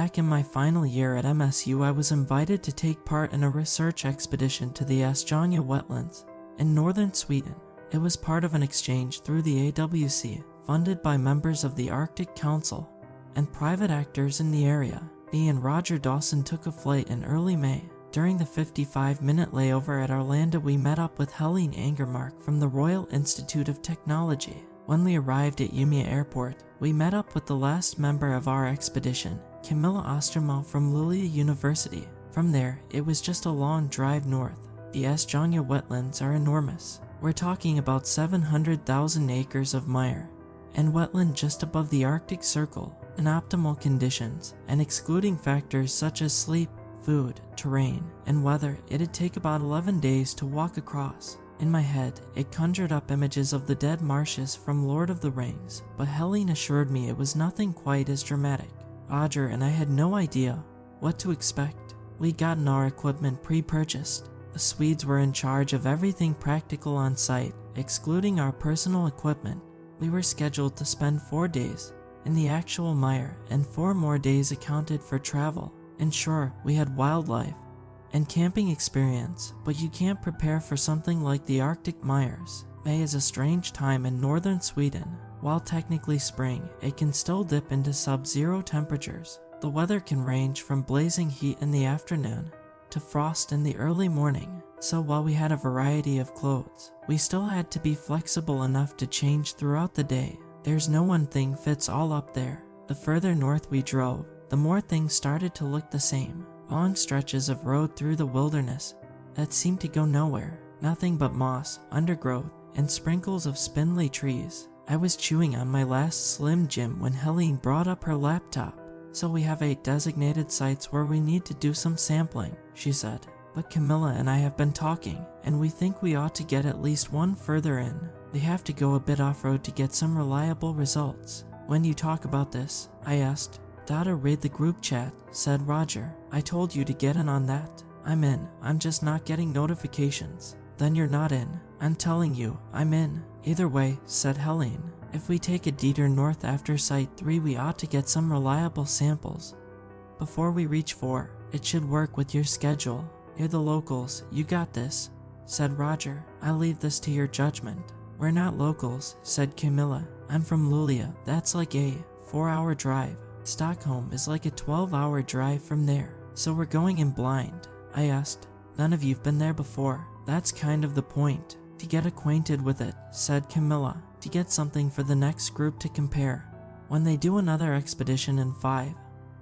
Back in my final year at MSU, I was invited to take part in a research expedition to the Esjönja wetlands in northern Sweden. It was part of an exchange through the AWC, funded by members of the Arctic Council and private actors in the area. Me and Roger Dawson took a flight in early May. During the 55-minute layover at Arlanda, we met up with Helene Angermark from the Royal Institute of Technology. When we arrived at Umeå Airport, we met up with the last member of our expedition, Camilla Ostermo from Luleå University. From there, it was just a long drive north. The Esjönja wetlands are enormous. We're talking about 700,000 acres of mire and wetland just above the Arctic Circle. In optimal conditions, and excluding factors such as sleep, food, terrain, and weather, it'd take about 11 days to walk across. In my head, it conjured up images of the dead marshes from Lord of the Rings, but Helene assured me it was nothing quite as dramatic. Roger and I had no idea what to expect. We'd gotten our equipment pre-purchased. The Swedes were in charge of everything practical on site, excluding our personal equipment. We were scheduled to spend 4 days in the actual mire, and 4 more days accounted for travel. And sure, we had wildlife and camping experience, but you can't prepare for something like the Arctic mires. May is a strange time in northern Sweden. While technically spring, it can still dip into sub-zero temperatures. The weather can range from blazing heat in the afternoon to frost in the early morning. So while we had a variety of clothes, we still had to be flexible enough to change throughout the day. There's no one thing fits all up there. The further north we drove, the more things started to look the same. Long stretches of road through the wilderness that seemed to go nowhere. Nothing but moss, undergrowth, and sprinkles of spindly trees. I was chewing on my last Slim Jim when Helene brought up her laptop. So we have 8 designated sites where we need to do some sampling, she said. But Camilla and I have been talking, and we think we ought to get at least one further in. They have to go a bit off-road to get some reliable results. When you talk about this, I asked. Data read the group chat, said Roger. I told you to get in on that. I'm in, I'm just not getting notifications. Then you're not in. I'm telling you, I'm in. Either way, said Helene. If we take a detour north after Site 3, we ought to get some reliable samples before we reach 4. It should work with your schedule. You're the locals, you got this, said Roger. I leave this to your judgment. We're not locals, said Camilla. I'm from Luleå, that's like a 4-hour drive. Stockholm is like a 12-hour drive from there. So we're going in blind. I asked. None of you've been there before. That's kind of the point. To get acquainted with it, said Camilla. To get something for the next group to compare when they do another expedition in 5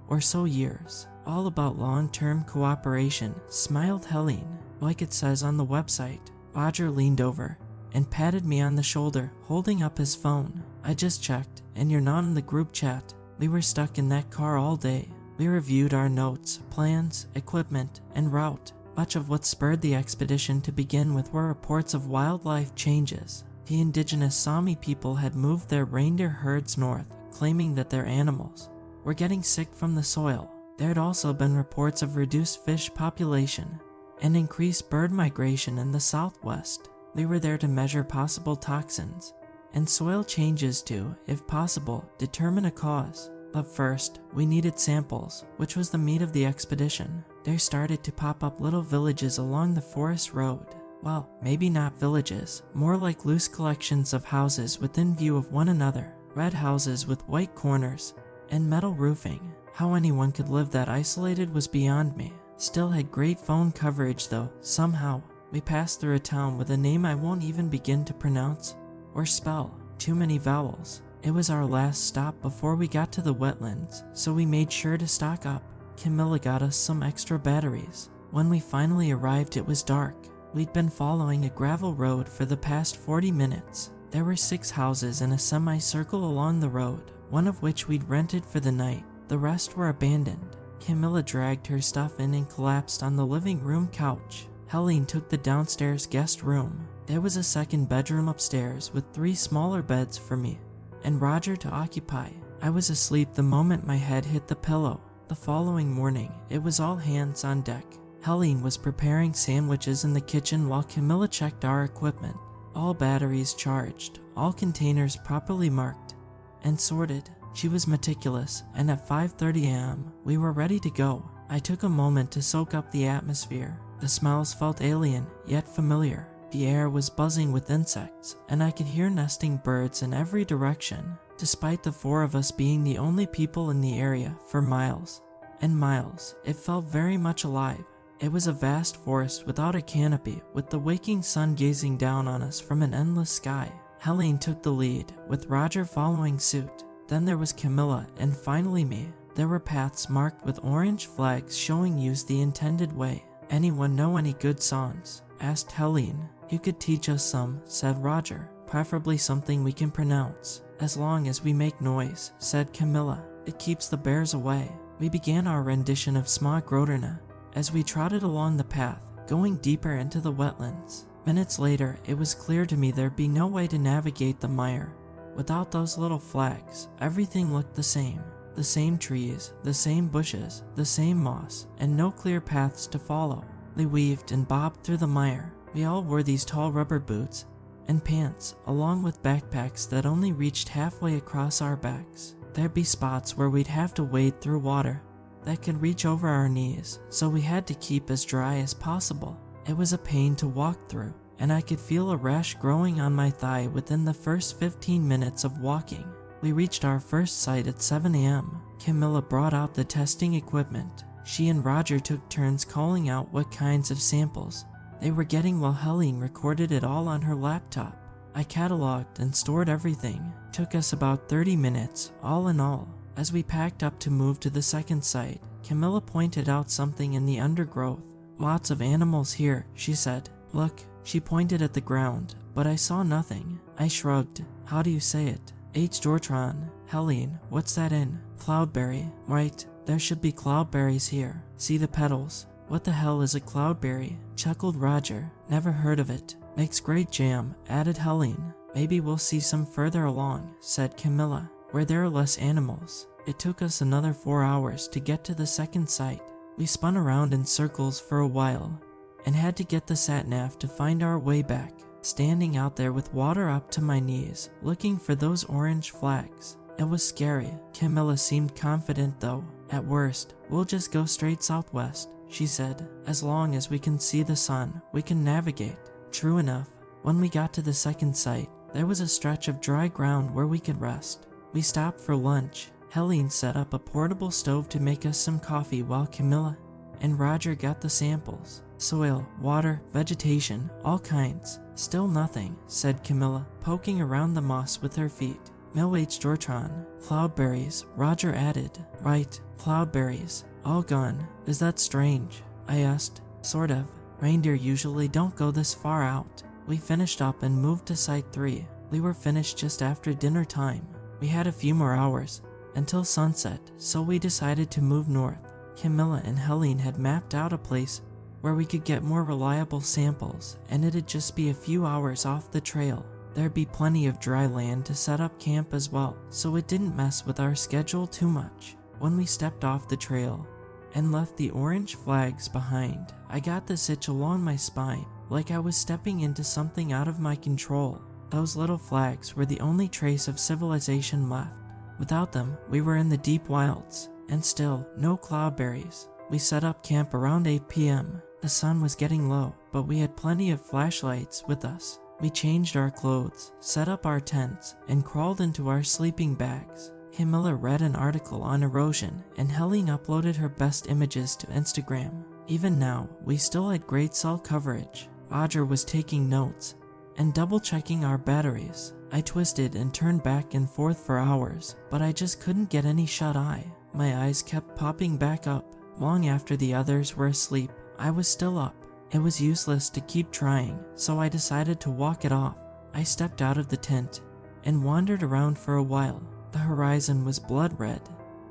or so years. All about long-term cooperation, smiled Helene. Like it says on the website. Roger leaned over and patted me on the shoulder, holding up his phone. I just checked, and you're not in the group chat. We were stuck in that car all day. We reviewed our notes, plans, equipment, and route. Much of what spurred the expedition to begin with were reports of wildlife changes. The indigenous Sami people had moved their reindeer herds north, claiming that their animals were getting sick from the soil. There had also been reports of reduced fish population and increased bird migration in the southwest. We were there to measure possible toxins and soil changes to, if possible, determine a cause. But first, we needed samples, which was the meat of the expedition. There started to pop up little villages along the forest road. Well, maybe not villages, more like loose collections of houses within view of one another. Red houses with white corners and metal roofing. How anyone could live that isolated was beyond me. Still had great phone coverage though, somehow. We passed through a town with a name I won't even begin to pronounce or spell. Too many vowels. It was our last stop before we got to the wetlands, so we made sure to stock up. Camilla got us some extra batteries. When we finally arrived, it was dark. We'd been following a gravel road for the past 40 minutes. There were 6 houses in a semicircle along the road, one of which we'd rented for the night. The rest were abandoned. Camilla dragged her stuff in and collapsed on the living room couch. Helene took the downstairs guest room. There was a second bedroom upstairs with 3 smaller beds for me and Roger to occupy. I was asleep the moment my head hit the pillow. The following morning, it was all hands on deck. Helene was preparing sandwiches in the kitchen while Camilla checked our equipment. All batteries charged, all containers properly marked and sorted. She was meticulous, and at 5:30 a.m., we were ready to go. I took a moment to soak up the atmosphere. The smells felt alien, yet familiar. The air was buzzing with insects, and I could hear nesting birds in every direction, despite the four of us being the only people in the area for miles and miles. It felt very much alive. It was a vast forest without a canopy, with the waking sun gazing down on us from an endless sky. Helene took the lead, with Roger following suit. Then there was Camilla, and finally me. There were paths marked with orange flags showing use the intended way. "Anyone know any good songs?" asked Helene. "You could teach us some," said Roger. "Preferably something we can pronounce. As long as we make noise," said Camilla. "It keeps the bears away." We began our rendition of Små Grodorna as we trotted along the path, going deeper into the wetlands. Minutes later, it was clear to me there'd be no way to navigate the mire. Without those little flags, everything looked the same. The same trees, the same bushes, the same moss, and no clear paths to follow. We weaved and bobbed through the mire. We all wore these tall rubber boots and pants, along with backpacks that only reached halfway across our backs. There'd be spots where we'd have to wade through water that could reach over our knees, so we had to keep as dry as possible. It was a pain to walk through, and I could feel a rash growing on my thigh within the first 15 minutes of walking. We reached our first site at 7 a.m. Camilla brought out the testing equipment. She and Roger took turns calling out what kinds of samples they were getting while Helene recorded it all on her laptop. I cataloged and stored everything. Took us about 30 minutes, all in all. As we packed up to move to the second site, Camilla pointed out something in the undergrowth. "Lots of animals here," she said. "Look." She pointed at the ground, but I saw nothing. I shrugged. "How do you say it?" "H. Dortron." "Helene, what's that in?" "Cloudberry." "Right, there should be cloudberries here. See the petals." "What the hell is a cloudberry?" chuckled Roger. "Never heard of it." "Makes great jam," added Helene. "Maybe we'll see some further along," said Camilla, "where there are less animals." It took us another 4 hours to get to the second site. We spun around in circles for a while and had to get the sat-nav to find our way back. Standing out there with water up to my knees, looking for those orange flags. It was scary. Camilla seemed confident though. "At worst, we'll just go straight southwest," she said. "As long as we can see the sun, we can navigate." True enough, when we got to the second site, there was a stretch of dry ground where we could rest. We stopped for lunch. Helene set up a portable stove to make us some coffee while Camilla and Roger got the samples. "Soil, water, vegetation, all kinds. Still nothing," said Camilla, poking around the moss with her feet. "H. Dortron." "Cloudberries," Roger added. "Right, cloudberries. All gone. Is that strange?" I asked. "Sort of. Reindeer usually don't go this far out." We finished up and moved to Site 3. We were finished just after dinner time. We had a few more hours until sunset, so we decided to move north. Camilla and Helene had mapped out a place where we could get more reliable samples, and it'd just be a few hours off the trail. There'd be plenty of dry land to set up camp as well, so it didn't mess with our schedule too much. When we stepped off the trail and left the orange flags behind, I got this itch along my spine, like I was stepping into something out of my control. Those little flags were the only trace of civilization left. Without them, we were in the deep wilds, and still no cloudberries. We set up camp around 8 p.m. The sun was getting low, but we had plenty of flashlights with us. We changed our clothes, set up our tents, and crawled into our sleeping bags. Camilla read an article on erosion, and Helene uploaded her best images to Instagram. Even now, we still had great cell coverage. Roger was taking notes and double-checking our batteries. I twisted and turned back and forth for hours, but I just couldn't get any shut-eye. My eyes kept popping back up. Long after the others were asleep, I was still up. It was useless to keep trying, so I decided to walk it off. I stepped out of the tent and wandered around for a while. The horizon was blood red,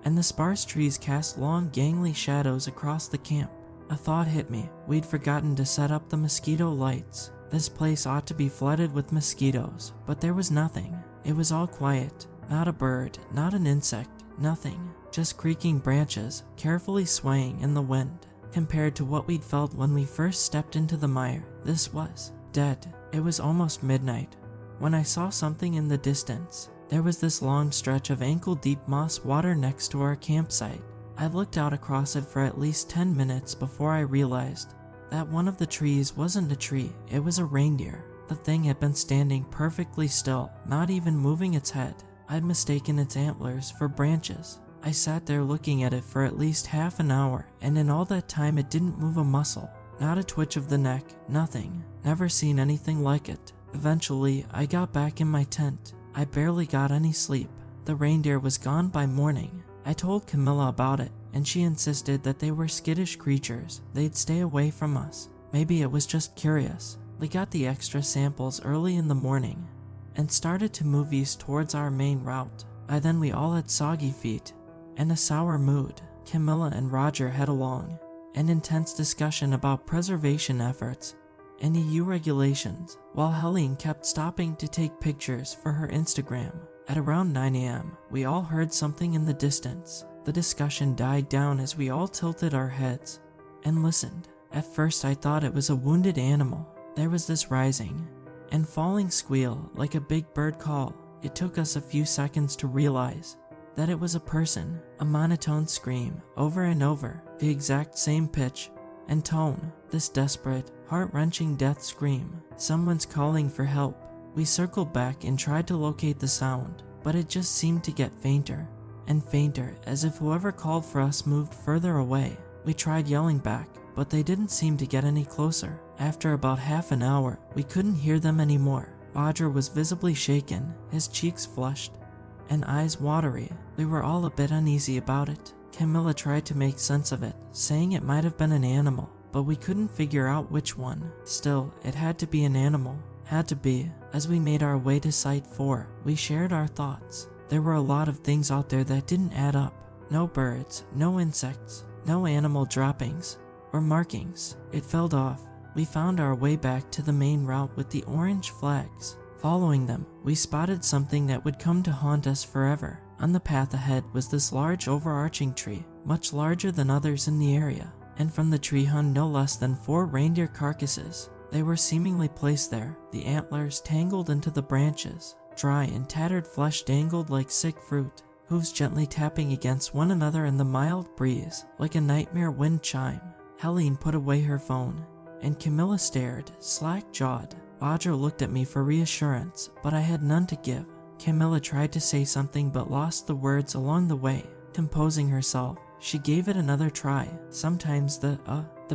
and the sparse trees cast long, gangly shadows across the camp. A thought hit me. We'd forgotten to set up the mosquito lights. This place ought to be flooded with mosquitoes, but there was nothing. It was all quiet. Not a bird, not an insect, nothing. Just creaking branches, carefully swaying in the wind. Compared to what we'd felt when we first stepped into the mire, this was dead. It was almost midnight when I saw something in the distance. There was this long stretch of ankle-deep moss water next to our campsite. I looked out across it for at least 10 minutes before I realized that one of the trees wasn't a tree, it was a reindeer. The thing had been standing perfectly still, not even moving its head. I'd mistaken its antlers for branches. I sat there looking at it for at least half an hour, and in all that time it didn't move a muscle. Not a twitch of the neck, nothing. Never seen anything like it. Eventually, I got back in my tent. I barely got any sleep. The reindeer was gone by morning. I told Camilla about it, and she insisted that they were skittish creatures. They'd stay away from us. Maybe it was just curious. We got the extra samples early in the morning and started to move east towards our main route. By then we all had soggy feet and a sour mood. Camilla and Roger had along an intense discussion about preservation efforts and EU regulations, while Helene kept stopping to take pictures for her Instagram. At around 9 a.m., we all heard something in the distance. The discussion died down as we all tilted our heads and listened. At first I thought it was a wounded animal. There was this rising and falling squeal like a big bird call. It took us a few seconds to realize that it was a person, a monotone scream over and over, the exact same pitch and tone, this desperate, heart-wrenching death scream. Someone's calling for help. We circled back and tried to locate the sound, but it just seemed to get fainter and fainter, as if whoever called for us moved further away. We tried yelling back, but they didn't seem to get any closer. After about half an hour, we couldn't hear them anymore. Roger was visibly shaken, his cheeks flushed and eyes watery. We were all a bit uneasy about it. Camilla tried to make sense of it, saying it might have been an animal, but we couldn't figure out which one. Still, it had to be an animal. Had to be. As we made our way to Site 4, we shared our thoughts. There were a lot of things out there that didn't add up. No birds, no insects, no animal droppings or markings. It felt off. We found our way back to the main route with the orange flags. Following them, we spotted something that would come to haunt us forever. On the path ahead was this large overarching tree, much larger than others in the area, and from the tree hung no less than 4 reindeer carcasses. They were seemingly placed there, the antlers tangled into the branches. Dry and tattered flesh dangled like sick fruit, hooves gently tapping against one another in the mild breeze, like a nightmare wind chime. Helene put away her phone, and Camilla stared, slack-jawed. Roger looked at me for reassurance, but I had none to give. Camilla tried to say something but lost the words along the way. Composing herself, she gave it another try. Sometimes the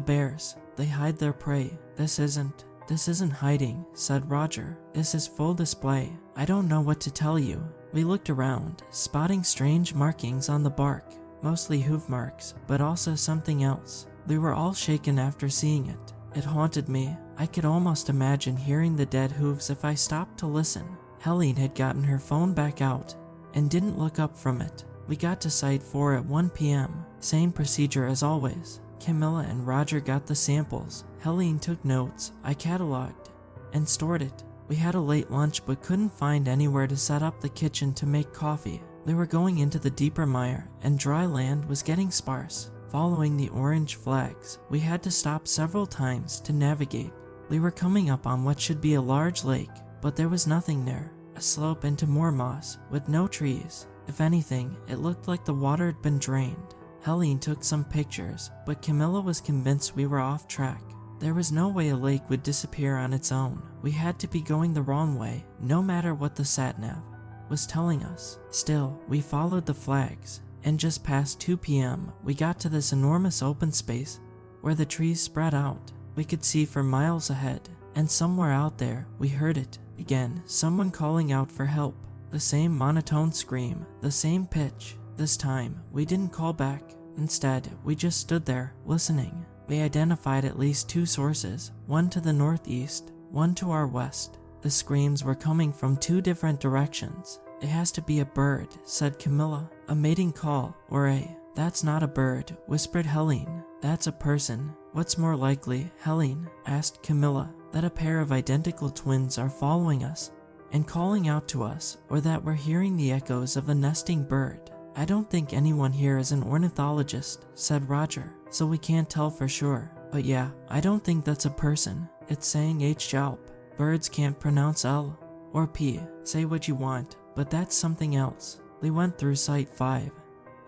bears, they hide their prey. This isn't hiding, said Roger. This is full display. I don't know what to tell you. We looked around, spotting strange markings on the bark, mostly hoof marks, but also something else. We were all shaken after seeing it. It haunted me. I could almost imagine hearing the dead hooves if I stopped to listen. Helene had gotten her phone back out and didn't look up from it. We got to Site 4 at 1 p.m. Same procedure as always. Camilla and Roger got the samples. Helene took notes. I cataloged and stored it. We had a late lunch but couldn't find anywhere to set up the kitchen to make coffee. We were going into the deeper mire and dry land was getting sparse. Following the orange flags, we had to stop several times to navigate. We were coming up on what should be a large lake, but there was nothing there. A slope into more moss, with no trees. If anything, it looked like the water had been drained. Helene took some pictures, but Camilla was convinced we were off track. There was no way a lake would disappear on its own. We had to be going the wrong way, no matter what the sat-nav was telling us. Still, we followed the flags, and just past 2 p.m., we got to this enormous open space where the trees spread out. We could see for miles ahead, and somewhere out there, we heard it. Again, someone calling out for help. The same monotone scream, the same pitch. This time, we didn't call back. Instead, we just stood there, listening. We identified at least 2 sources, one to the northeast, one to our west. The screams were coming from 2 different directions. It has to be a bird, said Camilla. A mating call, or that's not a bird, whispered Helene. That's a person. What's more likely, Helene asked Camilla, that a pair of identical twins are following us and calling out to us, or that we're hearing the echoes of a nesting bird? I don't think anyone here is an ornithologist, said Roger, so we can't tell for sure. But yeah, I don't think that's a person. It's saying H-Jalp. Birds can't pronounce L or P. Say what you want, But that's something else. We went through Site 5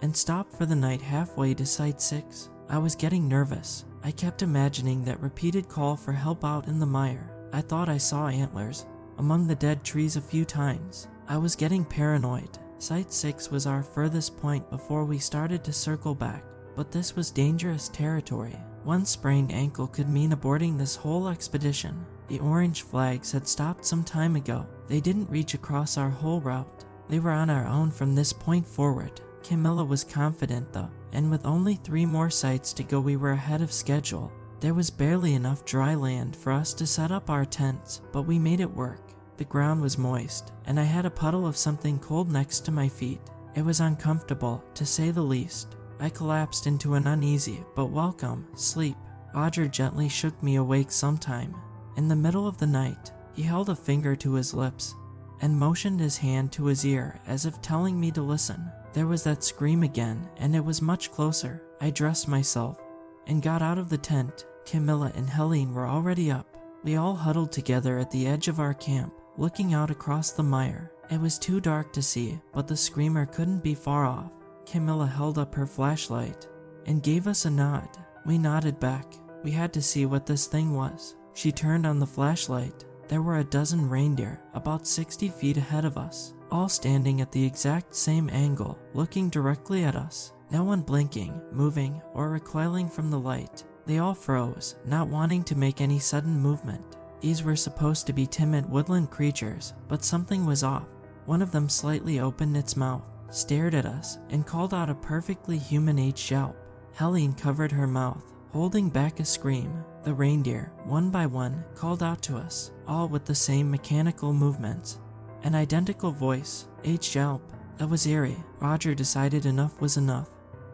and stopped for the night halfway to Site 6. I was getting nervous. I kept imagining that repeated call for help out in the mire. I thought I saw antlers among the dead trees a few times. I was getting paranoid. Site 6 was our furthest point before we started to circle back, but this was dangerous territory. One sprained ankle could mean aborting this whole expedition. The orange flags had stopped some time ago. They didn't reach across our whole route. They were on our own from this point forward. Camilla was confident though, and with only 3 more sites to go we were ahead of schedule. There was barely enough dry land for us to set up our tents, but we made it work. The ground was moist, and I had a puddle of something cold next to my feet. It was uncomfortable, to say the least. I collapsed into an uneasy but welcome sleep. Roger gently shook me awake sometime. In the middle of the night, he held a finger to his lips and motioned his hand to his ear as if telling me to listen. There was that scream again, and it was much closer. I dressed myself and got out of the tent. Camilla and Helene were already up. We all huddled together at the edge of our camp, looking out across the mire. It was too dark to see, but the screamer couldn't be far off. Camilla held up her flashlight and gave us a nod. We nodded back. We had to see what this thing was. She turned on the flashlight. There were a dozen reindeer about 60 feet ahead of us, all standing at the exact same angle, looking directly at us. No one blinking, moving, or recoiling from the light. They all froze, not wanting to make any sudden movement. These were supposed to be timid woodland creatures, but something was off. One of them slightly opened its mouth, stared at us, and called out a perfectly human-aged yelp. Helene covered her mouth, holding back a scream. The reindeer, one by one, called out to us, all with the same mechanical movements. An identical voice, aged yelp. That was eerie. Roger decided enough was enough,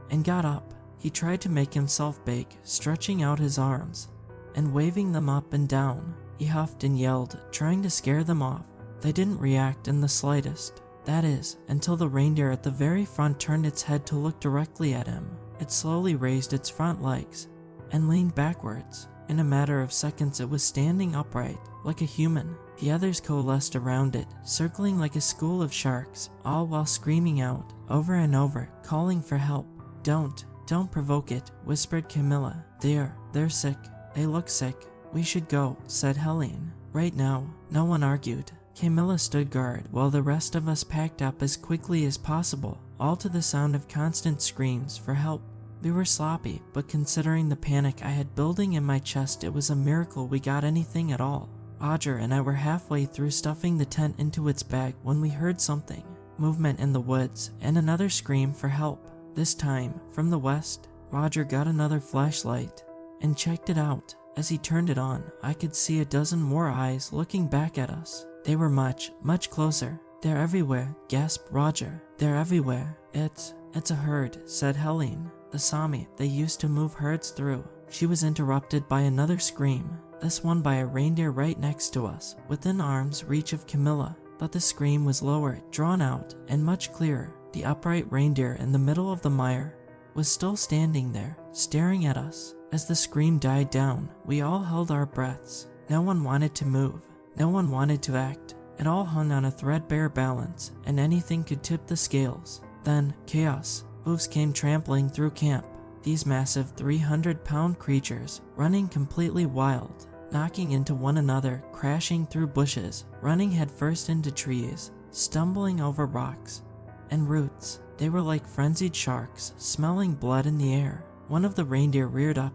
and got up. He tried to make himself big, stretching out his arms and waving them up and down. He huffed and yelled, trying to scare them off. They didn't react in the slightest. That is, until the reindeer at the very front turned its head to look directly at him. It slowly raised its front legs and leaned backwards. In a matter of seconds it was standing upright, like a human. The others coalesced around it, circling like a school of sharks, all while screaming out, over and over, calling for help. Don't provoke it, whispered Camilla. They're sick. They look sick. We should go, said Helene. Right now. No one argued. Camilla stood guard while the rest of us packed up as quickly as possible, all to the sound of constant screams for help. We were sloppy, but considering the panic I had building in my chest, it was a miracle we got anything at all. Roger and I were halfway through stuffing the tent into its bag when we heard something. Movement in the woods, and another scream for help. This time, from the west. Roger got another flashlight and checked it out. As he turned it on, I could see a dozen more eyes looking back at us. They were much closer. They're everywhere, gasped Roger. They're everywhere. It's a herd, said Helene. The Sami they used to move herds through. She was interrupted by another scream, this one by a reindeer right next to us, within arm's reach of Camilla. But the scream was lower, drawn out, and much clearer. The upright reindeer in the middle of the mire was still standing there, staring at us. As the scream died down, we all held our breaths. No one wanted to move. No one wanted to act. It all hung on a threadbare balance, and anything could tip the scales. Then, chaos. Hooves came trampling through camp. These massive 300-pound creatures, running completely wild, knocking into one another, crashing through bushes, running headfirst into trees, stumbling over rocks and roots. They were like frenzied sharks, smelling blood in the air. One of the reindeer reared up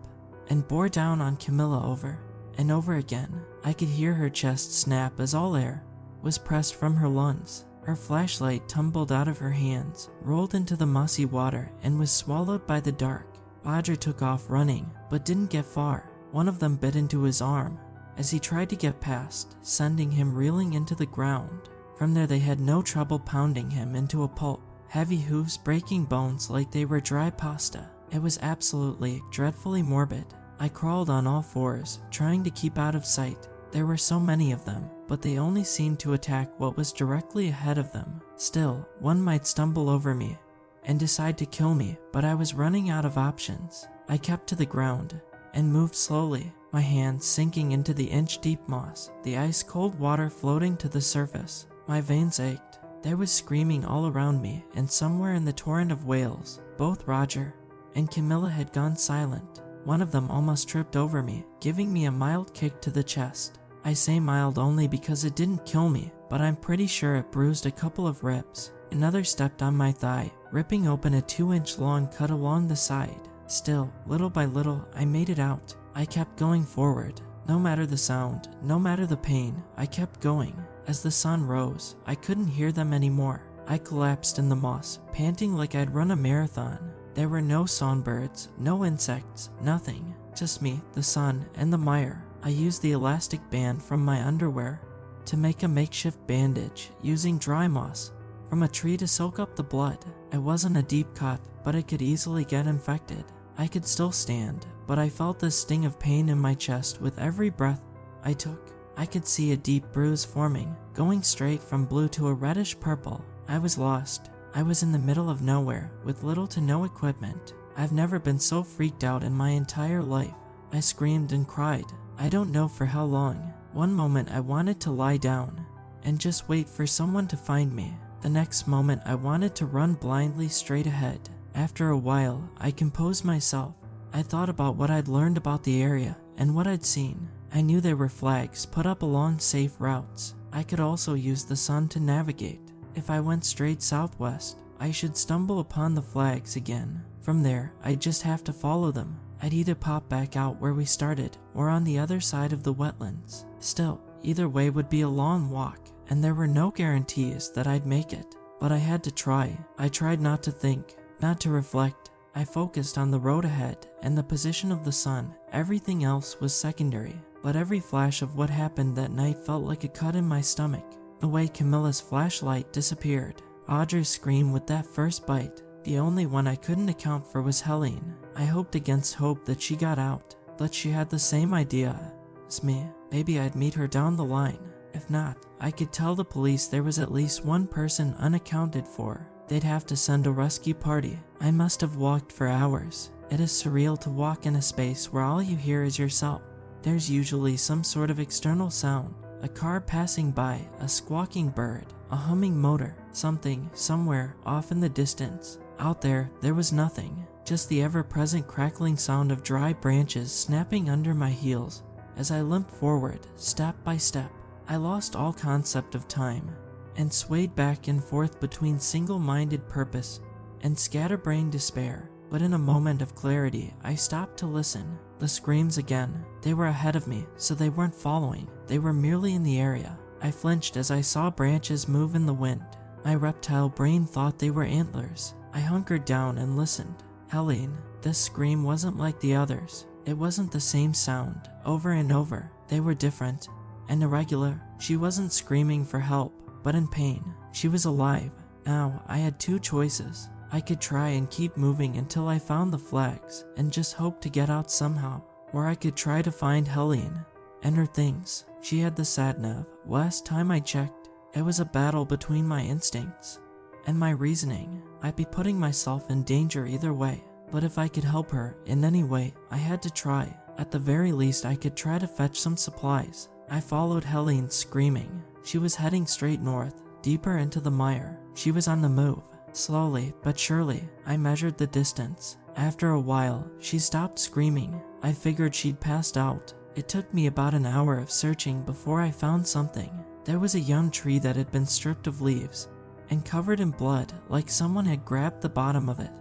and bore down on Camilla over and over again. I could hear her chest snap as all air was pressed from her lungs. Her flashlight tumbled out of her hands, rolled into the mossy water, and was swallowed by the dark. Roger took off running, but didn't get far. One of them bit into his arm as he tried to get past, sending him reeling into the ground. From there they had no trouble pounding him into a pulp, heavy hooves breaking bones like they were dry pasta. It was absolutely, dreadfully morbid. I crawled on all fours, trying to keep out of sight. There were so many of them, but they only seemed to attack what was directly ahead of them. Still, one might stumble over me and decide to kill me, but I was running out of options. I kept to the ground and moved slowly, my hands sinking into the inch-deep moss, the ice-cold water floating to the surface. My veins ached. There was screaming all around me, and somewhere in the torrent of wails, both Roger and Camilla had gone silent. One of them almost tripped over me, giving me a mild kick to the chest. I say mild only because it didn't kill me, but I'm pretty sure it bruised a couple of ribs. Another stepped on my thigh, ripping open a 2-inch long cut along the side. Still, little by little, I made it out. I kept going forward. No matter the sound, no matter the pain, I kept going. As the sun rose, I couldn't hear them anymore. I collapsed in the moss, panting like I'd run a marathon. There were no songbirds, no insects, nothing. Just me, the sun, and the mire. I used the elastic band from my underwear to make a makeshift bandage, using dry moss from a tree to soak up the blood. It wasn't a deep cut, but it could easily get infected. I could still stand, but I felt the sting of pain in my chest with every breath I took. I could see a deep bruise forming, going straight from blue to a reddish purple. I was lost. I was in the middle of nowhere, with little to no equipment. I've never been so freaked out in my entire life. I screamed and cried. I don't know for how long. One moment I wanted to lie down and just wait for someone to find me. The next moment I wanted to run blindly straight ahead. After a while, I composed myself. I thought about what I'd learned about the area and what I'd seen. I knew there were flags put up along safe routes. I could also use the sun to navigate. If I went straight southwest, I should stumble upon the flags again. From there, I'd just have to follow them. I'd either pop back out where we started or on the other side of the wetlands. Still, either way would be a long walk, and there were no guarantees that I'd make it. But I had to try. I tried not to think, not to reflect. I focused on the road ahead and the position of the sun. Everything else was secondary. But every flash of what happened that night felt like a cut in my stomach. The way Camilla's flashlight disappeared. Audrey's scream with that first bite. The only one I couldn't account for was Helene. I hoped against hope that she got out, but she had the same idea as me. Maybe I'd meet her down the line. If not, I could tell the police there was at least one person unaccounted for. They'd have to send a rescue party. I must have walked for hours. It is surreal to walk in a space where all you hear is yourself. There's usually some sort of external sound. A car passing by, a squawking bird, a humming motor, something, somewhere, off in the distance. Out there was nothing, just the ever-present crackling sound of dry branches snapping under my heels as I limped forward, step by step. I lost all concept of time and swayed back and forth between single-minded purpose and scatterbrained despair. But in a moment of clarity, I stopped to listen. The screams again. They were ahead of me, so they weren't following. They were merely in the area. I flinched as I saw branches move in the wind. My reptile brain thought they were antlers. I hunkered down and listened. Helene, this scream wasn't like the others. It wasn't the same sound, over and over. They were different and irregular. She wasn't screaming for help, but in pain. She was alive. Now, I had two choices. I could try and keep moving until I found the flags and just hope to get out somehow, or I could try to find Helene and her things. She had the sat-nav. Last time I checked, it was a battle between my instincts and my reasoning. I'd be putting myself in danger either way, but if I could help her in any way, I had to try. At the very least, I could try to fetch some supplies. I followed Helene screaming. She was heading straight north, deeper into the mire. She was on the move. Slowly but surely, I measured the distance. After a while, she stopped screaming. I figured she'd passed out. It took me about an hour of searching before I found something. There was a young tree that had been stripped of leaves and covered in blood, like someone had grabbed the bottom of it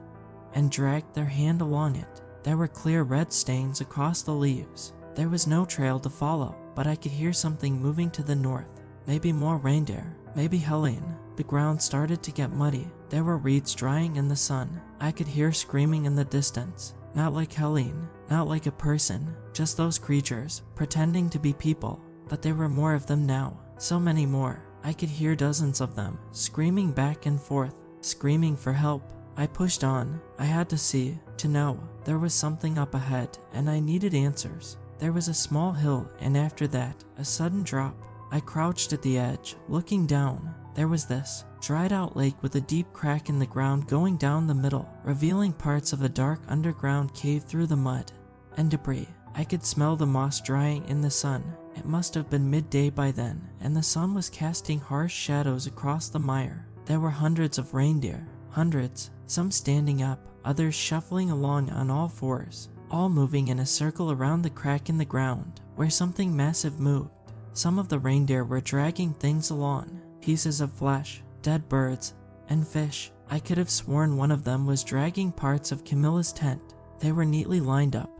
and dragged their hand along it. There were clear red stains across the leaves. There was no trail to follow, but I could hear something moving to the north. Maybe more reindeer. Maybe Helene. The ground started to get muddy. There were reeds drying in the sun. I could hear screaming in the distance. Not like Helene, not like a person, just those creatures, pretending to be people. But there were more of them now, so many more. I could hear dozens of them, screaming back and forth, screaming for help. I pushed on. I had to see, to know. There was something up ahead, and I needed answers. There was a small hill, and after that, a sudden drop. I crouched at the edge, looking down. There was this dried-out lake with a deep crack in the ground going down the middle, revealing parts of a dark underground cave through the mud and debris. I could smell the moss drying in the sun. It must have been midday by then, and the sun was casting harsh shadows across the mire. There were hundreds of reindeer, hundreds, some standing up, others shuffling along on all fours, all moving in a circle around the crack in the ground where something massive moved. Some of the reindeer were dragging things along, pieces of flesh, dead birds, and fish. I could have sworn one of them was dragging parts of Camilla's tent. They were neatly lined up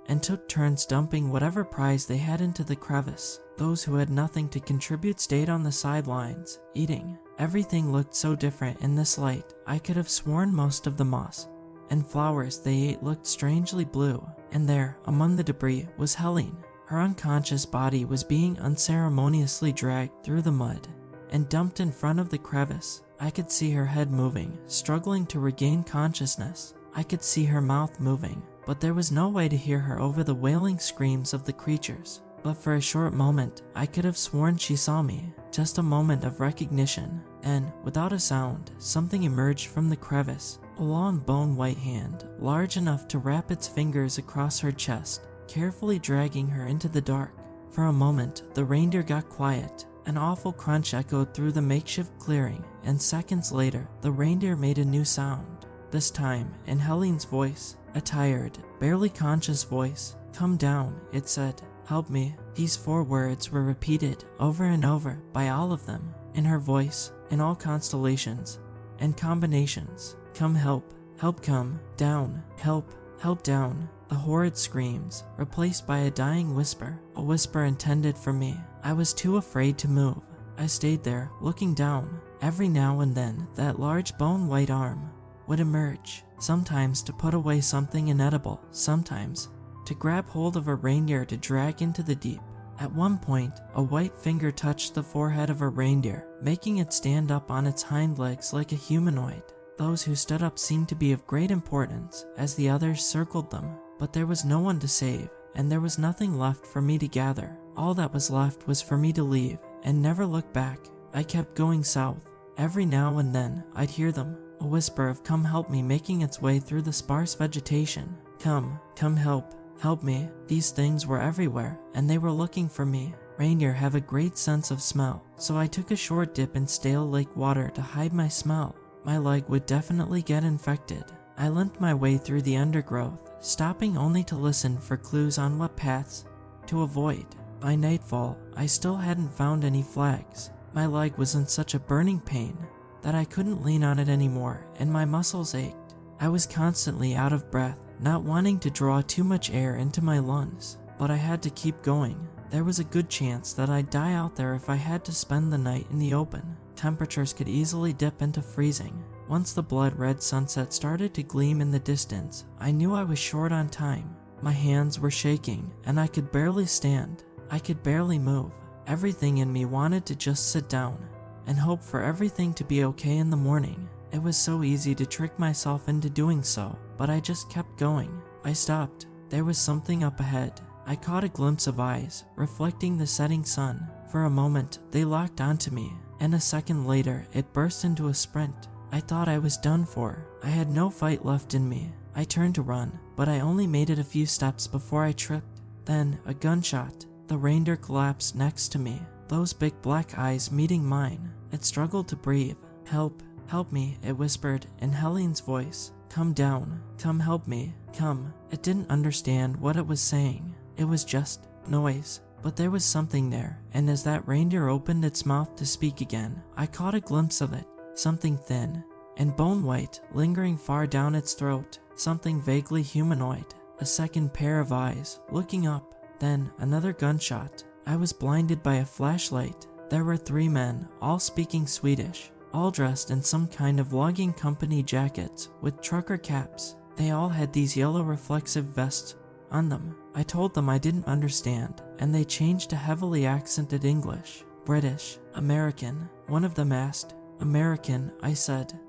and took turns dumping whatever prize they had into the crevice. Those who had nothing to contribute stayed on the sidelines, eating. Everything looked so different in this light. I could have sworn most of the moss and flowers they ate looked strangely blue. And there, among the debris, was Helene. Her unconscious body was being unceremoniously dragged through the mud and dumped in front of the crevice. I could see her head moving, struggling to regain consciousness. I could see her mouth moving, but there was no way to hear her over the wailing screams of the creatures. But for a short moment, I could have sworn she saw me. Just a moment of recognition. Then, without a sound, something emerged from the crevice. A long bone-white hand, large enough to wrap its fingers across her chest, carefully dragging her into the dark. For a moment, the reindeer got quiet. An awful crunch echoed through the makeshift clearing, and seconds later, the reindeer made a new sound. This time, in Helene's voice, a tired, barely conscious voice. "Come down," it said. "Help me." These 4 words were repeated over and over by all of them, in her voice, in all constellations and combinations. "Come help, help come, down, help, help down." The horrid screams, replaced by a dying whisper, a whisper intended for me. I was too afraid to move. I stayed there, looking down. Every now and then, that large bone-white arm would emerge, sometimes to put away something inedible, sometimes to grab hold of a reindeer to drag into the deep. At one point, a white finger touched the forehead of a reindeer, making it stand up on its hind legs like a humanoid. Those who stood up seemed to be of great importance, as the others circled them. But there was no one to save, and there was nothing left for me to gather. All that was left was for me to leave, and never look back. I kept going south. Every now and then, I'd hear them, a whisper of "come help me" making its way through the sparse vegetation. Come help, help me." These things were everywhere, and they were looking for me. Reindeer have a great sense of smell, so I took a short dip in stale lake water to hide my smell. My leg would definitely get infected. I limped my way through the undergrowth, stopping only to listen for clues on what paths to avoid. By nightfall, I still hadn't found any flags. My leg was in such a burning pain that I couldn't lean on it anymore, and my muscles ached. I was constantly out of breath, not wanting to draw too much air into my lungs, but I had to keep going. There was a good chance that I'd die out there if I had to spend the night in the open. Temperatures could easily dip into freezing. Once the blood-red sunset started to gleam in the distance, I knew I was short on time. My hands were shaking, and I could barely stand. I could barely move. Everything in me wanted to just sit down and hope for everything to be okay in the morning. It was so easy to trick myself into doing so, but I just kept going. I stopped. There was something up ahead. I caught a glimpse of eyes, reflecting the setting sun. For a moment, they locked onto me, and a second later, it burst into a sprint. I thought I was done for. I had no fight left in me. I turned to run, but I only made it a few steps before I tripped. Then, a gunshot. The reindeer collapsed next to me, those big black eyes meeting mine. It struggled to breathe. "Help, help me," it whispered in Helene's voice. "Come down, come help me, come." It didn't understand what it was saying. It was just noise. But there was something there, and as that reindeer opened its mouth to speak again, I caught a glimpse of it. Something thin and bone-white lingering far down its throat. Something vaguely humanoid. A second pair of eyes, looking up. Then another gunshot. I was blinded by a flashlight. There were 3 men, all speaking Swedish, all dressed in some kind of logging company jackets with trucker caps. They all had these yellow reflexive vests on them. I told them I didn't understand, and they changed to heavily accented English. "British, American," one of them asked. "American," I said.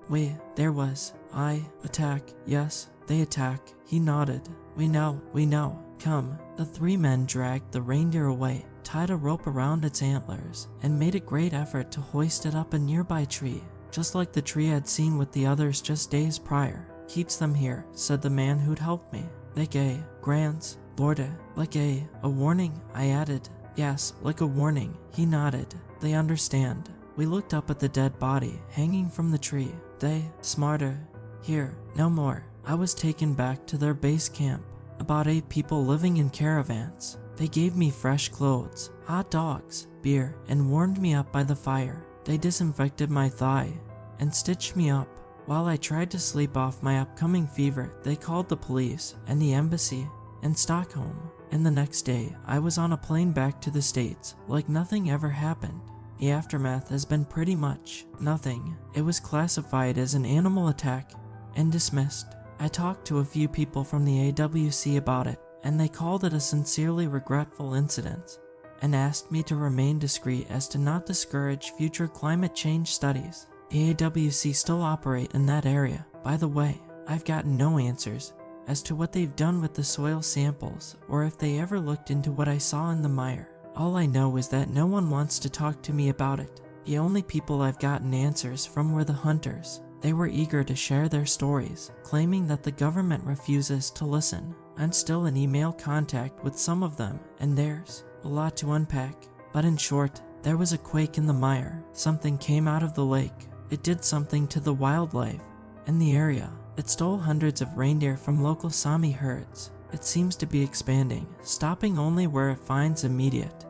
There was. "I attack." "Yes, they attack." He nodded. We know, come." The 3 men dragged the reindeer away, tied a rope around its antlers, and made a great effort to hoist it up a nearby tree, just like the tree I'd seen with the others just days prior. "Keeps them here," said the man who'd helped me. "Like a grants, Lorde, like a warning," I added. "Yes, like a warning." He nodded. "They understand." We looked up at the dead body hanging from the tree. They, smarter, here, no more. I was taken back to their base camp. About 8 people living in caravans. They gave me fresh clothes, hot dogs, beer, and warmed me up by the fire. They disinfected my thigh and stitched me up. While I tried to sleep off my upcoming fever, they called the police and the embassy in Stockholm. And the next day, I was on a plane back to the States, like nothing ever happened. The aftermath has been pretty much nothing. It was classified as an animal attack and dismissed. I talked to a few people from the AWC about it, and they called it a sincerely regretful incident and asked me to remain discreet as to not discourage future climate change studies. The AWC still operate in that area. By the way, I've gotten no answers as to what they've done with the soil samples or if they ever looked into what I saw in the mire. All I know is that no one wants to talk to me about it. The only people I've gotten answers from were the hunters. They were eager to share their stories, claiming that the government refuses to listen. I'm still in email contact with some of them, and there's a lot to unpack. But in short, there was a quake in the mire. Something came out of the lake. It did something to the wildlife in the area. It stole hundreds of reindeer from local Sami herds. It seems to be expanding, stopping only where it finds immediate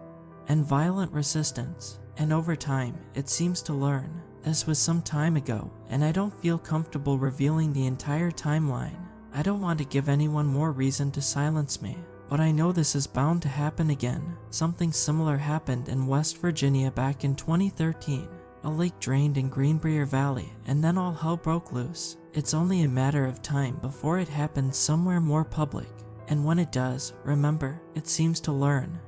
and violent resistance. And over time, it seems to learn. This was some time ago, and I don't feel comfortable revealing the entire timeline. I don't want to give anyone more reason to silence me, but I know this is bound to happen again. Something similar happened in West Virginia back in 2013. A lake drained in Greenbrier Valley, and then all hell broke loose. It's only a matter of time before it happens somewhere more public. And when it does, remember, it seems to learn.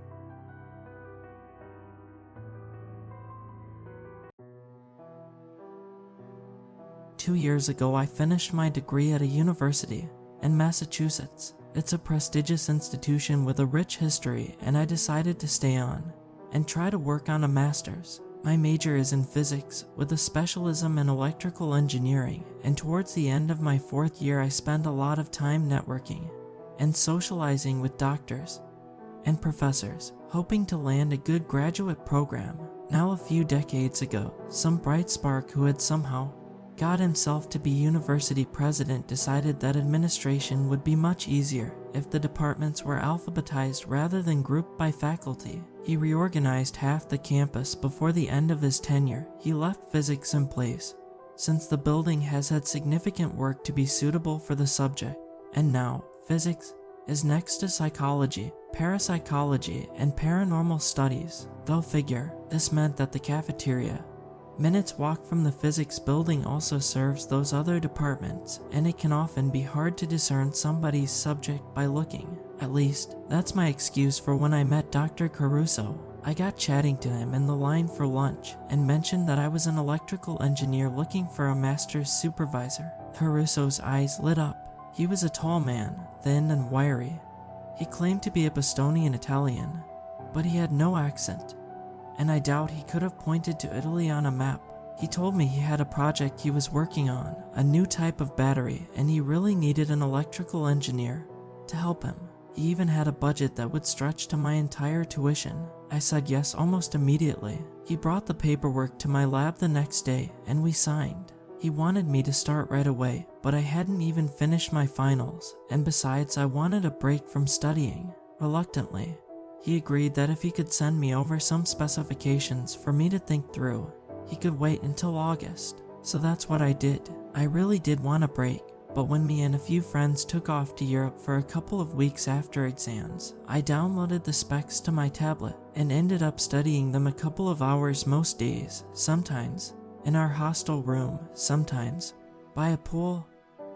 Two years ago, I finished my degree at a university in Massachusetts. It's a prestigious institution with a rich history, and I decided to stay on and try to work on a master's. My major is in physics with a specialism in electrical engineering, and towards the end of my 4th year I spent a lot of time networking and socializing with doctors and professors, hoping to land a good graduate program. Now a few decades ago, some bright spark who had somehow got himself to be university president decided that administration would be much easier if the departments were alphabetized rather than grouped by faculty. He reorganized half the campus before the end of his tenure. He left physics in place, since the building has had significant work to be suitable for the subject. And now, physics is next to psychology, parapsychology, and paranormal studies. Go figure, this meant that the cafeteria minutes walk from the physics building also serves those other departments, and it can often be hard to discern somebody's subject by looking. At least, that's my excuse for when I met Dr. Caruso. I got chatting to him in the line for lunch and mentioned that I was an electrical engineer looking for a master's supervisor. Caruso's eyes lit up. He was a tall man, thin and wiry. He claimed to be a Bostonian Italian, but he had no accent, and I doubt he could have pointed to Italy on a map. He told me he had a project he was working on, a new type of battery, and he really needed an electrical engineer to help him. He even had a budget that would stretch to my entire tuition. I said yes almost immediately. He brought the paperwork to my lab the next day, and we signed. He wanted me to start right away, but I hadn't even finished my finals, and besides I wanted a break from studying. Reluctantly, he agreed that if he could send me over some specifications for me to think through, he could wait until August. So that's what I did. I really did want a break, but when me and a few friends took off to Europe for a couple of weeks after exams, I downloaded the specs to my tablet and ended up studying them a couple of hours most days, sometimes in our hostel room, sometimes by a pool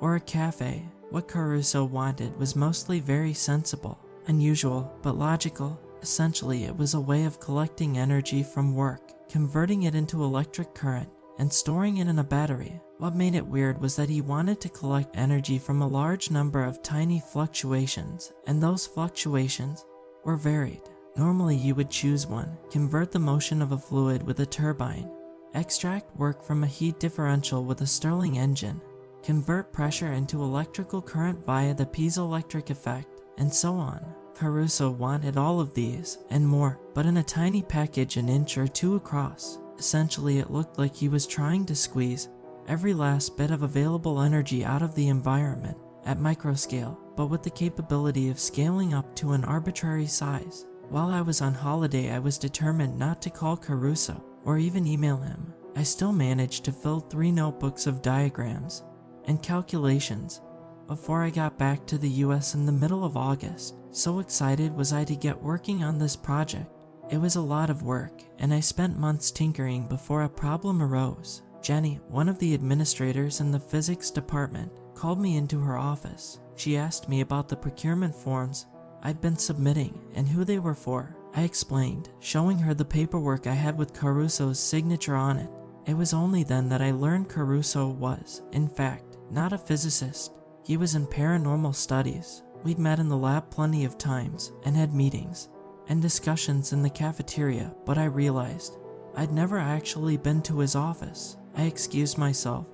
or a cafe. What Caruso wanted was mostly very sensible, unusual, but logical. Essentially, it was a way of collecting energy from work, converting it into electric current, and storing it in a battery. What made it weird was that he wanted to collect energy from a large number of tiny fluctuations, and those fluctuations were varied. Normally you would choose one, convert the motion of a fluid with a turbine, extract work from a heat differential with a Stirling engine, convert pressure into electrical current via the piezoelectric effect, and so on. Caruso wanted all of these, and more, but in a tiny package an inch or two across. Essentially, it looked like he was trying to squeeze every last bit of available energy out of the environment at microscale, but with the capability of scaling up to an arbitrary size. While I was on holiday, I was determined not to call Caruso or even email him. I still managed to fill 3 notebooks of diagrams and calculations before I got back to the US in the middle of August. So excited was I to get working on this project. It was a lot of work, and I spent months tinkering before a problem arose. Jenny, one of the administrators in the physics department, called me into her office. She asked me about the procurement forms I'd been submitting and who they were for. I explained, showing her the paperwork I had with Caruso's signature on it. It was only then that I learned Caruso was, in fact, not a physicist. He was in paranormal studies. We'd met in the lab plenty of times and had meetings and discussions in the cafeteria, but I realized I'd never actually been to his office. I excused myself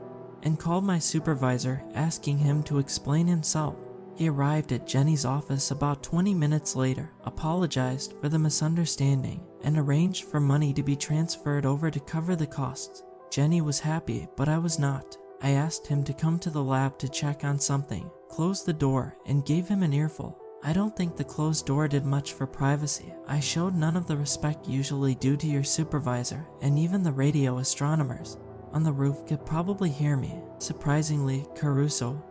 and called my supervisor, asking him to explain himself. He arrived at Jenny's office about 20 minutes later, apologized for the misunderstanding, and arranged for money to be transferred over to cover the costs. Jenny was happy, but I was not. I asked him to come to the lab to check on something, closed the door, and gave him an earful. I don't think the closed door did much for privacy. I showed none of the respect usually due to your supervisor, and even the radio astronomers on the roof could probably hear me. Surprisingly, Caruso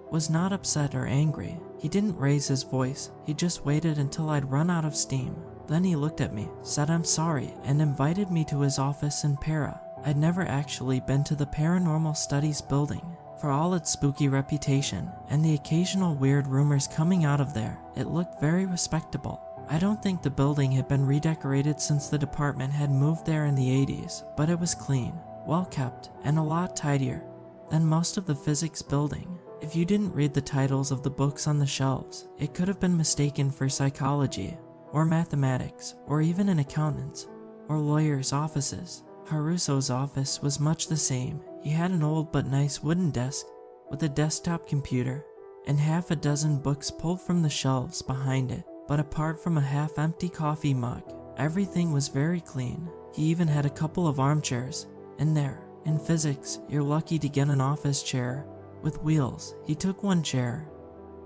was not upset or angry. He didn't raise his voice. He just waited until I'd run out of steam. Then he looked at me, said I'm sorry, and invited me to his office in Para. I'd never actually been to the Paranormal Studies building. For all its spooky reputation and the occasional weird rumors coming out of there, it looked very respectable. I don't think the building had been redecorated since the department had moved there in the 80s, but it was clean, well kept, and a lot tidier than most of the physics building. If you didn't read the titles of the books on the shelves, it could have been mistaken for psychology, or mathematics, or even an accountant's or lawyer's offices. Caruso's office was much the same. He had an old but nice wooden desk with a desktop computer and half a dozen books pulled from the shelves behind it, but apart from a half-empty coffee mug, everything was very clean. He even had a couple of armchairs in there. In physics, you're lucky to get an office chair with wheels. He took one chair,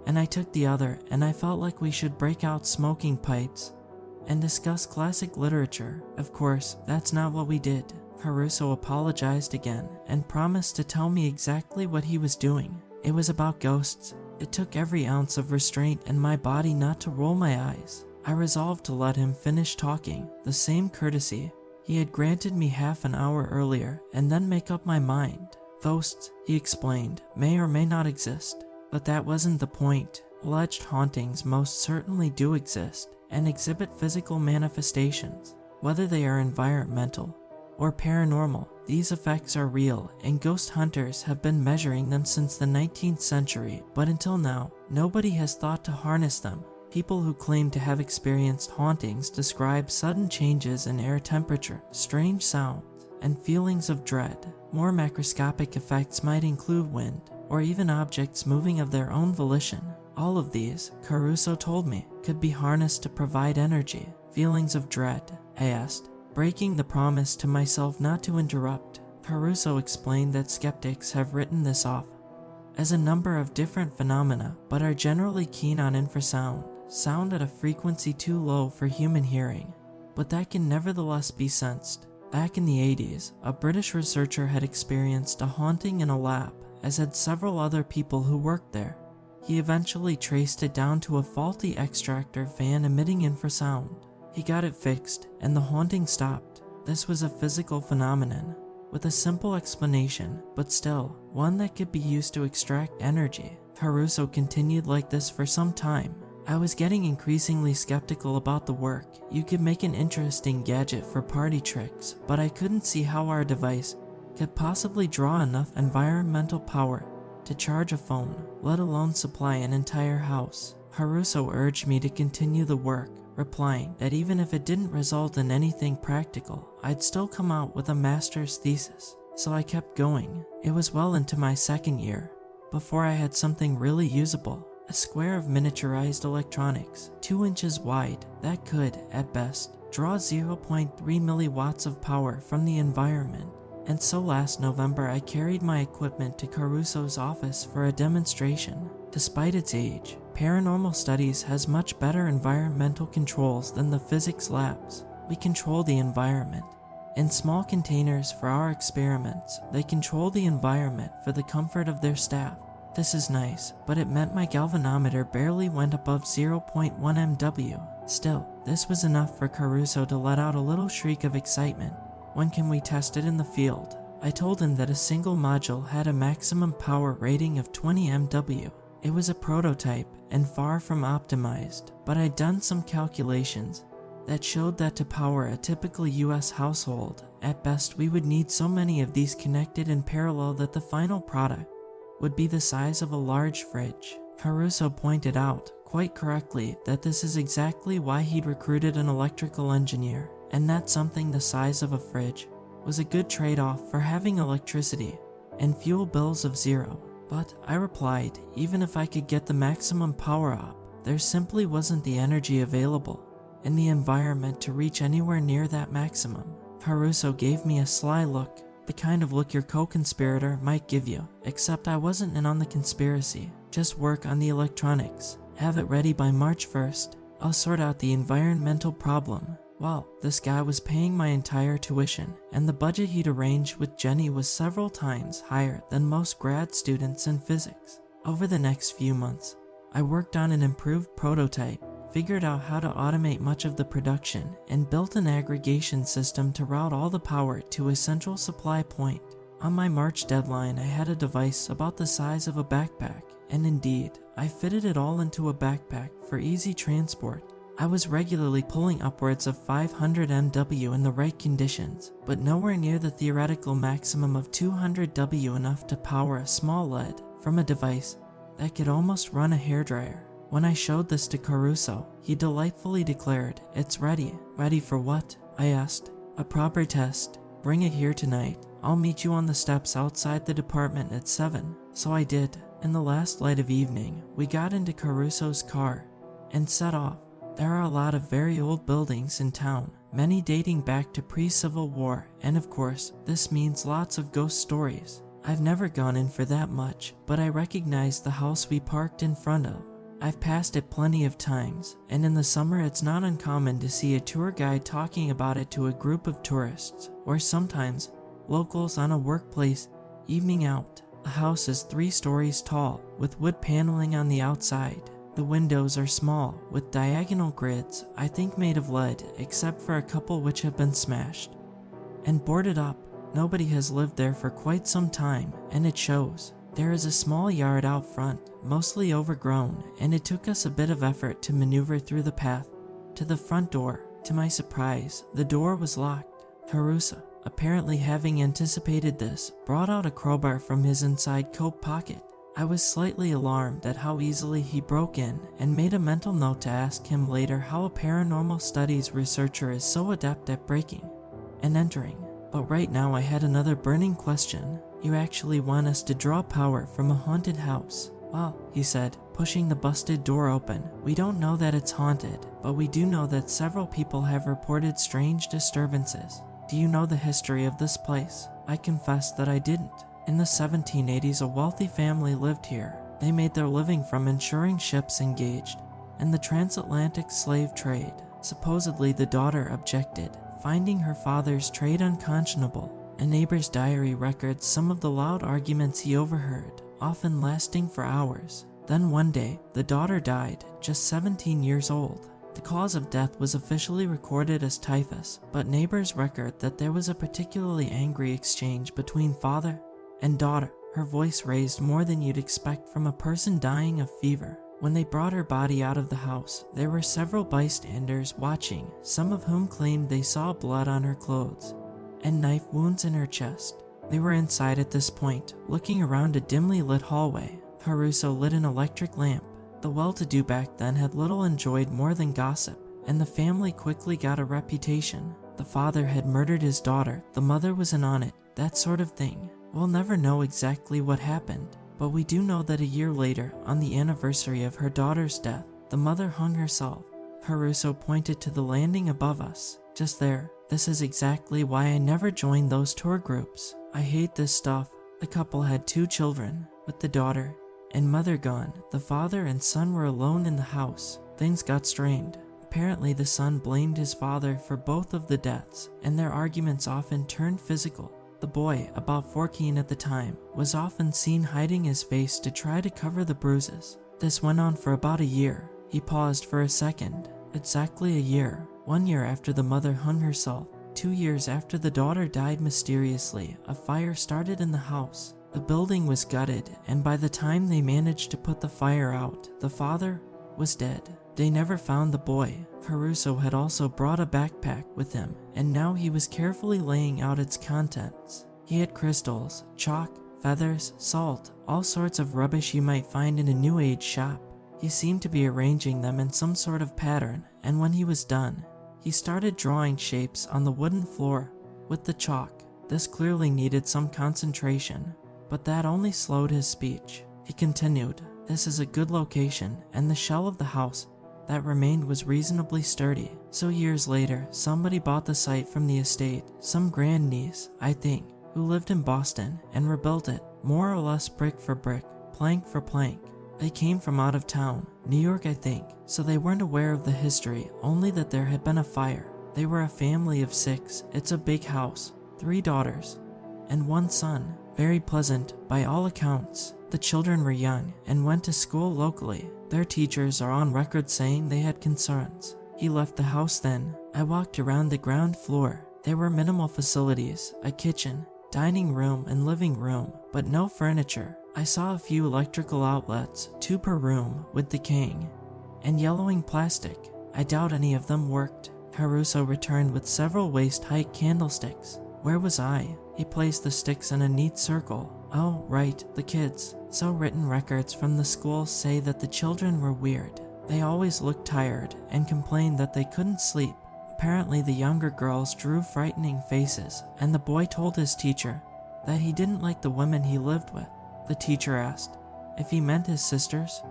and I took the other, and I felt like we should break out smoking pipes and discuss classic literature. Of course, that's not what we did. Caruso apologized again and promised to tell me exactly what he was doing. It was about ghosts. It took every ounce of restraint in my body not to roll my eyes. I resolved to let him finish talking, the same courtesy he had granted me half an hour earlier, and then make up my mind. Ghosts, he explained, may or may not exist, but that wasn't the point. Alleged hauntings most certainly do exist and exhibit physical manifestations. Whether they are environmental or paranormal, these effects are real, and ghost hunters have been measuring them since the 19th century, but until now, nobody has thought to harness them. People who claim to have experienced hauntings describe sudden changes in air temperature, strange sounds, and feelings of dread. More macroscopic effects might include wind, or even objects moving of their own volition. All of these, Caruso told me, could be harnessed to provide energy. Feelings of dread, I asked, breaking the promise to myself not to interrupt. Caruso explained that skeptics have written this off as a number of different phenomena, but are generally keen on infrasound, sound at a frequency too low for human hearing, but that can nevertheless be sensed. Back in the 80s, a British researcher had experienced a haunting in a lab, as had several other people who worked there. He eventually traced it down to a faulty extractor fan emitting infrasound. He got it fixed, and the haunting stopped. This was a physical phenomenon, with a simple explanation, but still, one that could be used to extract energy. Caruso continued like this for some time. I was getting increasingly skeptical about the work. You could make an interesting gadget for party tricks, but I couldn't see how our device could possibly draw enough environmental power to charge a phone, let alone supply an entire house. Caruso urged me to continue the work, replying that even if it didn't result in anything practical, I'd still come out with a master's thesis. So I kept going. It was well into my second year before I had something really usable, a square of miniaturized electronics, 2 inches wide, that could, at best, draw 0.3 milliwatts of power from the environment. And so last November I carried my equipment to Caruso's office for a demonstration. Despite its age, Paranormal Studies has much better environmental controls than the physics labs. We control the environment in small containers for our experiments. They control the environment for the comfort of their staff. This is nice, but it meant my galvanometer barely went above 0.1 MW. Still, this was enough for Caruso to let out a little shriek of excitement. When can we test it in the field? I told him that a single module had a maximum power rating of 20 MW. It was a prototype and far from optimized, but I'd done some calculations that showed that to power a typical US household, at best we would need so many of these connected in parallel that the final product would be the size of a large fridge. Caruso pointed out, quite correctly, that this is exactly why he'd recruited an electrical engineer, and that something the size of a fridge was a good trade-off for having electricity and fuel bills of zero. But I replied, even if I could get the maximum power up, there simply wasn't the energy available in the environment to reach anywhere near that maximum. Caruso gave me a sly look, the kind of look your co-conspirator might give you, except I wasn't in on the conspiracy. Just work on the electronics. Have it ready by March 1st. I'll sort out the environmental problem. Well, this guy was paying my entire tuition, and the budget he'd arranged with Jenny was several times higher than most grad students in physics. Over the next few months, I worked on an improved prototype, figured out how to automate much of the production, and built an aggregation system to route all the power to a central supply point. On my March deadline, I had a device about the size of a backpack, and indeed, I fitted it all into a backpack for easy transport. I was regularly pulling upwards of 500 MW in the right conditions, but nowhere near the theoretical maximum of 200 W, enough to power a small LED from a device that could almost run a hairdryer. When I showed this to Caruso, he delightfully declared, "It's ready." "Ready for what?" I asked. "A proper test. Bring it here tonight. I'll meet you on the steps outside the department at 7. So I did. In the last light of evening, we got into Caruso's car and set off. There are a lot of very old buildings in town, many dating back to pre-Civil War, and of course, this means lots of ghost stories. I've never gone in for that much, but I recognize the house we parked in front of. I've passed it plenty of times, and in the summer it's not uncommon to see a tour guide talking about it to a group of tourists, or sometimes locals on a workplace evening out. The house is 3 stories tall, with wood paneling on the outside. The windows are small, with diagonal grids, I think made of lead, except for a couple which have been smashed and boarded up. Nobody has lived there for quite some time, and it shows. There is a small yard out front, mostly overgrown, and it took us a bit of effort to maneuver through the path to the front door. To my surprise, the door was locked. Caruso, apparently having anticipated this, brought out a crowbar from his inside coat pocket. I was slightly alarmed at how easily he broke in, and made a mental note to ask him later how a paranormal studies researcher is so adept at breaking and entering. But right now I had another burning question. "You actually want us to draw power from a haunted house?" "Well," he said, pushing the busted door open, "we don't know that it's haunted, but we do know that several people have reported strange disturbances. Do you know the history of this place?" I confessed that I didn't. In the 1780s, a wealthy family lived here. They made their living from insuring ships engaged in the transatlantic slave trade. Supposedly, the daughter objected, finding her father's trade unconscionable. A neighbor's diary records some of the loud arguments he overheard, often lasting for hours. Then one day, the daughter died, just 17 years old. The cause of death was officially recorded as typhus, but neighbors record that there was a particularly angry exchange between father and daughter, her voice raised more than you'd expect from a person dying of fever. When they brought her body out of the house, there were several bystanders watching, some of whom claimed they saw blood on her clothes and knife wounds in her chest. They were inside at this point, looking around a dimly lit hallway. Caruso lit an electric lamp. The well-to-do back then had little enjoyed more than gossip, and the family quickly got a reputation. The father had murdered his daughter, the mother was in on it, that sort of thing. We'll never know exactly what happened, but we do know that a year later, on the anniversary of her daughter's death, the mother hung herself. Haruso pointed to the landing above us. Just there. This is exactly why I never joined those tour groups. I hate this stuff. The couple had 2 children, with the daughter and mother gone. The father and son were alone in the house. Things got strained. Apparently the son blamed his father for both of the deaths, and their arguments often turned physical. The boy, about 14 at the time, was often seen hiding his face to try to cover the bruises. This went on for about a year. He paused for a second. Exactly a year. 1 year after the mother hung herself. 2 years after the daughter died mysteriously, a fire started in the house. The building was gutted, and by the time they managed to put the fire out, the father was dead. They never found the boy. Haruso had also brought a backpack with him, and now he was carefully laying out its contents. He had crystals, chalk, feathers, salt, all sorts of rubbish you might find in a New Age shop. He seemed to be arranging them in some sort of pattern, and when he was done, he started drawing shapes on the wooden floor with the chalk. This clearly needed some concentration, but that only slowed his speech. He continued, "This is a good location, and the shell of the house that remained was reasonably sturdy. So years later, somebody bought the site from the estate, some grandniece, I think, who lived in Boston, and rebuilt it, more or less brick for brick, plank for plank. They came from out of town, New York I think, so they weren't aware of the history, only that there had been a fire. They were a family of 6, it's a big house, 3 daughters, and 1 son. Very pleasant, by all accounts. The children were young, and went to school locally. Their teachers are on record saying they had concerns. He left the house then. I walked around the ground floor. There were minimal facilities, a kitchen, dining room and living room, but no furniture. I saw a few electrical outlets, 2 per room, with decaying and yellowing plastic. I doubt any of them worked. Haruso returned with several waist-height candlesticks. Where was I? He placed the sticks in a neat circle. Oh, right, the kids. So written records from the school say that the children were weird. They always looked tired and complained that they couldn't sleep. Apparently the younger girls drew frightening faces, and the boy told his teacher that he didn't like the women he lived with. The teacher asked if he meant his sisters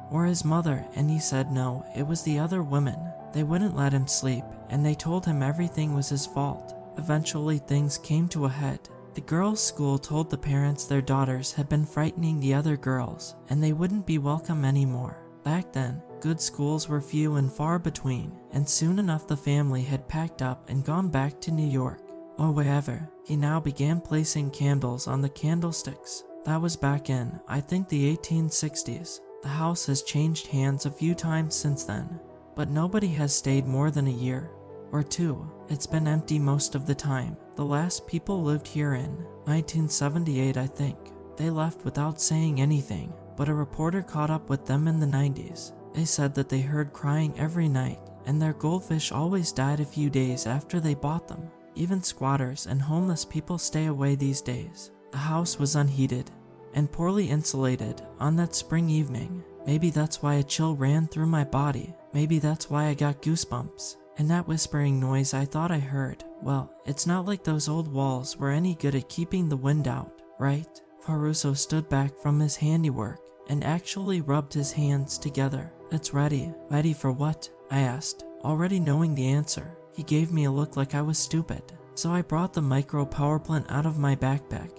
or his mother, and he said no, it was the other women. They wouldn't let him sleep, and they told him everything was his fault. Eventually things came to a head. The girls' school told the parents their daughters had been frightening the other girls, and they wouldn't be welcome anymore. Back then, good schools were few and far between, and soon enough the family had packed up and gone back to New York, or wherever. He now began placing candles on the candlesticks. That was back in, I think, the 1860s. The house has changed hands a few times since then, but nobody has stayed more than a year or 2. It's been empty most of the time. The last people lived here in 1978, I think. They left without saying anything, but a reporter caught up with them in the 90s. They said that they heard crying every night, and their goldfish always died a few days after they bought them. Even squatters and homeless people stay away these days. The house was unheated and poorly insulated on that spring evening. Maybe that's why a chill ran through my body. Maybe that's why I got goosebumps. And that whispering noise I thought I heard, well, it's not like those old walls were any good at keeping the wind out, right? Haruso stood back from his handiwork and actually rubbed his hands together. It's ready. Ready for what? I asked, already knowing the answer. He gave me a look like I was stupid. So I brought the micro power plant out of my backpack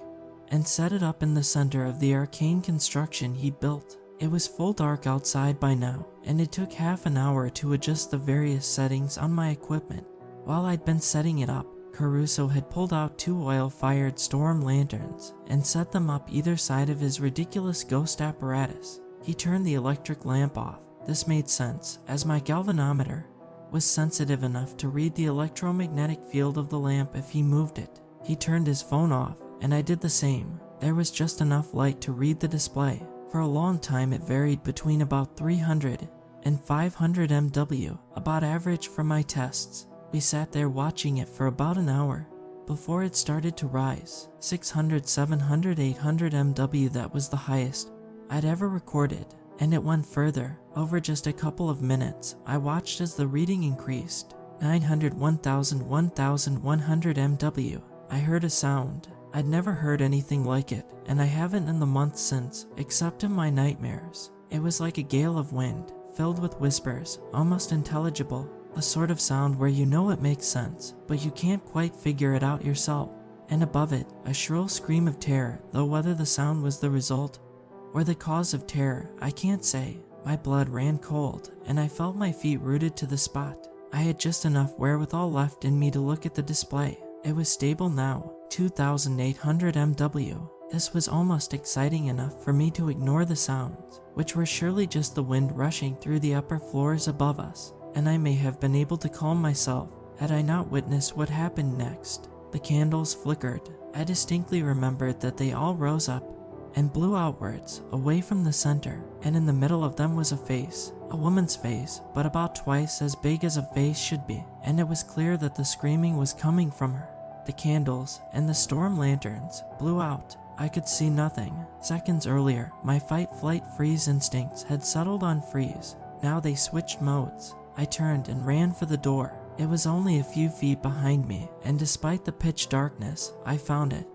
and set it up in the center of the arcane construction he'd built. It was full dark outside by now, and it took half an hour to adjust the various settings on my equipment. While I'd been setting it up, Haruso had pulled out 2 oil-fired storm lanterns and set them up either side of his ridiculous ghost apparatus. He turned the electric lamp off. This made sense, as my galvanometer was sensitive enough to read the electromagnetic field of the lamp if he moved it. He turned his phone off, and I did the same. There was just enough light to read the display. For a long time it varied between about 300 and 500 MW, about average for my tests. We sat there watching it for about an hour before it started to rise. 600, 700, 800 MW, that was the highest I'd ever recorded. And it went further. Over just a couple of minutes, I watched as the reading increased. 900, 1000, 1100 MW. I heard a sound. I'd never heard anything like it, and I haven't in the months since, except in my nightmares. It was like a gale of wind, filled with whispers, almost intelligible, the sort of sound where you know it makes sense, but you can't quite figure it out yourself. And above it, a shrill scream of terror, though whether the sound was the result or the cause of terror, I can't say. My blood ran cold, and I felt my feet rooted to the spot. I had just enough wherewithal left in me to look at the display. It was stable now, 2,800 MW. This was almost exciting enough for me to ignore the sounds, which were surely just the wind rushing through the upper floors above us, and I may have been able to calm myself had I not witnessed what happened next. The candles flickered. I distinctly remembered that they all rose up and blew outwards, away from the center, and in the middle of them was a face, a woman's face, but about twice as big as a face should be, and it was clear that the screaming was coming from her. The candles and the storm lanterns blew out. I could see nothing. Seconds earlier, my fight-flight-freeze instincts had settled on freeze. Now they switched modes. I turned and ran for the door. It was only a few feet behind me, and despite the pitch darkness, I found it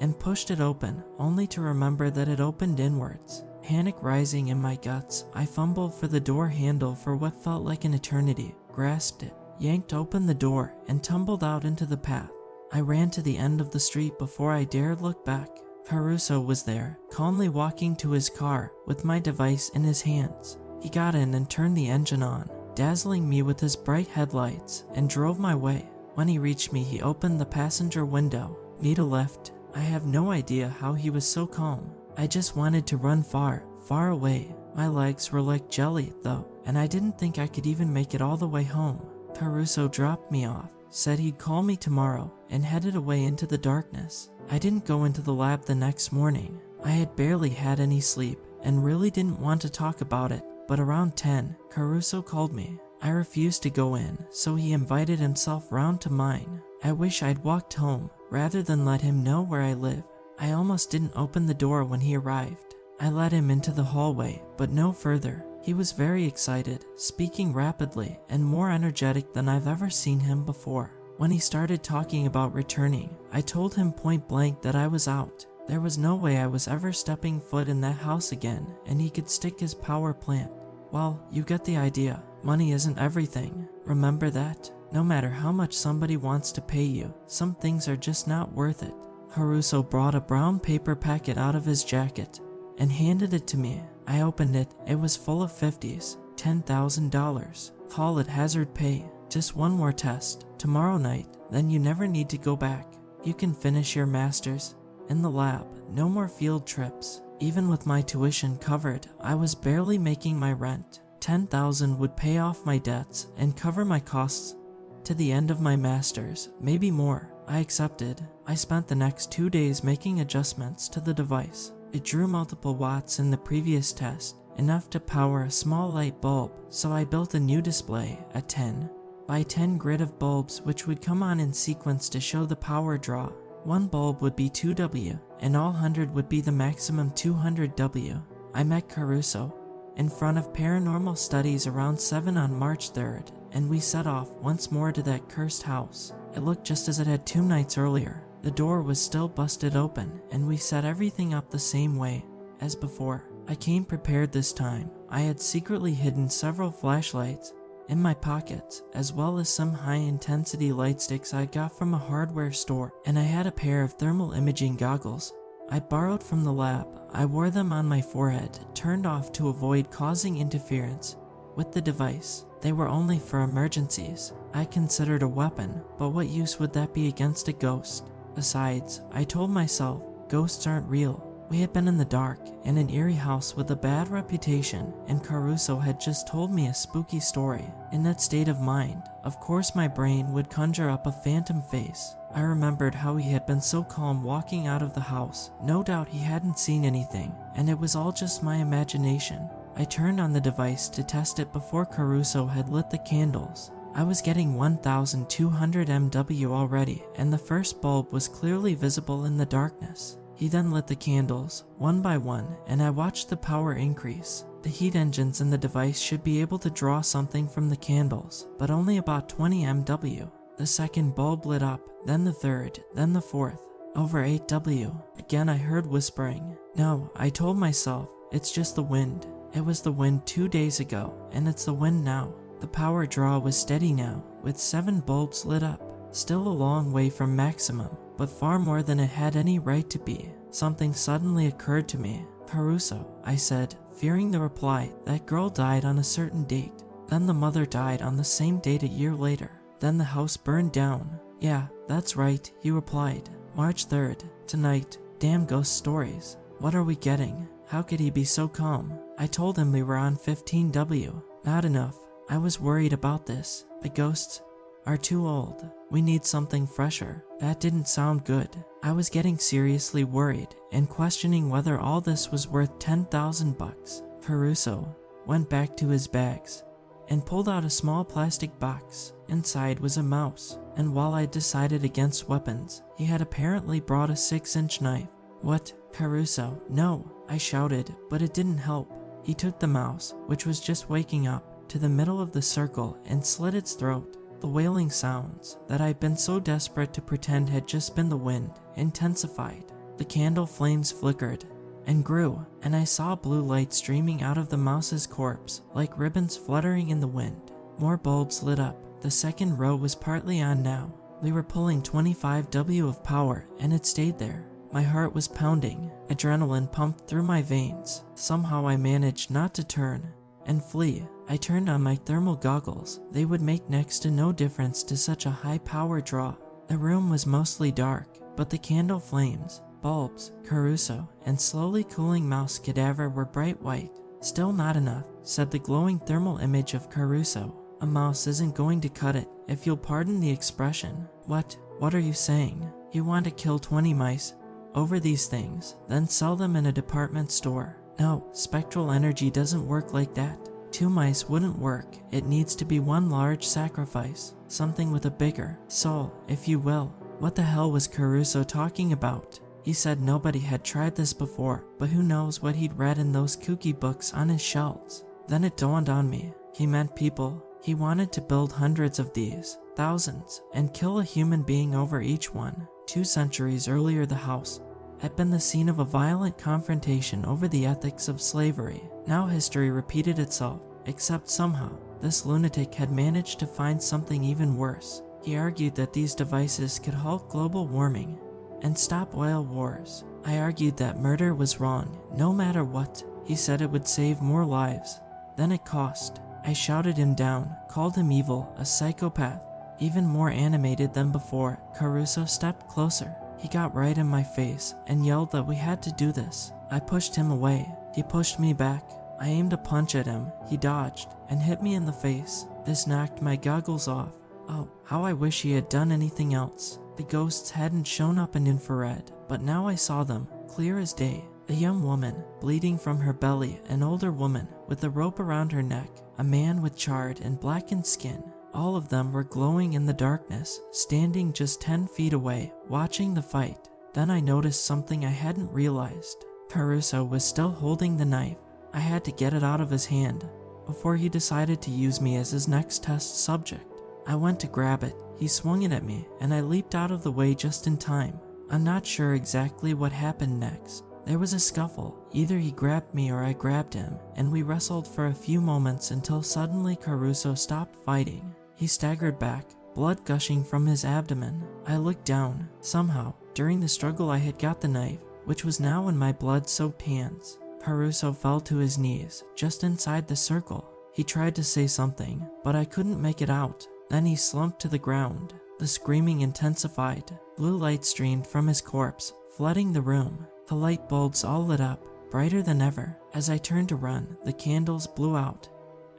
and pushed it open, only to remember that it opened inwards. Panic rising in my guts, I fumbled for the door handle for what felt like an eternity, grasped it, yanked open the door, and tumbled out into the path. I ran to the end of the street before I dared look back. Caruso was there, calmly walking to his car, with my device in his hands. He got in and turned the engine on, dazzling me with his bright headlights, and drove my way. When he reached me, he opened the passenger window. Need a lift? I have no idea how he was so calm. I just wanted to run far, far away. My legs were like jelly, though, and I didn't think I could even make it all the way home. Caruso dropped me off, said he'd call me tomorrow, and headed away into the darkness. I didn't go into the lab the next morning. I had barely had any sleep, and really didn't want to talk about it, but around 10, Caruso called me. I refused to go in, so he invited himself round to mine. I wish I'd walked home, rather than let him know where I live. I almost didn't open the door when he arrived. I led him into the hallway, but no further. He was very excited, speaking rapidly, and more energetic than I've ever seen him before. When he started talking about returning, I told him point blank that I was out. There was no way I was ever stepping foot in that house again, and he could stick his power plant. Well, you get the idea. Money isn't everything. Remember that? No matter how much somebody wants to pay you, some things are just not worth it. Caruso brought a brown paper packet out of his jacket and handed it to me. I opened it. It was full of 50s, $10,000. Call it hazard pay. Just one more test. Tomorrow night, then you never need to go back. You can finish your master's in the lab. No more field trips. Even with my tuition covered, I was barely making my rent. $10,000 would pay off my debts and cover my costs to the end of my master's, maybe more. I accepted. I spent the next 2 days making adjustments to the device. It drew multiple watts in the previous test, enough to power a small light bulb, so I built a new display, a 10 by 10 grid of bulbs which would come on in sequence to show the power draw. One bulb would be 2W, and all 100 would be the maximum 200W. I met Caruso in front of Paranormal Studies around 7 on March 3rd, and we set off once more to that cursed house. It looked just as it had 2 nights earlier. The door was still busted open, and we set everything up the same way as before. I came prepared this time. I had secretly hidden several flashlights in my pockets, as well as some high-intensity light sticks I got from a hardware store, and I had a pair of thermal imaging goggles I borrowed from the lab. I wore them on my forehead, turned off to avoid causing interference with the device. They were only for emergencies. I considered a weapon, but what use would that be against a ghost? Besides, I told myself, ghosts aren't real. We had been in the dark, in an eerie house with a bad reputation, and Caruso had just told me a spooky story. In that state of mind, of course my brain would conjure up a phantom face. I remembered how he had been so calm walking out of the house. No doubt he hadn't seen anything, and it was all just my imagination. I turned on the device to test it before Caruso had lit the candles. I was getting 1,200 MW already, and the first bulb was clearly visible in the darkness. He then lit the candles, one by one, and I watched the power increase. The heat engines in the device should be able to draw something from the candles, but only about 20 MW. The second bulb lit up, then the third, then the fourth. Over 8W. Again I heard whispering. No, I told myself, it's just the wind. It was the wind 2 days ago, and it's the wind now. The power draw was steady now, with 7 bulbs lit up. Still a long way from maximum, but far more than it had any right to be. Something suddenly occurred to me. Caruso, I said, fearing the reply. That girl died on a certain date. Then the mother died on the same date a year later. Then the house burned down. Yeah, that's right, he replied. March 3rd, tonight. Damn ghost stories. What are we getting? How could he be so calm? I told him we were on 15W. Not enough. I was worried about this. The ghosts are too old. We need something fresher. That didn't sound good. I was getting seriously worried and questioning whether all this was worth 10,000 bucks. Caruso went back to his bags and pulled out a small plastic box. Inside was a mouse, and while I decided against weapons, he had apparently brought a 6-inch knife. What? Caruso, no, I shouted, but it didn't help. He took the mouse, which was just waking up, to the middle of the circle and slit its throat. The wailing sounds that I'd been so desperate to pretend had just been the wind intensified. The candle flames flickered and grew, and I saw blue light streaming out of the mouse's corpse like ribbons fluttering in the wind. More bulbs lit up. The second row was partly on now. We were pulling 25W of power, and it stayed there. My heart was pounding. Adrenaline pumped through my veins. Somehow I managed not to turn and flee. I turned on my thermal goggles. They would make next to no difference to such a high power draw. The room was mostly dark, but the candle flames, bulbs, Caruso, and slowly cooling mouse cadaver were bright white. Still not enough, said the glowing thermal image of Caruso. A mouse isn't going to cut it, if you'll pardon the expression. What are you saying? You want to kill 20 mice over these things, then sell them in a department store? No, spectral energy doesn't work like that. 2 mice wouldn't work. It needs to be one large sacrifice. Something with a bigger soul, if you will. What the hell was Caruso talking about? He said nobody had tried this before, but who knows what he'd read in those kooky books on his shelves. Then it dawned on me. He meant people. He wanted to build hundreds of these, thousands, and kill a human being over each one. 2 centuries earlier, the house had been the scene of a violent confrontation over the ethics of slavery. Now history repeated itself, except somehow, this lunatic had managed to find something even worse. He argued that these devices could halt global warming and stop oil wars. I argued that murder was wrong, no matter what. He said it would save more lives than it cost. I shouted him down, called him evil, a psychopath. Even more animated than before, Caruso stepped closer. He got right in my face and yelled that we had to do this. I pushed him away. He pushed me back. I aimed a punch at him. He dodged and hit me in the face. This knocked my goggles off. Oh, how I wish he had done anything else. The ghosts hadn't shown up in infrared, but now I saw them, clear as day. A young woman, bleeding from her belly, an older woman with a rope around her neck, a man with charred and blackened skin. All of them were glowing in the darkness, standing just 10 feet away, watching the fight. Then I noticed something I hadn't realized. Caruso was still holding the knife. I had to get it out of his hand before he decided to use me as his next test subject. I went to grab it. He swung it at me, and I leaped out of the way just in time. I'm not sure exactly what happened next. There was a scuffle. Either he grabbed me or I grabbed him, and we wrestled for a few moments until suddenly Caruso stopped fighting. He staggered back, blood gushing from his abdomen. I looked down. Somehow, during the struggle I had got the knife, which was now in my blood-soaked hands. Caruso fell to his knees, just inside the circle. He tried to say something, but I couldn't make it out. Then he slumped to the ground. The screaming intensified. Blue light streamed from his corpse, flooding the room. The light bulbs all lit up, brighter than ever. As I turned to run, the candles blew out,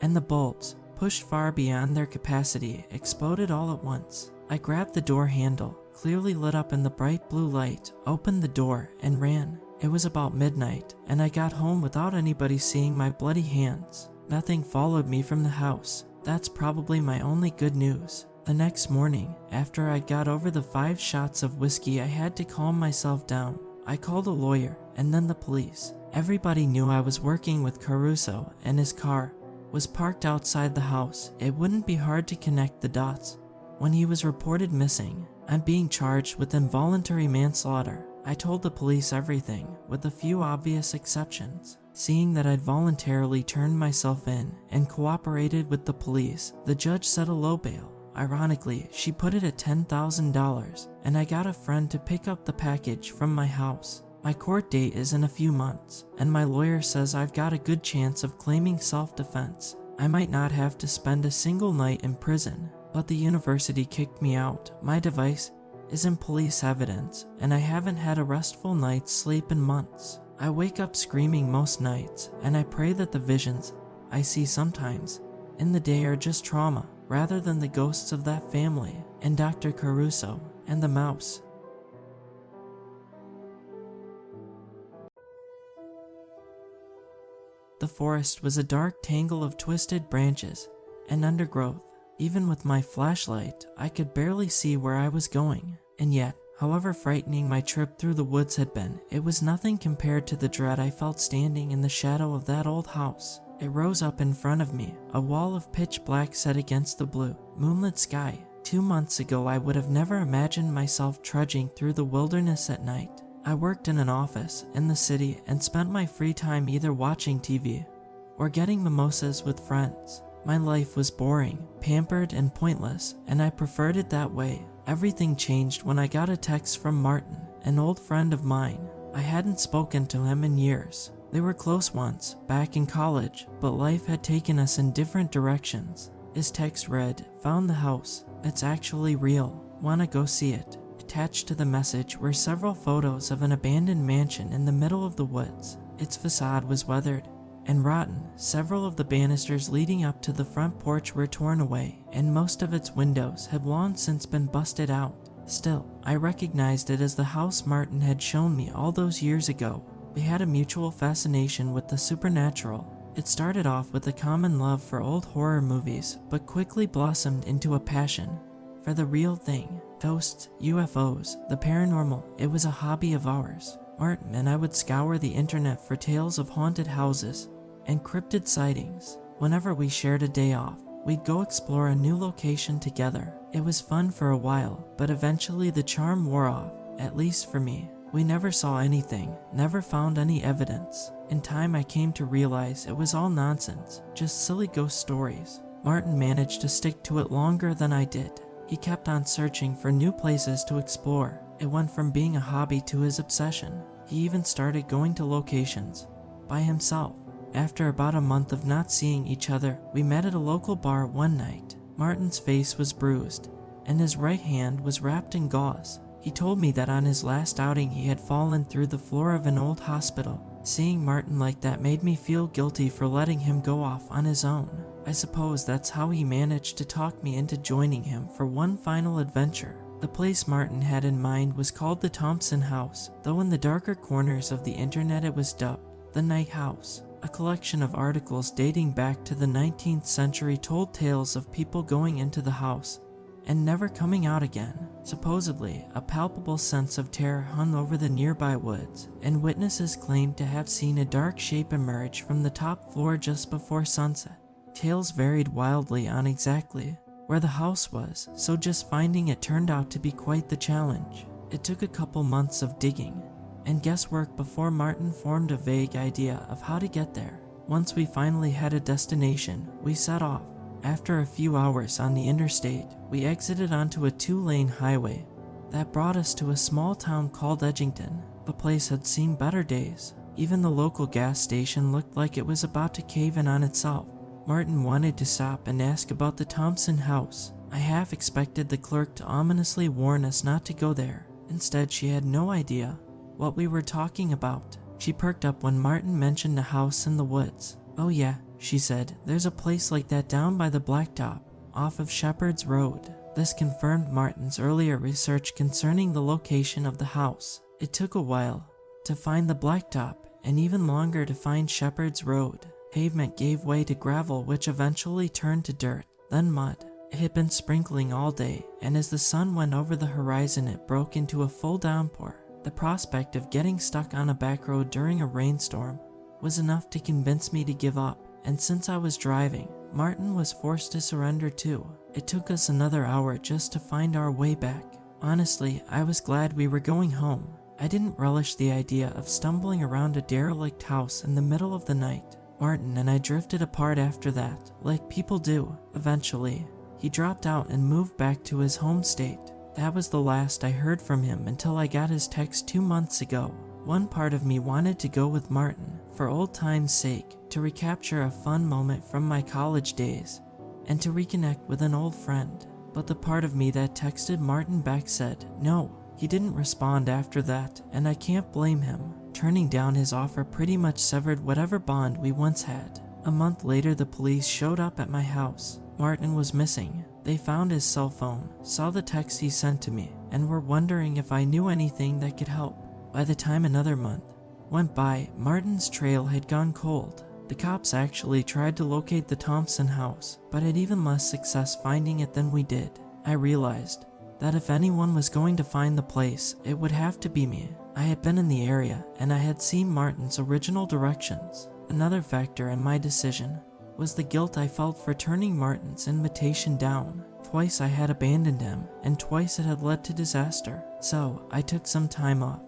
and the bulbs, pushed far beyond their capacity, exploded all at once. I grabbed the door handle, clearly lit up in the bright blue light, opened the door, and ran. It was about midnight, and I got home without anybody seeing my bloody hands. Nothing followed me from the house. That's probably my only good news. The next morning, after I got over the 5 shots of whiskey, I had to calm myself down. I called a lawyer, and then the police. Everybody knew I was working with Caruso, and his car was parked outside the house. It wouldn't be hard to connect the dots. When he was reported missing, I'm being charged with involuntary manslaughter. I told the police everything, with a few obvious exceptions. Seeing that I'd voluntarily turned myself in and cooperated with the police, the judge set a low bail. Ironically, she put it at $10,000, and I got a friend to pick up the package from my house. My court date is in a few months, and my lawyer says I've got a good chance of claiming self-defense. I might not have to spend a single night in prison, but the university kicked me out. My device is in police evidence, and I haven't had a restful night's sleep in months. I wake up screaming most nights, and I pray that the visions I see sometimes in the day are just trauma, rather than the ghosts of that family, and Dr. Caruso, and the mouse. The forest was a dark tangle of twisted branches and undergrowth. Even with my flashlight, I could barely see where I was going. And yet, however frightening my trip through the woods had been, it was nothing compared to the dread I felt standing in the shadow of that old house. It rose up in front of me, a wall of pitch black set against the blue, moonlit sky. 2 months ago, I would have never imagined myself trudging through the wilderness at night. I worked in an office in the city and spent my free time either watching TV or getting mimosas with friends. My life was boring, pampered, and pointless, and I preferred it that way. Everything changed when I got a text from Martin, an old friend of mine. I hadn't spoken to him in years. They were close once, back in college, but life had taken us in different directions. His text read, "Found the house. It's actually real. Wanna go see it?" Attached to the message were several photos of an abandoned mansion in the middle of the woods. Its facade was weathered and rotten. Several of the banisters leading up to the front porch were torn away, and most of its windows had long since been busted out. Still, I recognized it as the house Martin had shown me all those years ago. We had a mutual fascination with the supernatural. It started off with a common love for old horror movies, but quickly blossomed into a passion for the real thing. Ghosts, UFOs, the paranormal. It was a hobby of ours. Martin and I would scour the internet for tales of haunted houses and cryptid sightings. Whenever we shared a day off, we'd go explore a new location together. It was fun for a while, but eventually the charm wore off, at least for me. We never saw anything, never found any evidence. In time, I came to realize it was all nonsense, just silly ghost stories. Martin managed to stick to it longer than I did. He kept on searching for new places to explore. It went from being a hobby to his obsession. He even started going to locations by himself. After about a month of not seeing each other, we met at a local bar one night. Martin's face was bruised, and his right hand was wrapped in gauze. He told me that on his last outing he had fallen through the floor of an old hospital. Seeing Martin like that made me feel guilty for letting him go off on his own. I suppose that's how he managed to talk me into joining him for one final adventure. The place Martin had in mind was called the Thompson House, though in the darker corners of the internet it was dubbed the Night House. A collection of articles dating back to the 19th century told tales of people going into the house and never coming out again. Supposedly, a palpable sense of terror hung over the nearby woods, and witnesses claimed to have seen a dark shape emerge from the top floor just before sunset. Tales varied wildly on exactly where the house was, so just finding it turned out to be quite the challenge. It took a couple months of digging and guesswork before Martin formed a vague idea of how to get there. Once we finally had a destination, we set off. After a few hours on the interstate, we exited onto a 2-lane highway that brought us to a small town called Edgington. The place had seen better days. Even the local gas station looked like it was about to cave in on itself. Martin wanted to stop and ask about the Thompson House. I half expected the clerk to ominously warn us not to go there. Instead, she had no idea what we were talking about. She perked up when Martin mentioned a house in the woods. "Oh yeah," she said, "there's a place like that down by the blacktop, off of Shepherd's Road." This confirmed Martin's earlier research concerning the location of the house. It took a while to find the blacktop, and even longer to find Shepherd's Road. Pavement gave way to gravel, which eventually turned to dirt, then mud. It had been sprinkling all day, and as the sun went over the horizon it broke into a full downpour. The prospect of getting stuck on a back road during a rainstorm was enough to convince me to give up, and since I was driving, Martin was forced to surrender too. It took us another hour just to find our way back. Honestly, I was glad we were going home. I didn't relish the idea of stumbling around a derelict house in the middle of the night. Martin and I drifted apart after that, like people do. Eventually, he dropped out and moved back to his home state. That was the last I heard from him until I got his text 2 months ago. One part of me wanted to go with Martin, for old time's sake, to recapture a fun moment from my college days, and to reconnect with an old friend. But the part of me that texted Martin back said, no. He didn't respond after that, and I can't blame him. Turning down his offer pretty much severed whatever bond we once had. A month later, the police showed up at my house. Martin was missing. They found his cell phone, saw the text he sent to me, and were wondering if I knew anything that could help. By the time another month went by, Martin's trail had gone cold. The cops actually tried to locate the Thompson house, but had even less success finding it than we did. I realized that if anyone was going to find the place, it would have to be me. I had been in the area, and I had seen Martin's original directions. Another factor in my decision was the guilt I felt for turning Martin's invitation down. Twice I had abandoned him, and twice it had led to disaster. So, I took some time off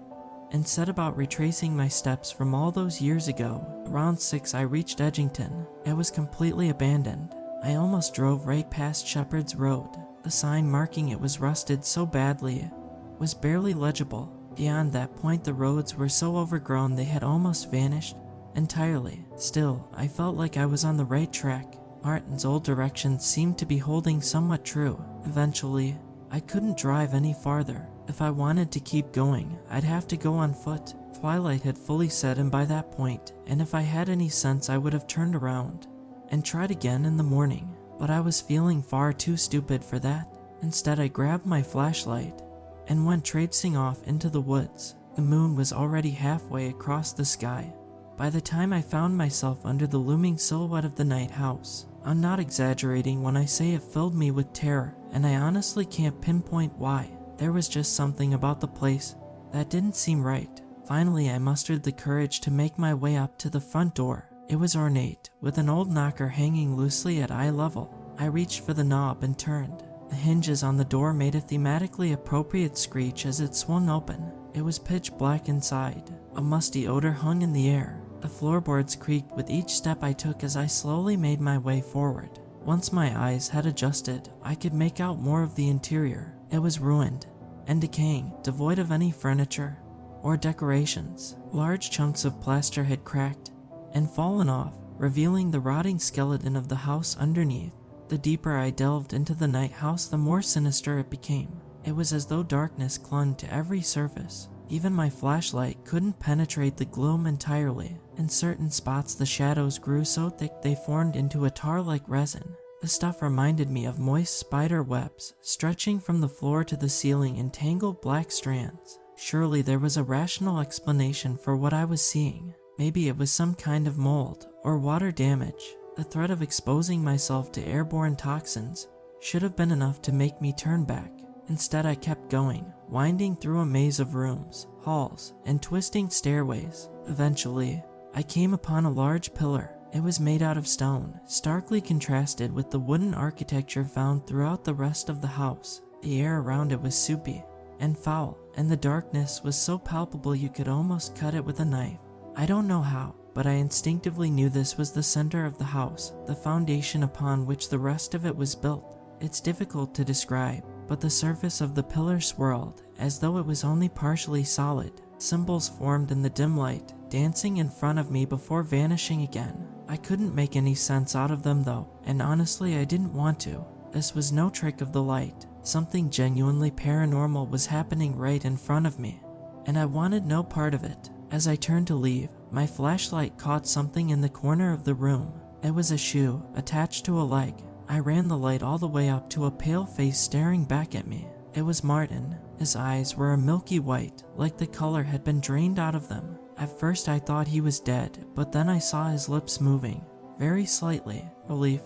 and set about retracing my steps from all those years ago. Around 6 I reached Edgington. It was completely abandoned. I almost drove right past Shepherd's Road. The sign marking it was rusted so badly it was barely legible. Beyond that point, the roads were so overgrown they had almost vanished entirely. Still, I felt like I was on the right track. Martin's old directions seemed to be holding somewhat true. Eventually, I couldn't drive any farther. If I wanted to keep going, I'd have to go on foot. Twilight had fully set in by that point, and if I had any sense I would have turned around and tried again in the morning. But I was feeling far too stupid for that. Instead, I grabbed my flashlight and went traipsing off into the woods. The moon was already halfway across the sky by the time I found myself under the looming silhouette of the night house. I'm not exaggerating when I say it filled me with terror, and I honestly can't pinpoint why. There was just something about the place that didn't seem right. Finally, I mustered the courage to make my way up to the front door. It was ornate, with an old knocker hanging loosely at eye level. I reached for the knob and turned. The hinges on the door made a thematically appropriate screech as it swung open. It was pitch black inside. A musty odor hung in the air. The floorboards creaked with each step I took as I slowly made my way forward. Once my eyes had adjusted, I could make out more of the interior. It was ruined and decaying, devoid of any furniture or decorations. Large chunks of plaster had cracked and fallen off, revealing the rotting skeleton of the house underneath. The deeper I delved into the night house, the more sinister it became. It was as though darkness clung to every surface. Even my flashlight couldn't penetrate the gloom entirely. In certain spots, the shadows grew so thick they formed into a tar-like resin. The stuff reminded me of moist spider webs, stretching from the floor to the ceiling in tangled black strands. Surely there was a rational explanation for what I was seeing. Maybe it was some kind of mold or water damage. The threat of exposing myself to airborne toxins should have been enough to make me turn back. Instead, I kept going, winding through a maze of rooms, halls, and twisting stairways. Eventually, I came upon a large pillar. It was made out of stone, starkly contrasted with the wooden architecture found throughout the rest of the house. The air around it was soupy and foul, and the darkness was so palpable you could almost cut it with a knife. I don't know how, but I instinctively knew this was the center of the house, the foundation upon which the rest of it was built. It's difficult to describe, but the surface of the pillar swirled, as though it was only partially solid. Symbols formed in the dim light, dancing in front of me before vanishing again. I couldn't make any sense out of them though, and honestly I didn't want to. This was no trick of the light. Something genuinely paranormal was happening right in front of me, and I wanted no part of it. As I turned to leave, my flashlight caught something in the corner of the room. It was a shoe attached to a leg. I ran the light all the way up to a pale face staring back at me. It was Martin. His eyes were a milky white, like the color had been drained out of them. At first I thought he was dead, but then I saw his lips moving, very slightly. Relief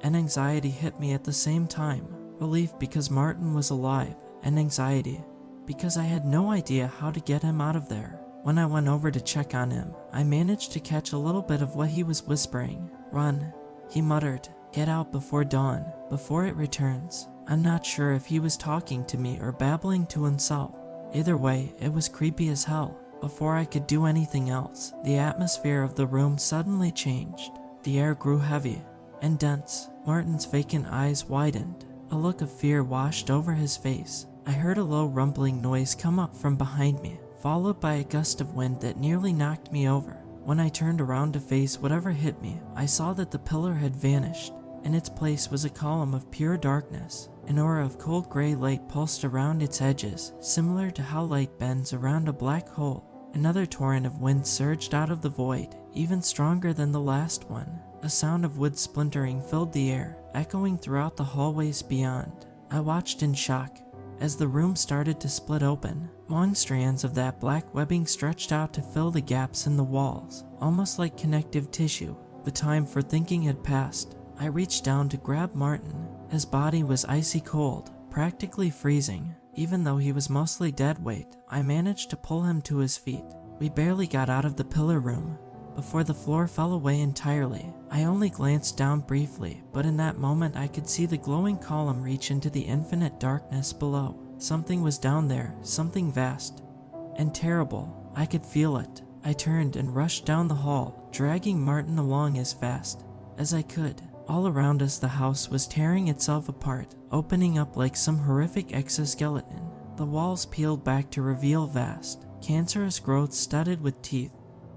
and anxiety hit me at the same time. Relief because Martin was alive, and anxiety because I had no idea how to get him out of there. When I went over to check on him, I managed to catch a little bit of what he was whispering. "Run," he muttered. "Get out before dawn, before it returns." I'm not sure if he was talking to me or babbling to himself. Either way, it was creepy as hell. Before I could do anything else, the atmosphere of the room suddenly changed. The air grew heavy and dense. Martin's vacant eyes widened. A look of fear washed over his face. I heard a low rumbling noise come up from behind me, followed by a gust of wind that nearly knocked me over. When I turned around to face whatever hit me, I saw that the pillar had vanished. In its place was a column of pure darkness. An aura of cold gray light pulsed around its edges, similar to how light bends around a black hole. Another torrent of wind surged out of the void, even stronger than the last one. A sound of wood splintering filled the air, echoing throughout the hallways beyond. I watched in shock as the room started to split open. Long strands of that black webbing stretched out to fill the gaps in the walls, almost like connective tissue. The time for thinking had passed. I reached down to grab Martin. His body was icy cold, practically freezing. Even though he was mostly dead weight, I managed to pull him to his feet. We barely got out of the pillar room before the floor fell away entirely. I only glanced down briefly, but in that moment I could see the glowing column reach into the infinite darkness below. Something was down there, something vast and terrible. I could feel it. I turned and rushed down the hall, dragging Martin along as fast as I could. All around us the house was tearing itself apart, opening up like some horrific exoskeleton. The walls peeled back to reveal vast, cancerous growths studded with teeth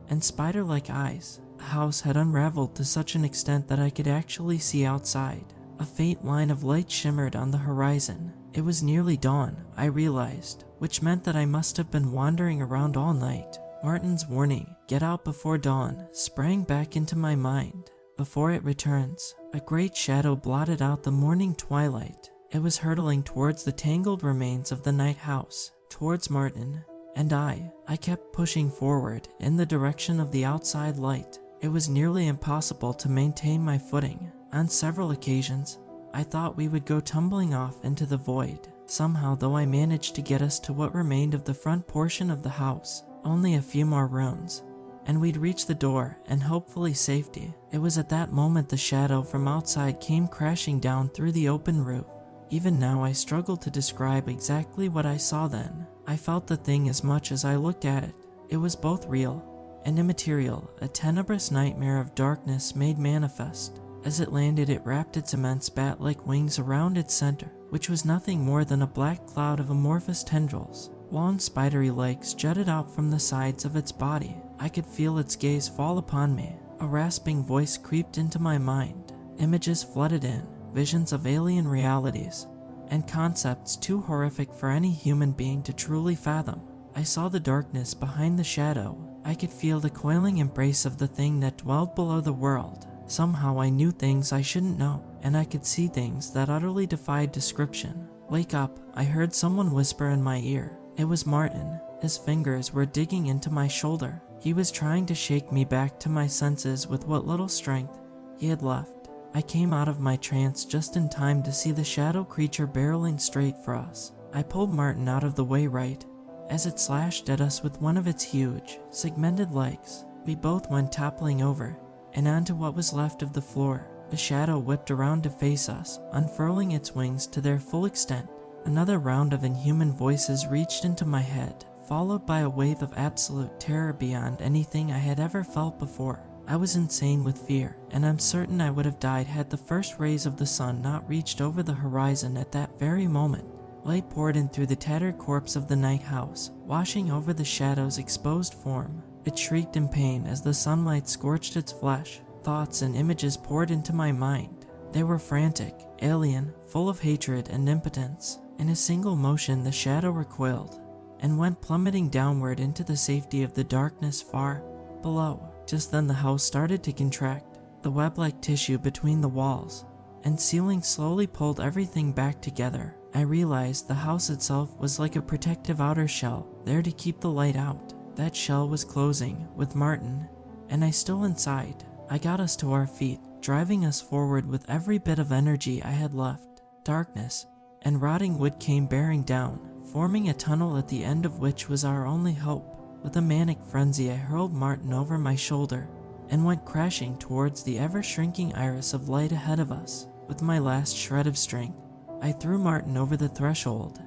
and spider-like eyes. The house had unraveled to such an extent that I could actually see outside. A faint line of light shimmered on the horizon. It was nearly dawn, I realized, which meant that I must have been wandering around all night. Martin's warning, "Get out before dawn," sprang back into my mind. Before it returns, a great shadow blotted out the morning twilight. It was hurtling towards the tangled remains of the night house, towards Martin and I kept pushing forward in the direction of the outside light. It was nearly impossible to maintain my footing. On several occasions, I thought we would go tumbling off into the void. Somehow, though, I managed to get us to what remained of the front portion of the house. Only a few more rounds, and we'd reach the door and hopefully safety. It was at that moment the shadow from outside came crashing down through the open roof. Even now I struggle to describe exactly what I saw then. I felt the thing as much as I looked at it. It was both real and immaterial, a tenebrous nightmare of darkness made manifest. As it landed, it wrapped its immense bat-like wings around its center, which was nothing more than a black cloud of amorphous tendrils. Long spidery legs jutted out from the sides of its body. I could feel its gaze fall upon me. A rasping voice creeped into my mind. Images flooded in, visions of alien realities, and concepts too horrific for any human being to truly fathom. I saw the darkness behind the shadow. I could feel the coiling embrace of the thing that dwelled below the world. Somehow I knew things I shouldn't know, and I could see things that utterly defied description. "Wake up," I heard someone whisper in my ear. It was Martin. His fingers were digging into my shoulder. He was trying to shake me back to my senses with what little strength he had left. I came out of my trance just in time to see the shadow creature barreling straight for us. I pulled Martin out of the way right as it slashed at us with one of its huge, segmented legs. We both went toppling over and onto what was left of the floor. The shadow whipped around to face us, unfurling its wings to their full extent. Another round of inhuman voices reached into my head, followed by a wave of absolute terror beyond anything I had ever felt before. I was insane with fear, and I'm certain I would have died had the first rays of the sun not reached over the horizon at that very moment. Light poured in through the tattered corpse of the night house, washing over the shadow's exposed form. It shrieked in pain as the sunlight scorched its flesh. Thoughts and images poured into my mind. They were frantic, alien, full of hatred and impotence. In a single motion, the shadow recoiled and went plummeting downward into the safety of the darkness far below. Just then the house started to contract. The web-like tissue between the walls and ceiling slowly pulled everything back together. I realized the house itself was like a protective outer shell, there to keep the light out. That shell was closing, with Martin and I still inside. I got us to our feet, driving us forward with every bit of energy I had left. Darkness and rotting wood came bearing down, forming a tunnel at the end of which was our only hope. With a manic frenzy, I hurled Martin over my shoulder and went crashing towards the ever-shrinking iris of light ahead of us. With my last shred of strength, I threw Martin over the threshold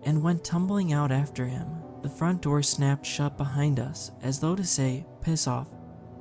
and went tumbling out after him. The front door snapped shut behind us, as though to say, "Piss off,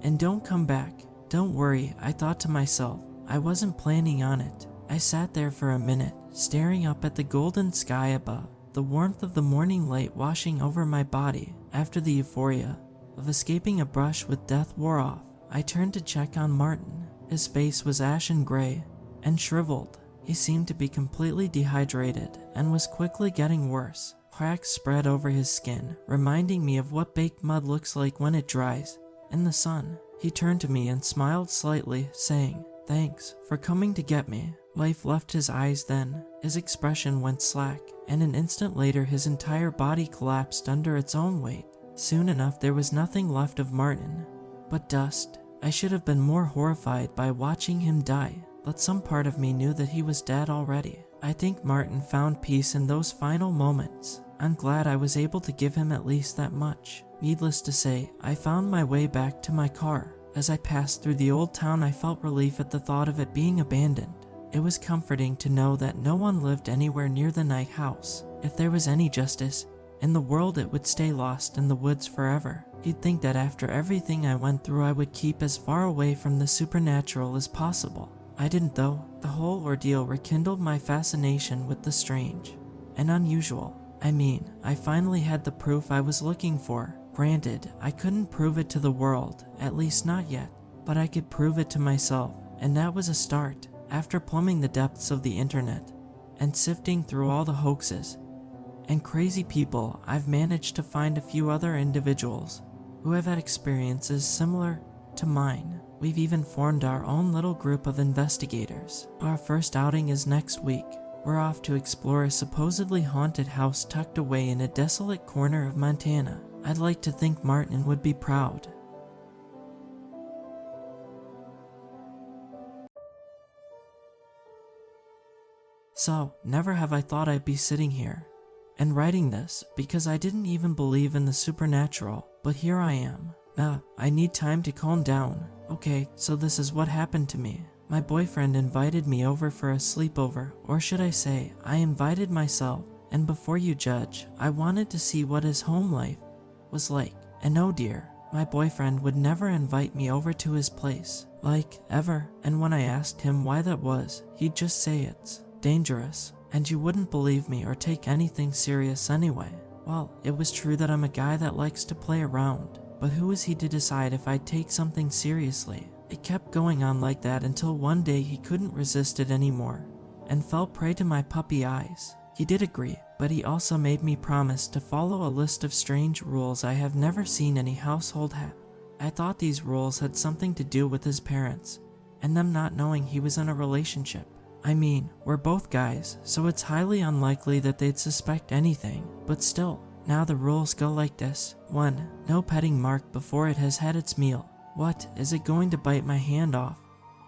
and don't come back." Don't worry, I thought to myself. I wasn't planning on it. I sat there for a minute, staring up at the golden sky above, the warmth of the morning light washing over my body. After the euphoria of escaping a brush with death wore off, I turned to check on Martin. His face was ashen gray and shriveled. He seemed to be completely dehydrated and was quickly getting worse. Cracks spread over his skin, reminding me of what baked mud looks like when it dries in the sun. He turned to me and smiled slightly, saying, "Thanks for coming to get me." Life left his eyes then. His expression went slack, and an instant later his entire body collapsed under its own weight. Soon enough there was nothing left of Martin but dust. I should have been more horrified by watching him die, but some part of me knew that he was dead already. I think Martin found peace in those final moments. I'm glad I was able to give him at least that much. Needless to say, I found my way back to my car. As I passed through the old town, I felt relief at the thought of it being abandoned. It was comforting to know that no one lived anywhere near the night house. If there was any justice in the world, it would stay lost in the woods forever. You'd think that after everything I went through, I would keep as far away from the supernatural as possible. I didn't though. The whole ordeal rekindled my fascination with the strange and unusual. I finally had the proof I was looking for. Granted, I couldn't prove it to the world, at least not yet, but I could prove it to myself, and that was a start. After plumbing the depths of the internet and sifting through all the hoaxes and crazy people, I've managed to find a few other individuals who have had experiences similar to mine. We've even formed our own little group of investigators. Our first outing is next week. We're off to explore a supposedly haunted house tucked away in a desolate corner of Montana. I'd like to think Martin would be proud. So, never have I thought I'd be sitting here and writing this, because I didn't even believe in the supernatural, but here I am. I need time to calm down. Okay, so this is what happened to me. My boyfriend invited me over for a sleepover, or should I say, I invited myself, and before you judge, I wanted to see what his home life was like. And oh dear, my boyfriend would never invite me over to his place, like, ever. And when I asked him why that was, he'd just say it's dangerous, and you wouldn't believe me or take anything serious anyway. Well, it was true that I'm a guy that likes to play around, but who is he to decide if I'd take something seriously? It kept going on like that until one day he couldn't resist it anymore and fell prey to my puppy eyes. He did agree, but he also made me promise to follow a list of strange rules I have never seen any household have. I thought these rules had something to do with his parents and them not knowing he was in a relationship. We're both guys, so it's highly unlikely that they'd suspect anything, but still. Now the rules go like this. 1. No petting Mark before it has had its meal. What, is it going to bite my hand off?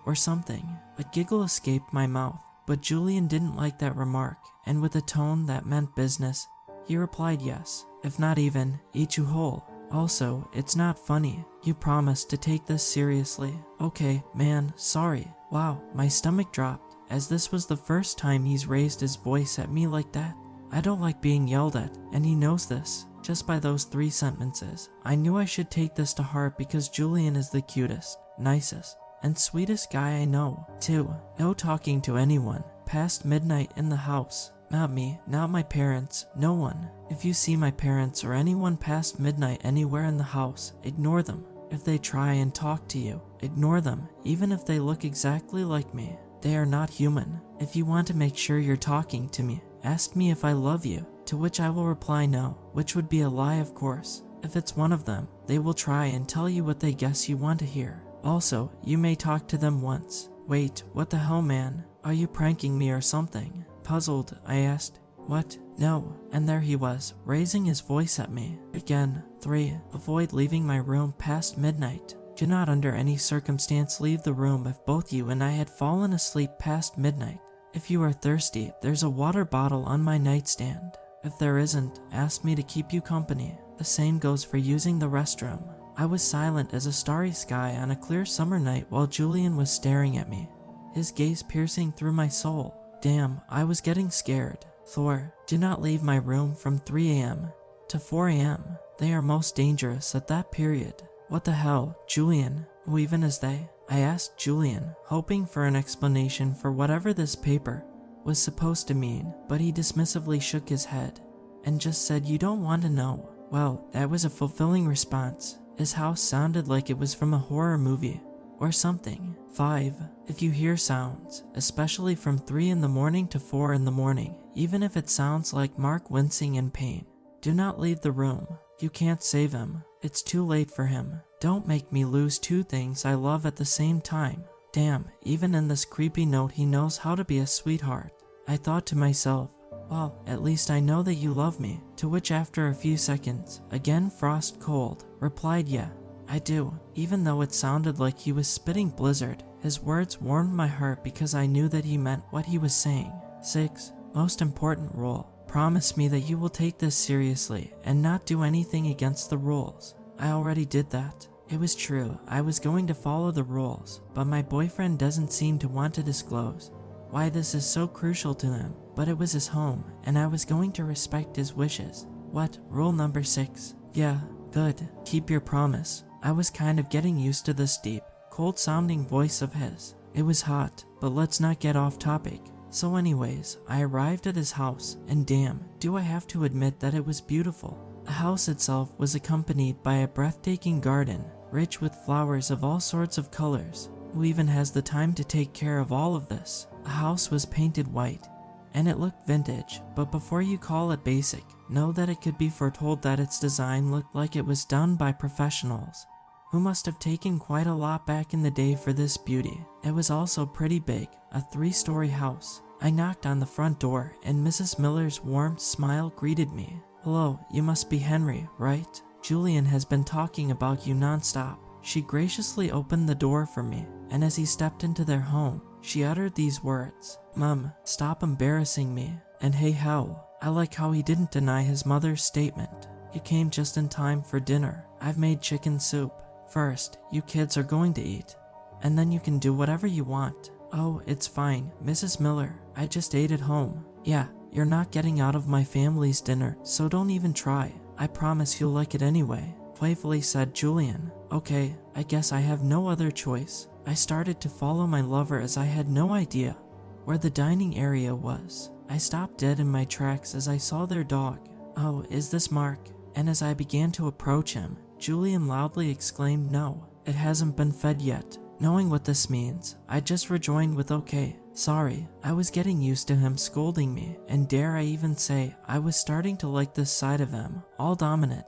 Or something? A giggle escaped my mouth, but Julian didn't like that remark, and with a tone that meant business, he replied yes. If not even, eat you whole. Also, it's not funny. You promised to take this seriously. Okay, man, sorry. Wow, my stomach dropped, as this was the first time he's raised his voice at me like that. I don't like being yelled at, and he knows this. Just by those 3 sentences, I knew I should take this to heart because Julian is the cutest, nicest, and sweetest guy I know. 2. No talking to anyone past midnight in the house. Not me, not my parents, no one. If you see my parents or anyone past midnight anywhere in the house, ignore them. If they try and talk to you, ignore them, even if they look exactly like me. They are not human. If you want to make sure you're talking to me, ask me if I love you, to which I will reply no, which would be a lie, of course. If it's one of them, they will try and tell you what they guess you want to hear. Also, you may talk to them once. Wait, what the hell, man? Are you pranking me or something? Puzzled, I asked. What? No. And there he was, raising his voice at me. Again. 3. Avoid leaving my room past midnight. Do not under any circumstance leave the room if both you and I had fallen asleep past midnight. If you are thirsty, there's a water bottle on my nightstand. If there isn't, ask me to keep you company. The same goes for using the restroom. I was silent as a starry sky on a clear summer night while Julian was staring at me, his gaze piercing through my soul. Damn, I was getting scared. 4. Do not leave my room from 3 a.m. to 4 a.m. They are most dangerous at that period. What the hell, Julian? Who even is they? I asked Julian, hoping for an explanation for whatever this paper was supposed to mean, but he dismissively shook his head and just said, "You don't want to know." Well, that was a fulfilling response. His house sounded like it was from a horror movie or something. 5. If you hear sounds, especially from 3 in the morning to 4 in the morning, even if it sounds like Mark wincing in pain, do not leave the room. You can't save him. It's too late for him. Don't make me lose 2 things I love at the same time. Damn, even in this creepy note he knows how to be a sweetheart. I thought to myself, well, at least I know that you love me. To which after a few seconds, again frost cold, replied, "Yeah, I do." Even though it sounded like he was spitting blizzard, his words warmed my heart because I knew that he meant what he was saying. 6. Most important rule. Promise me that you will take this seriously and not do anything against the rules. I already did that. It was true, I was going to follow the rules, but my boyfriend doesn't seem to want to disclose why this is so crucial to him, but it was his home, and I was going to respect his wishes. What? Rule number 6. Yeah, good. Keep your promise. I was kind of getting used to this deep, cold-sounding voice of his. It was hot, but let's not get off topic. So anyways, I arrived at his house, and damn, do I have to admit that it was beautiful. The house itself was accompanied by a breathtaking garden, rich with flowers of all sorts of colors. Who even has the time to take care of all of this? The house was painted white, and it looked vintage, but before you call it basic, know that it could be foretold that its design looked like it was done by professionals, who must have taken quite a lot back in the day for this beauty. It was also pretty big, a 3-story house. I knocked on the front door, and Mrs. Miller's warm smile greeted me. "Hello, you must be Henry, right? Julian has been talking about you nonstop." She graciously opened the door for me, and as he stepped into their home, she uttered these words, "Mom, stop embarrassing me." And hey how, I like how he didn't deny his mother's statement. "You came just in time for dinner. I've made chicken soup. First, you kids are going to eat, and then you can do whatever you want." "Oh, it's fine, Mrs. Miller. I just ate at home." "Yeah, you're not getting out of my family's dinner, so don't even try. I promise you'll like it anyway," playfully said Julian. Okay, I guess I have no other choice. I started to follow my lover as I had no idea where the dining area was. I stopped dead in my tracks as I saw their dog. "Oh, is this Mark?" And as I began to approach him, Julian loudly exclaimed, "No, it hasn't been fed yet." Knowing what this means, I just rejoined with "Okay, sorry." I was getting used to him scolding me, and dare I even say, I was starting to like this side of him, all dominant,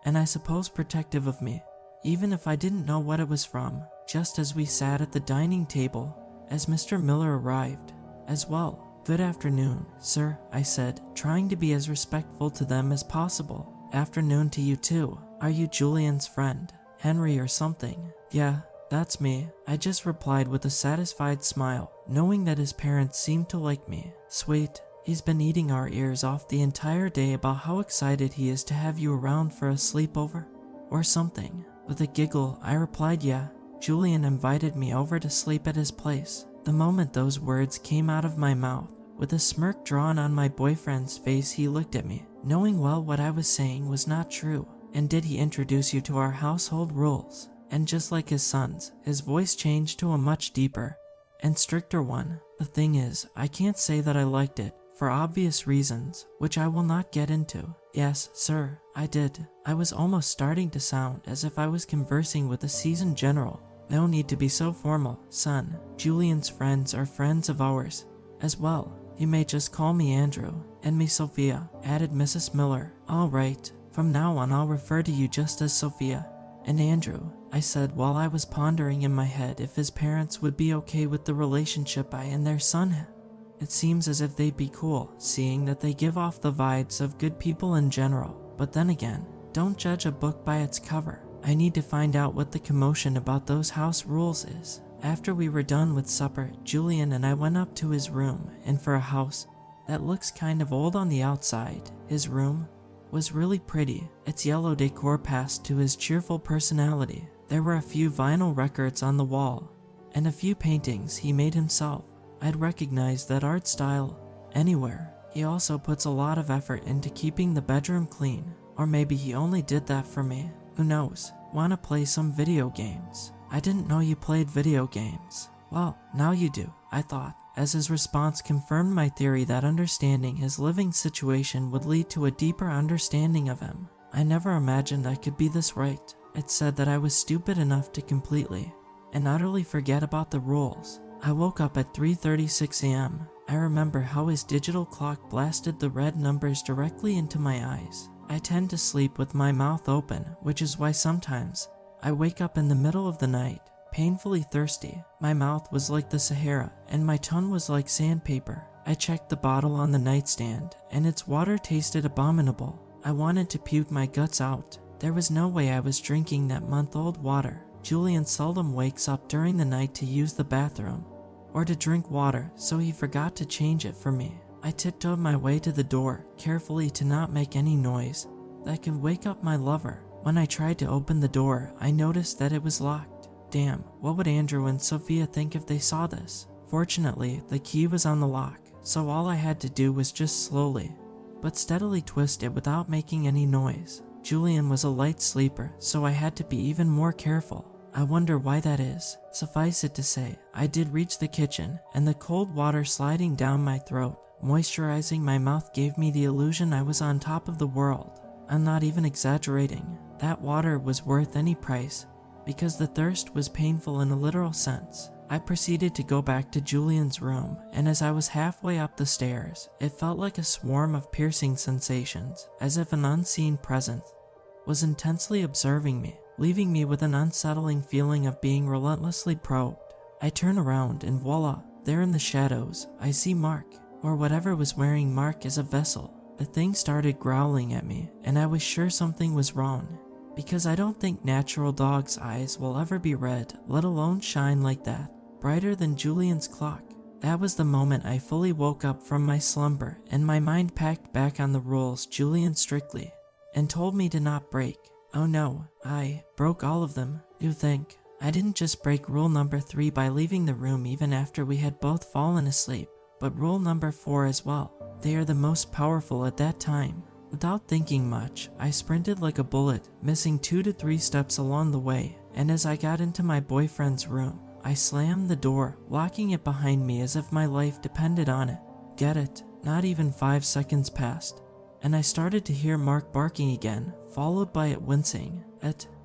and I suppose protective of me, even if I didn't know what it was from. Just as we sat at the dining table, as Mr. Miller arrived as well. "Good afternoon, sir," I said, trying to be as respectful to them as possible. "Afternoon to you too. Are you Julian's friend, Henry or something?" "Yeah, that's me," I just replied with a satisfied smile, knowing that his parents seemed to like me. "Sweet. He's been eating our ears off the entire day about how excited he is to have you around for a sleepover or something." With a giggle, I replied, "Yeah, Julian invited me over to sleep at his place." The moment those words came out of my mouth, with a smirk drawn on my boyfriend's face, he looked at me, knowing well what I was saying was not true. "And did he introduce you to our household rules?" And just like his son's, his voice changed to a much deeper and stricter one. "The thing is, I can't say that I liked it, for obvious reasons, which I will not get into." "Yes, sir, I did." I was almost starting to sound as if I was conversing with a seasoned general. "No need to be so formal, son. Julian's friends are friends of ours as well. You may just call me Andrew." "And me Sophia," added Mrs. Miller. "All right, from now on I'll refer to you just as Sophia and Andrew," I said while I was pondering in my head if his parents would be okay with the relationship I and their son had. It seems as if they'd be cool, seeing that they give off the vibes of good people in general. But then again, don't judge a book by its cover. I need to find out what the commotion about those house rules is. After we were done with supper, Julian and I went up to his room, and for a house that looks kind of old on the outside, his room was really pretty. Its yellow decor passed to his cheerful personality. There were a few vinyl records on the wall, and a few paintings he made himself. I'd recognize that art style anywhere. He also puts a lot of effort into keeping the bedroom clean. Or maybe he only did that for me. Who knows? Wanna play some video games? I didn't know you played video games. Well, now you do, I thought, as his response confirmed my theory that understanding his living situation would lead to a deeper understanding of him. I never imagined I could be this right. It said that I was stupid enough to completely and utterly forget about the rules. I woke up at 3:36 a.m. I remember how his digital clock blasted the red numbers directly into my eyes. I tend to sleep with my mouth open, which is why sometimes I wake up in the middle of the night, painfully thirsty. My mouth was like the Sahara, and my tongue was like sandpaper. I checked the bottle on the nightstand, and its water tasted abominable. I wanted to puke my guts out. There was no way I was drinking that month-old water. Julian seldom wakes up during the night to use the bathroom or to drink water, so he forgot to change it for me. I tiptoed my way to the door, carefully to not make any noise that could wake up my lover. When I tried to open the door, I noticed that it was locked. Damn, what would Andrew and Sophia think if they saw this? Fortunately, the key was on the lock, so all I had to do was just slowly but steadily twist it without making any noise. Julian was a light sleeper, so I had to be even more careful. I wonder why that is. Suffice it to say, I did reach the kitchen, and the cold water sliding down my throat, moisturizing my mouth, gave me the illusion I was on top of the world. I'm not even exaggerating. That water was worth any price, because the thirst was painful in a literal sense. I proceeded to go back to Julian's room, and as I was halfway up the stairs, it felt like a swarm of piercing sensations, as if an unseen presence was intensely observing me, leaving me with an unsettling feeling of being relentlessly probed. I turn around and voila, there in the shadows, I see Mark, or whatever was wearing Mark as a vessel. The thing started growling at me, and I was sure something was wrong, because I don't think natural dogs' eyes will ever be red, let alone shine like that, brighter than Julian's clock. That was the moment I fully woke up from my slumber, and my mind packed back on the rules Julian strictly and told me to not break. Oh no, I broke all of them. You think? I didn't just break rule number 3 by leaving the room even after we had both fallen asleep, but rule number 4 as well. They are the most powerful at that time. Without thinking much, I sprinted like a bullet, missing 2 to 3 steps along the way, and as I got into my boyfriend's room, I slammed the door, locking it behind me as if my life depended on it. Get it? Not even 5 seconds passed, and I started to hear Mark barking again, followed by it wincing.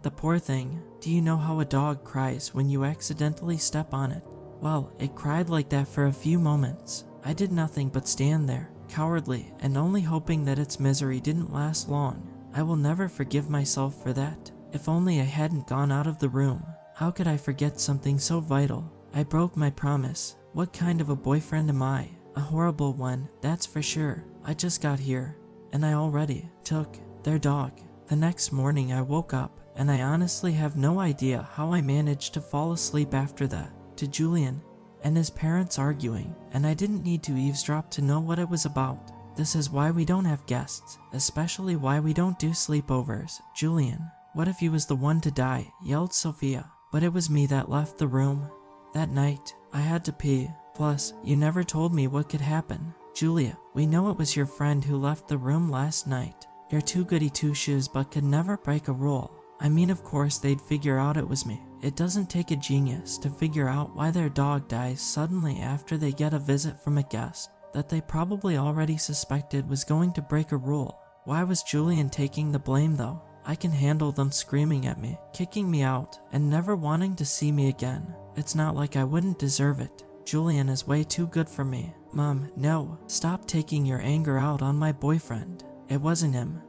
The poor thing. Do you know how a dog cries when you accidentally step on it? Well, it cried like that for a few moments. I did nothing but stand there, cowardly, and only hoping that its misery didn't last long. I will never forgive myself for that. If only I hadn't gone out of the room. How could I forget something so vital? I broke my promise. What kind of a boyfriend am I? A horrible one, that's for sure. I just got here, and I already took their dog. The next morning I woke up, and I honestly have no idea how I managed to fall asleep after that, to Julian and his parents arguing, and I didn't need to eavesdrop to know what it was about. This is why we don't have guests, especially why we don't do sleepovers. Julian, what if he was the one to die? Yelled Sophia. But it was me that left the room. That night, I had to pee. Plus, you never told me what could happen. Julia, we know it was your friend who left the room last night. You're too goody two-shoes but could never break a rule. I mean, of course they'd figure out it was me. It doesn't take a genius to figure out why their dog dies suddenly after they get a visit from a guest that they probably already suspected was going to break a rule. Why was Julian taking the blame though? I can handle them screaming at me, kicking me out, and never wanting to see me again. It's not like I wouldn't deserve it. Julian is way too good for me. Mom, no. Stop taking your anger out on my boyfriend. It wasn't him.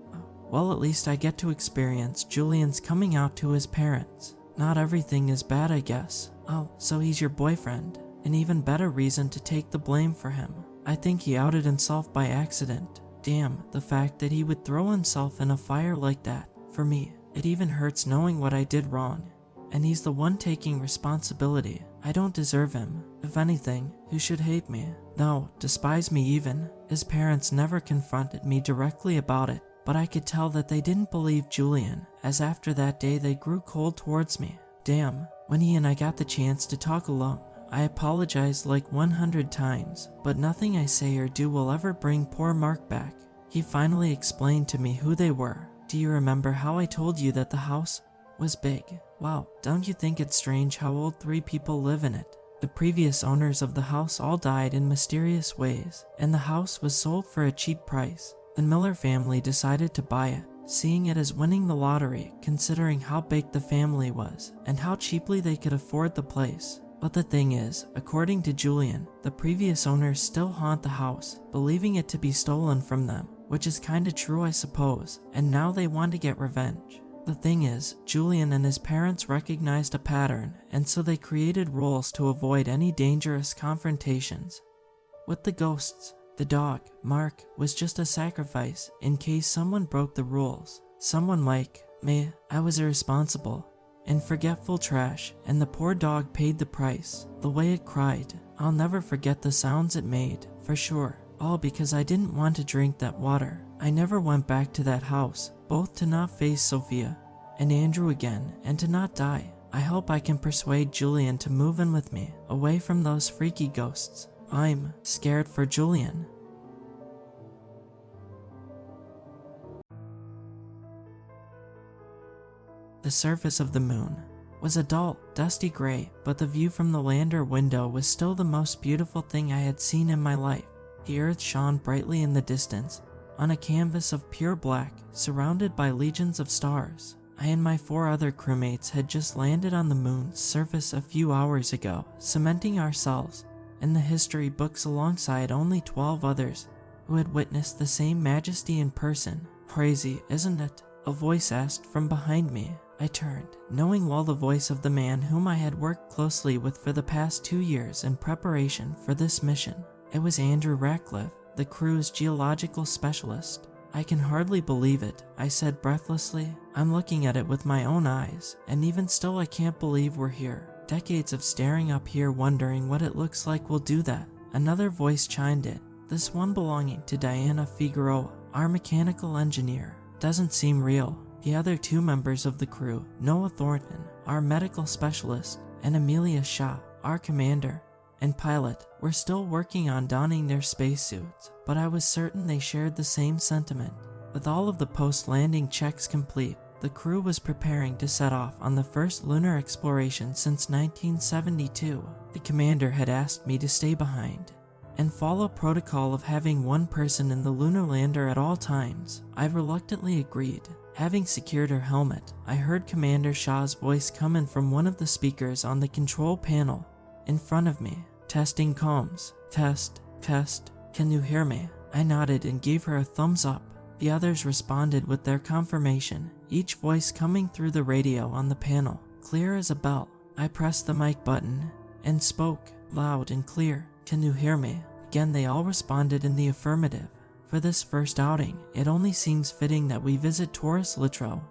Well, at least I get to experience Julian's coming out to his parents. Not everything is bad, I guess. Oh, so he's your boyfriend. An even better reason to take the blame for him. I think he outed himself by accident. Damn, the fact that he would throw himself in a fire like that. For me, it even hurts knowing what I did wrong. And he's the one taking responsibility. I don't deserve him. If anything, who should hate me? No, despise me even. His parents never confronted me directly about it, but I could tell that they didn't believe Julian, as after that day they grew cold towards me. Damn, when he and I got the chance to talk alone, I apologized like 100 times, but nothing I say or do will ever bring poor Mark back. He finally explained to me who they were. Do you remember how I told you that the house was big? Wow, don't you think it's strange how old 3 people live in it? The previous owners of the house all died in mysterious ways, and the house was sold for a cheap price. The Miller family decided to buy it, seeing it as winning the lottery, considering how big the family was and how cheaply they could afford the place. But the thing is, according to Julian, the previous owners still haunt the house, believing it to be stolen from them, which is kinda true I suppose, and now they want to get revenge. The thing is, Julian and his parents recognized a pattern, and so they created rules to avoid any dangerous confrontations with the ghosts. The dog, Mark, was just a sacrifice in case someone broke the rules. Someone like me. I was irresponsible and forgetful trash, and the poor dog paid the price. The way it cried, I'll never forget the sounds it made, for sure. All because I didn't want to drink that water. I never went back to that house, both to not face Sophia and Andrew again, and to not die. I hope I can persuade Julian to move in with me, away from those freaky ghosts. I'm scared for Julian. The surface of the moon was a dull, dusty gray, but the view from the lander window was still the most beautiful thing I had seen in my life. The earth shone brightly in the distance, on a canvas of pure black, surrounded by legions of stars. I and my 4 other crewmates had just landed on the moon's surface a few hours ago, cementing ourselves in the history books alongside only 12 others who had witnessed the same majesty in person. Crazy, isn't it? A voice asked from behind me. I turned, knowing well the voice of the man whom I had worked closely with for the past 2 years in preparation for this mission. It was Andrew Ratcliffe, the crew's geological specialist. I can hardly believe it, I said breathlessly. I'm looking at it with my own eyes, and even still I can't believe we're here. Decades of staring up here wondering what it looks like will do that. Another voice chimed in, this one belonging to Diana Figueroa, our mechanical engineer. Doesn't seem real. The other 2 members of the crew, Noah Thornton, our medical specialist, and Amelia Shaw, our commander and pilot, were still working on donning their spacesuits, but I was certain they shared the same sentiment. With all of the post-landing checks complete, the crew was preparing to set off on the first lunar exploration since 1972. The commander had asked me to stay behind and follow protocol of having 1 person in the lunar lander at all times. I reluctantly agreed. Having secured her helmet, I heard Commander Shaw's voice come in from one of the speakers on the control panel in front of me. Testing comms. Test, test. Can you hear me? I nodded and gave her a thumbs up. The others responded with their confirmation, each voice coming through the radio on the panel, clear as a bell. I pressed the mic button and spoke, loud and clear. Can you hear me? Again they all responded in the affirmative. For this first outing, it only seems fitting that we visit Taurus Littrow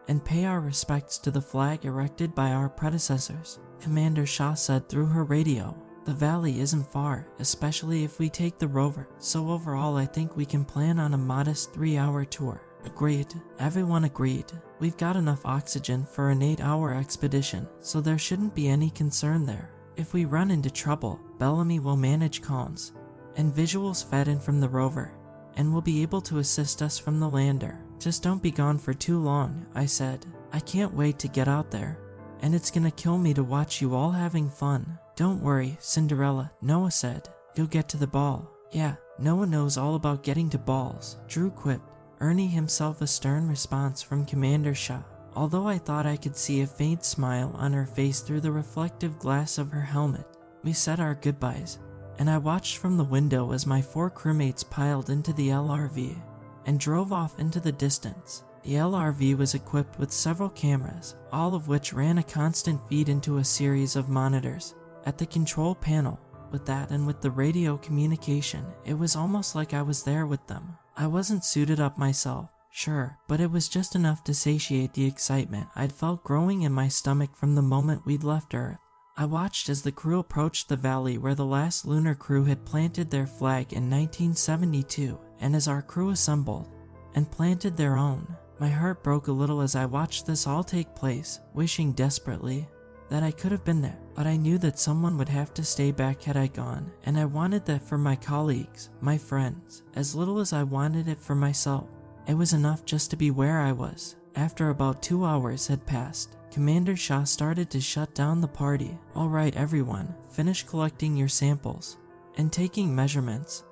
and pay our respects to the flag erected by our predecessors, Commander Shaw said through her radio. The valley isn't far, especially if we take the rover, so overall I think we can plan on a modest 3-hour tour. Agreed. Everyone agreed. We've got enough oxygen for an 8-hour expedition, so there shouldn't be any concern there. If we run into trouble, Bellamy will manage comms and visuals fed in from the rover, and will be able to assist us from the lander. Just don't be gone for too long, I said. I can't wait to get out there, and it's gonna kill me to watch you all having fun. Don't worry, Cinderella, Noah said. You'll get to the ball. Yeah, Noah knows all about getting to balls, Drew quipped, earning himself a stern response from Commander Shaw. Although I thought I could see a faint smile on her face through the reflective glass of her helmet, we said our goodbyes, and I watched from the window as my 4 crewmates piled into the LRV and drove off into the distance. The LRV was equipped with several cameras, all of which ran a constant feed into a series of monitors at the control panel. With that and with the radio communication, it was almost like I was there with them. I wasn't suited up myself, sure, but it was just enough to satiate the excitement I'd felt growing in my stomach from the moment we'd left Earth. I watched as the crew approached the valley where the last lunar crew had planted their flag in 1972, and as our crew assembled and planted their own. My heart broke a little as I watched this all take place, wishing desperately that I could have been there, but I knew that someone would have to stay back had I gone, and I wanted that for my colleagues, my friends, as little as I wanted it for myself. It was enough just to be where I was. After about 2 hours had passed, Commander Shah started to shut down the party. "All right, everyone, finish collecting your samples and taking measurements,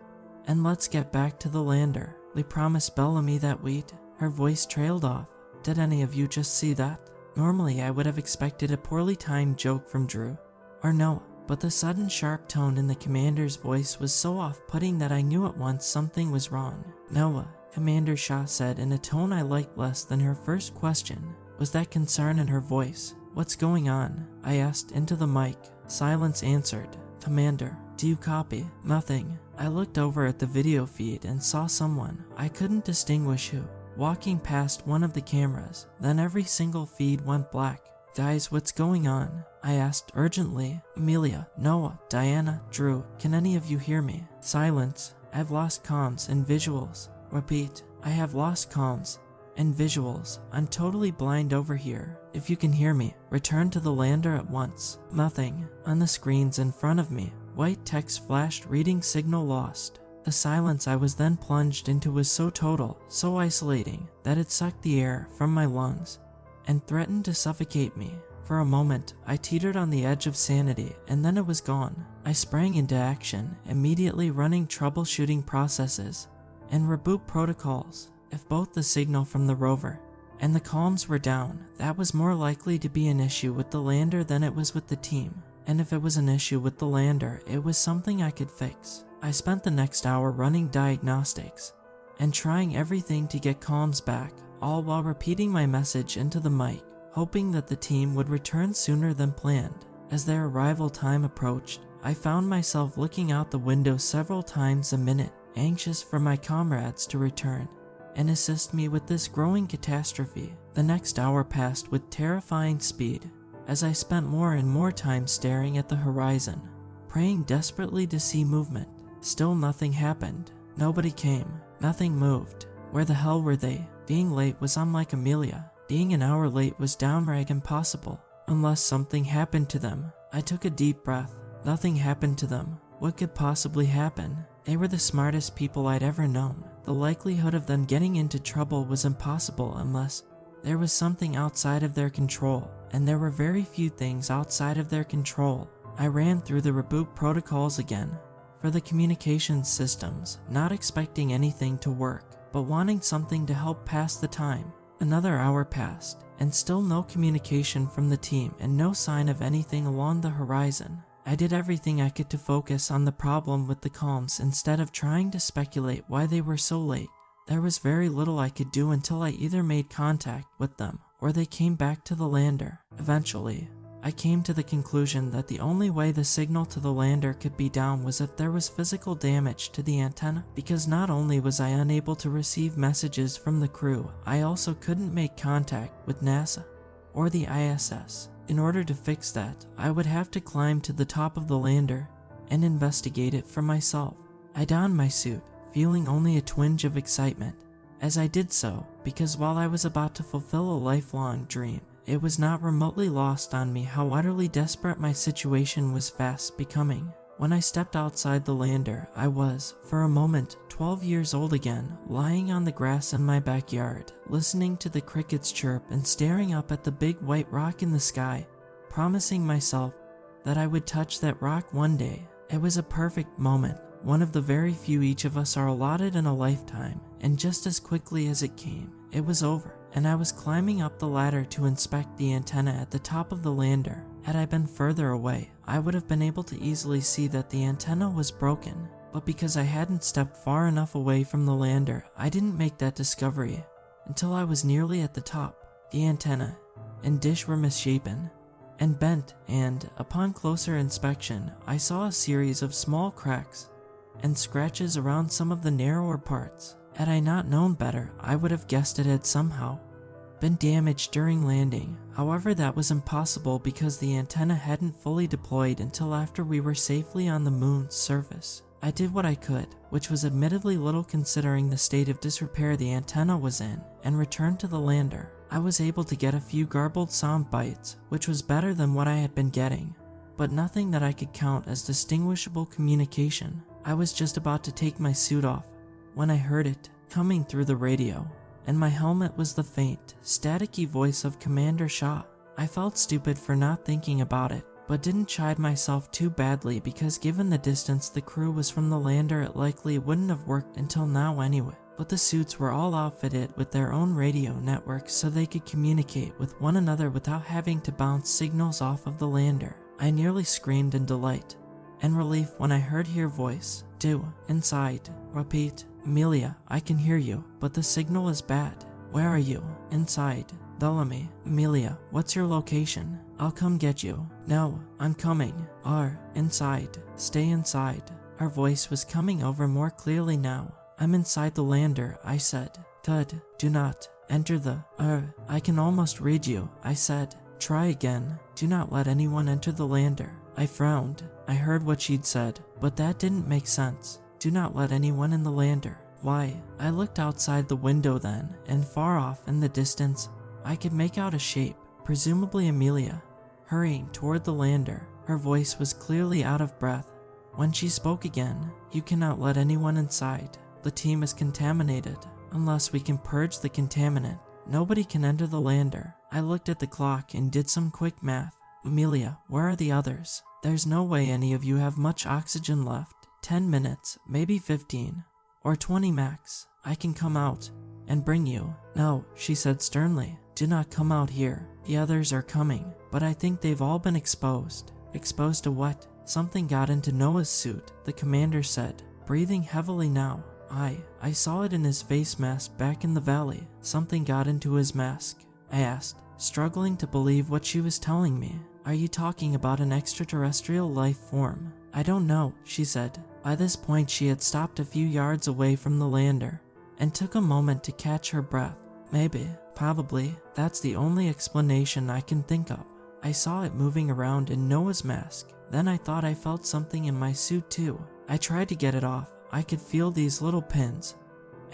and let's get back to the lander. We promised Bellamy that we'd..." Her voice trailed off. "Did any of you just see that?" Normally, I would have expected a poorly timed joke from Drew or Noah, but the sudden sharp tone in the commander's voice was so off-putting that I knew at once something was wrong. "Noah," Commander Shah said in a tone I liked less than her first question. Was that concern in her voice? "What's going on?" I asked into the mic. Silence answered. "Commander, do you copy?" "Nothing." I looked over at the video feed and saw someone, I couldn't distinguish who, walking past one of the cameras. Then every single feed went black. "Guys, what's going on?" I asked urgently. "Amelia, Noah, Diana, Drew, can any of you hear me?" Silence. "I've lost comms and visuals." Repeat. "I have lost comms and visuals. I'm totally blind over here. If you can hear me, return to the lander at once." Nothing. On the screens in front of me, white text flashed reading signal lost. The silence I was then plunged into was so total, so isolating, that it sucked the air from my lungs and threatened to suffocate me. For a moment, I teetered on the edge of sanity, and then it was gone. I sprang into action, immediately running troubleshooting processes and reboot protocols. If both the signal from the rover and the comms were down, that was more likely to be an issue with the lander than it was with the team. And if it was an issue with the lander, it was something I could fix. I spent the next hour running diagnostics and trying everything to get comms back, all while repeating my message into the mic, hoping that the team would return sooner than planned. As their arrival time approached, I found myself looking out the window several times a minute, anxious for my comrades to return and assist me with this growing catastrophe. The next hour passed with terrifying speed, as I spent more and more time staring at the horizon, praying desperately to see movement. Still nothing happened. Nobody came. Nothing moved. Where the hell were they? Being late was unlike Amelia. Being an hour late was downright impossible, unless something happened to them. I took a deep breath. Nothing happened to them. What could possibly happen? They were the smartest people I'd ever known. The likelihood of them getting into trouble was impossible unless there was something outside of their control, and there were very few things outside of their control. I ran through the reboot protocols again for the communications systems, not expecting anything to work, but wanting something to help pass the time. Another hour passed, and still no communication from the team and no sign of anything along the horizon. I did everything I could to focus on the problem with the comms instead of trying to speculate why they were so late. There was very little I could do until I either made contact with them or they came back to the lander. Eventually, I came to the conclusion that the only way the signal to the lander could be down was if there was physical damage to the antenna, because not only was I unable to receive messages from the crew, I also couldn't make contact with NASA or the ISS. In order to fix that, I would have to climb to the top of the lander and investigate it for myself. I donned my suit, feeling only a twinge of excitement as I did so, because while I was about to fulfill a lifelong dream, it was not remotely lost on me how utterly desperate my situation was fast becoming. When I stepped outside the lander, I was, for a moment, 12 years old again, lying on the grass in my backyard, listening to the crickets chirp and staring up at the big white rock in the sky, promising myself that I would touch that rock one day. It was a perfect moment, one of the very few each of us are allotted in a lifetime, and just as quickly as it came, it was over, and I was climbing up the ladder to inspect the antenna at the top of the lander. Had I been further away, I would have been able to easily see that the antenna was broken, but because I hadn't stepped far enough away from the lander, I didn't make that discovery until I was nearly at the top. The antenna and dish were misshapen and bent, and, upon closer inspection, I saw a series of small cracks and scratches around some of the narrower parts. Had I not known better, I would have guessed it had somehow been damaged during landing. However, that was impossible because the antenna hadn't fully deployed until after we were safely on the moon's surface. I did what I could, which was admittedly little considering the state of disrepair the antenna was in, and returned to the lander. I was able to get a few garbled sound bites, which was better than what I had been getting, but nothing that I could count as distinguishable communication. I was just about to take my suit off when I heard it coming through the radio, and my helmet was the faint, staticky voice of Commander Shaw. I felt stupid for not thinking about it, but didn't chide myself too badly because given the distance the crew was from the lander, it likely wouldn't have worked until now anyway. But the suits were all outfitted with their own radio networks so they could communicate with one another without having to bounce signals off of the lander. I nearly screamed in delight and relief when I heard her voice. "Do, inside, repeat, Amelia, I can hear you, but the signal is bad. Where are you? Inside, Bellamy, Amelia, what's your location? I'll come get you. No, I'm coming. Inside, stay inside." Her voice was coming over more clearly now. "I'm inside the lander," I said. "Tud, do not enter the, I can almost read you," I said. "Try again. Do not let anyone enter the lander." I frowned. I heard what she'd said, but that didn't make sense. Do not let anyone in the lander. Why? I looked outside the window then, and far off in the distance, I could make out a shape, presumably Amelia, hurrying toward the lander. Her voice was clearly out of breath. When she spoke again, "You cannot let anyone inside. The team is contaminated. Unless we can purge the contaminant, nobody can enter the lander." I looked at the clock and did some quick math. "Amelia, where are the others? There's no way any of you have much oxygen left. 10 minutes, maybe 15, or 20 max. I can come out and bring you." "No," she said sternly. "Do not come out here. The others are coming, but I think they've all been exposed." "Exposed to what?" "Something got into Noah's suit," the commander said, breathing heavily now. I saw it in his face mask back in the valley. Something got into his mask." I asked, struggling to believe what she was telling me. "Are you talking about an extraterrestrial life form?" "I don't know," she said. By this point she had stopped a few yards away from the lander and took a moment to catch her breath. "Maybe, probably, that's the only explanation I can think of. I saw it moving around in Noah's mask. Then I thought I felt something in my suit too. I tried to get it off. I could feel these little pins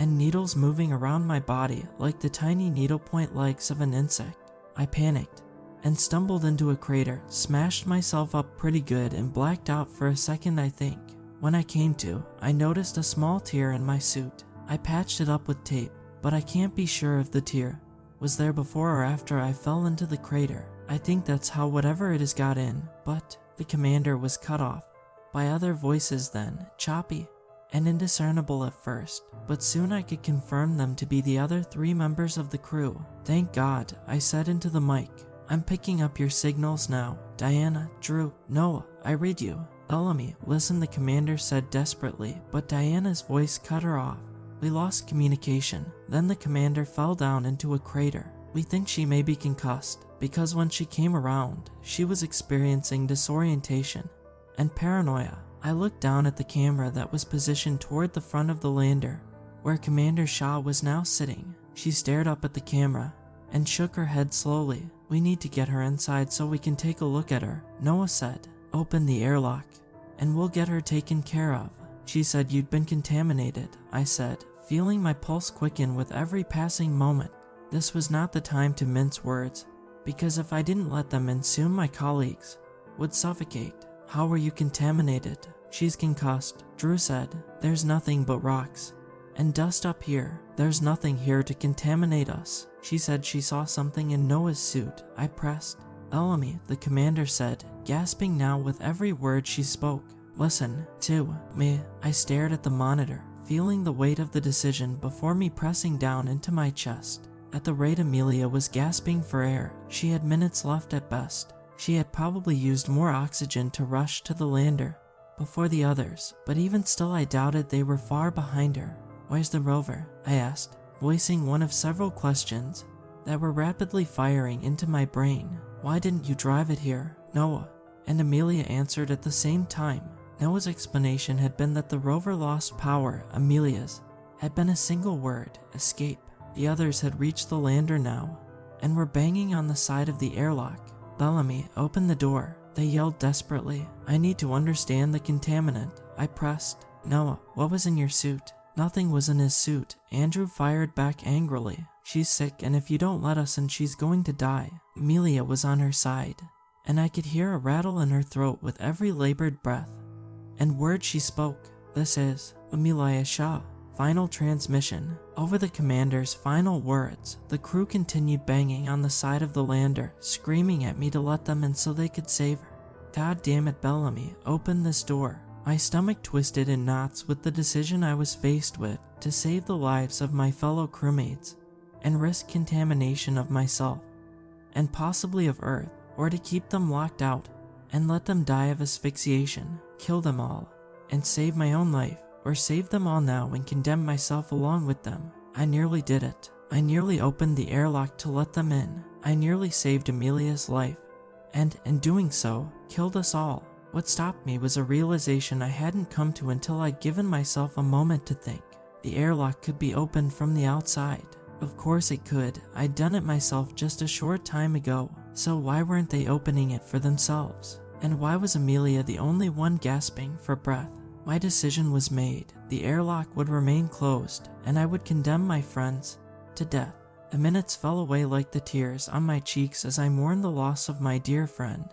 and needles moving around my body like the tiny needlepoint legs of an insect. I panicked and stumbled into a crater, smashed myself up pretty good and blacked out for a second I think. When I came to, I noticed a small tear in my suit. I patched it up with tape, but I can't be sure if the tear was there before or after I fell into the crater. I think that's how whatever it is got in, but..." The commander was cut off by other voices then, choppy and indiscernible at first, but soon I could confirm them to be the other 3 members of the crew. "Thank God," I said into the mic. "I'm picking up your signals now. Diana, Drew, Noah, I read you." "Bellamy, listen," the commander said desperately, but Diana's voice cut her off. "We lost communication. Then the commander fell down into a crater. We think she may be concussed, because when she came around, she was experiencing disorientation and paranoia." I looked down at the camera that was positioned toward the front of the lander, where Commander Shaw was now sitting. She stared up at the camera and shook her head slowly. "We need to get her inside so we can take a look at her," Noah said. "Open the airlock, and we'll get her taken care of." "She said you'd been contaminated," I said, feeling my pulse quicken with every passing moment. This was not the time to mince words, because if I didn't let them in soon my colleagues would suffocate. "How were you contaminated?" "She's concussed," Drew said. "There's nothing but rocks and dust up here. There's nothing here to contaminate us." "She said she saw something in Noah's suit," I pressed. "Bellamy," the commander said, gasping now with every word she spoke. "Listen to me." I stared at the monitor, feeling the weight of the decision before me pressing down into my chest. At the rate Amelia was gasping for air, she had minutes left at best. She had probably used more oxygen to rush to the lander before the others, but even still I doubted they were far behind her. "Where's the rover?" I asked, voicing one of several questions that were rapidly firing into my brain. "Why didn't you drive it here?" "Noah," and Amelia answered at the same time. Noah's explanation had been that the rover lost power. Amelia's had been a single word: escape. The others had reached the lander now and were banging on the side of the airlock. "Bellamy, open the door," they yelled desperately. "I need to understand the contaminant," I pressed. "Noah, what was in your suit?" Nothing was in his suit. Andrew fired back angrily. She's sick, and if you don't let us in, she's going to die. Amelia was on her side, and I could hear a rattle in her throat with every labored breath and word she spoke. This is Amelia Shaw. Final transmission. Over the commander's final words, the crew continued banging on the side of the lander, screaming at me to let them in so they could save her. God damn it, Bellamy, open this door. My stomach twisted in knots with the decision I was faced with to save the lives of my fellow crewmates and risk contamination of myself and possibly of Earth, or to keep them locked out and let them die of asphyxiation, kill them all, and save my own life, or save them all now and condemn myself along with them. I nearly did it. I nearly opened the airlock to let them in. I nearly saved Amelia's life, and in doing so, killed us all. What stopped me was a realization I hadn't come to until I'd given myself a moment to think. The airlock could be opened from the outside. Of course it could. I'd done it myself just a short time ago, so why weren't they opening it for themselves? And why was Amelia the only one gasping for breath? My decision was made. The airlock would remain closed, and I would condemn my friends to death. The minutes fell away like the tears on my cheeks as I mourned the loss of my dear friend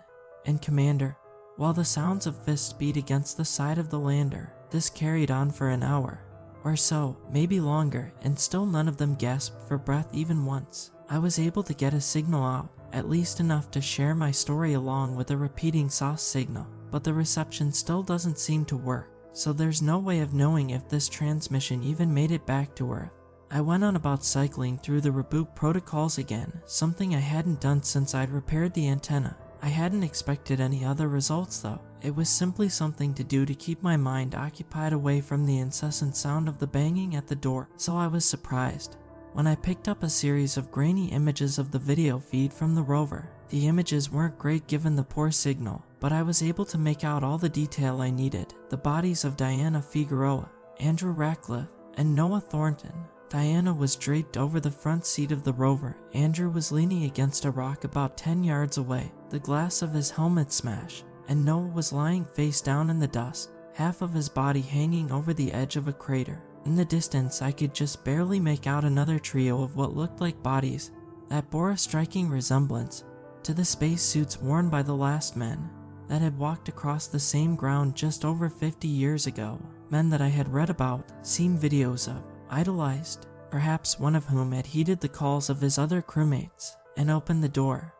and commander, while the sounds of fists beat against the side of the lander. This carried on for an hour or so, maybe longer, and still none of them gasped for breath even once. I was able to get a signal out, at least enough to share my story along with a repeating sauce signal, but the reception still doesn't seem to work, so there's no way of knowing if this transmission even made it back to Earth. I went on about cycling through the reboot protocols again, something I hadn't done since I'd repaired the antenna. I hadn't expected any other results though. It was simply something to do to keep my mind occupied away from the incessant sound of the banging at the door, so I was surprised when I picked up a series of grainy images of the video feed from the rover. The images weren't great given the poor signal, but I was able to make out all the detail I needed. The bodies of Diana Figueroa, Andrew Ratcliffe, and Noah Thornton. Diana was draped over the front seat of the rover. Andrew was leaning against a rock about 10 yards away, the glass of his helmet smashed, and Noah was lying face down in the dust, half of his body hanging over the edge of a crater. In the distance, I could just barely make out another trio of what looked like bodies that bore a striking resemblance to the spacesuits worn by the last men that had walked across the same ground just over 50 years ago. Men that I had read about, seen videos of, idolized, perhaps one of whom had heeded the calls of his other crewmates and opened the door.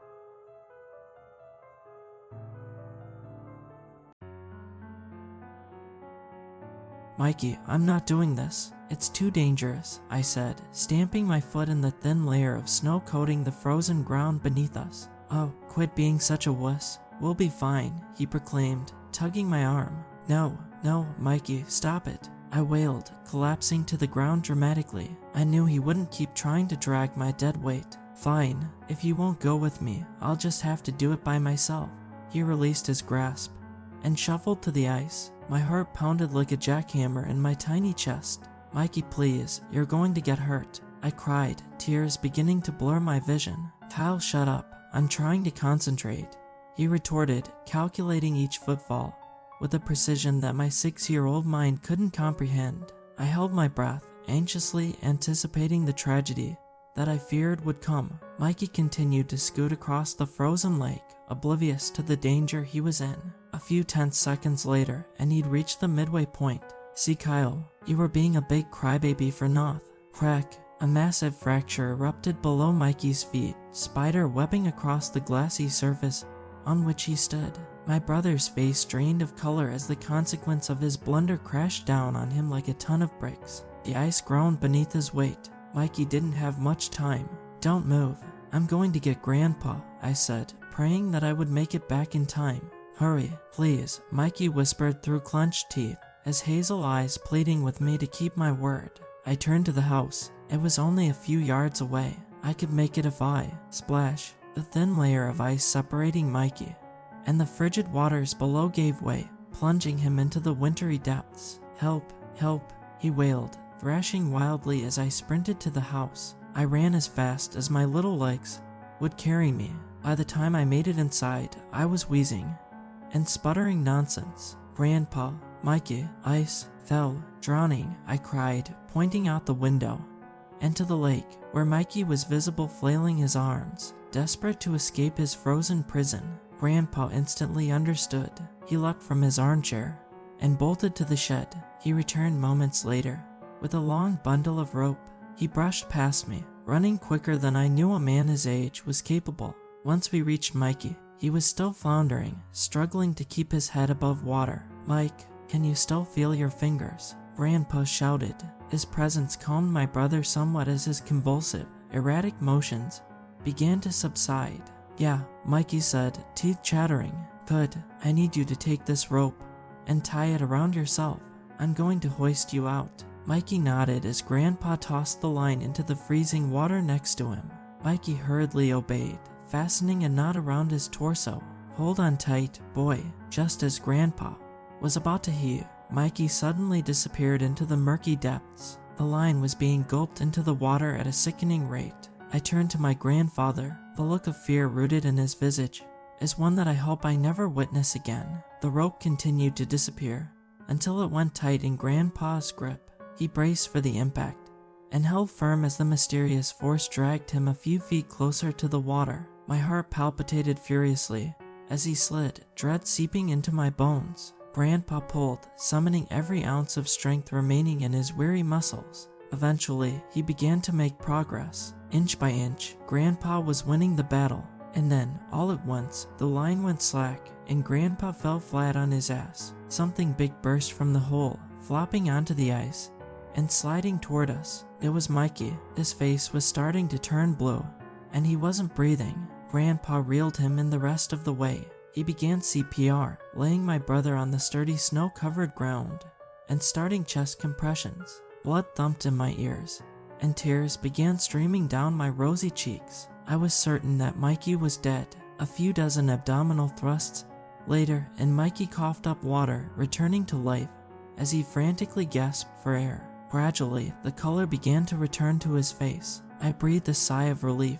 Mikey, I'm not doing this. It's too dangerous, I said, stamping my foot in the thin layer of snow coating the frozen ground beneath us. Oh, quit being such a wuss. We'll be fine, he proclaimed, tugging my arm. No, Mikey, stop it, I wailed, collapsing to the ground dramatically. I knew he wouldn't keep trying to drag my dead weight. Fine, if you won't go with me, I'll just have to do it by myself. He released his grasp and shuffled to the ice. My heart pounded like a jackhammer in my tiny chest. Mikey, please, you're going to get hurt, I cried, tears beginning to blur my vision. Kyle, shut up, I'm trying to concentrate, he retorted, calculating each footfall with a precision that my 6-year-old mind couldn't comprehend. I held my breath, anxiously anticipating the tragedy that I feared would come. Mikey continued to scoot across the frozen lake, oblivious to the danger he was in. A few tense seconds later, and he'd reached the midway point. See, Kyle, you were being a big crybaby for naught. Crack. A massive fracture erupted below Mikey's feet, spider webbing across the glassy surface on which he stood. My brother's face drained of color as the consequence of his blunder crashed down on him like a ton of bricks. The ice groaned beneath his weight. Mikey didn't have much time. Don't move. I'm going to get Grandpa, I said, praying that I would make it back in time. Hurry, please, Mikey whispered through clenched teeth, his hazel eyes pleading with me to keep my word. I turned to the house. It was only a few yards away. I could make it if I, splash. The thin layer of ice separating Mikey and the frigid waters below gave way, plunging him into the wintry depths. Help, help, he wailed, thrashing wildly as I sprinted to the house. I ran as fast as my little legs would carry me. By the time I made it inside, I was wheezing and sputtering nonsense. Grandpa, Mikey, ice, fell, drowning," I cried, pointing out the window and to the lake, where Mikey was visible flailing his arms, desperate to escape his frozen prison. Grandpa instantly understood. He leapt from his armchair and bolted to the shed. He returned moments later with a long bundle of rope. He brushed past me, running quicker than I knew a man his age was capable. Once we reached Mikey, he was still floundering, struggling to keep his head above water. "Mike, can you still feel your fingers?" Grandpa shouted. His presence calmed my brother somewhat as his convulsive, erratic motions began to subside. "Yeah," Mikey said, teeth chattering. "Good. I need you to take this rope and tie it around yourself. I'm going to hoist you out." Mikey nodded as Grandpa tossed the line into the freezing water next to him. Mikey hurriedly obeyed, fastening a knot around his torso. "Hold on tight, boy." Just as Grandpa was about to heave, Mikey suddenly disappeared into the murky depths. The line was being gulped into the water at a sickening rate. I turned to my grandfather. The look of fear rooted in his visage is one that I hope I never witness again. The rope continued to disappear until it went tight in Grandpa's grip. He braced for the impact and held firm as the mysterious force dragged him a few feet closer to the water. My heart palpitated furiously as he slid, dread seeping into my bones. Grandpa pulled, summoning every ounce of strength remaining in his weary muscles. Eventually, he began to make progress. Inch by inch, Grandpa was winning the battle. And then, all at once, the line went slack, and Grandpa fell flat on his ass. Something big burst from the hole, flopping onto the ice and sliding toward us. It was Mikey. His face was starting to turn blue, and he wasn't breathing. Grandpa reeled him in the rest of the way. He began CPR, laying my brother on the sturdy snow-covered ground and starting chest compressions. Blood thumped in my ears, and tears began streaming down my rosy cheeks. I was certain that Mikey was dead. A few dozen abdominal thrusts later, and Mikey coughed up water, returning to life as he frantically gasped for air. Gradually, the color began to return to his face. I breathed a sigh of relief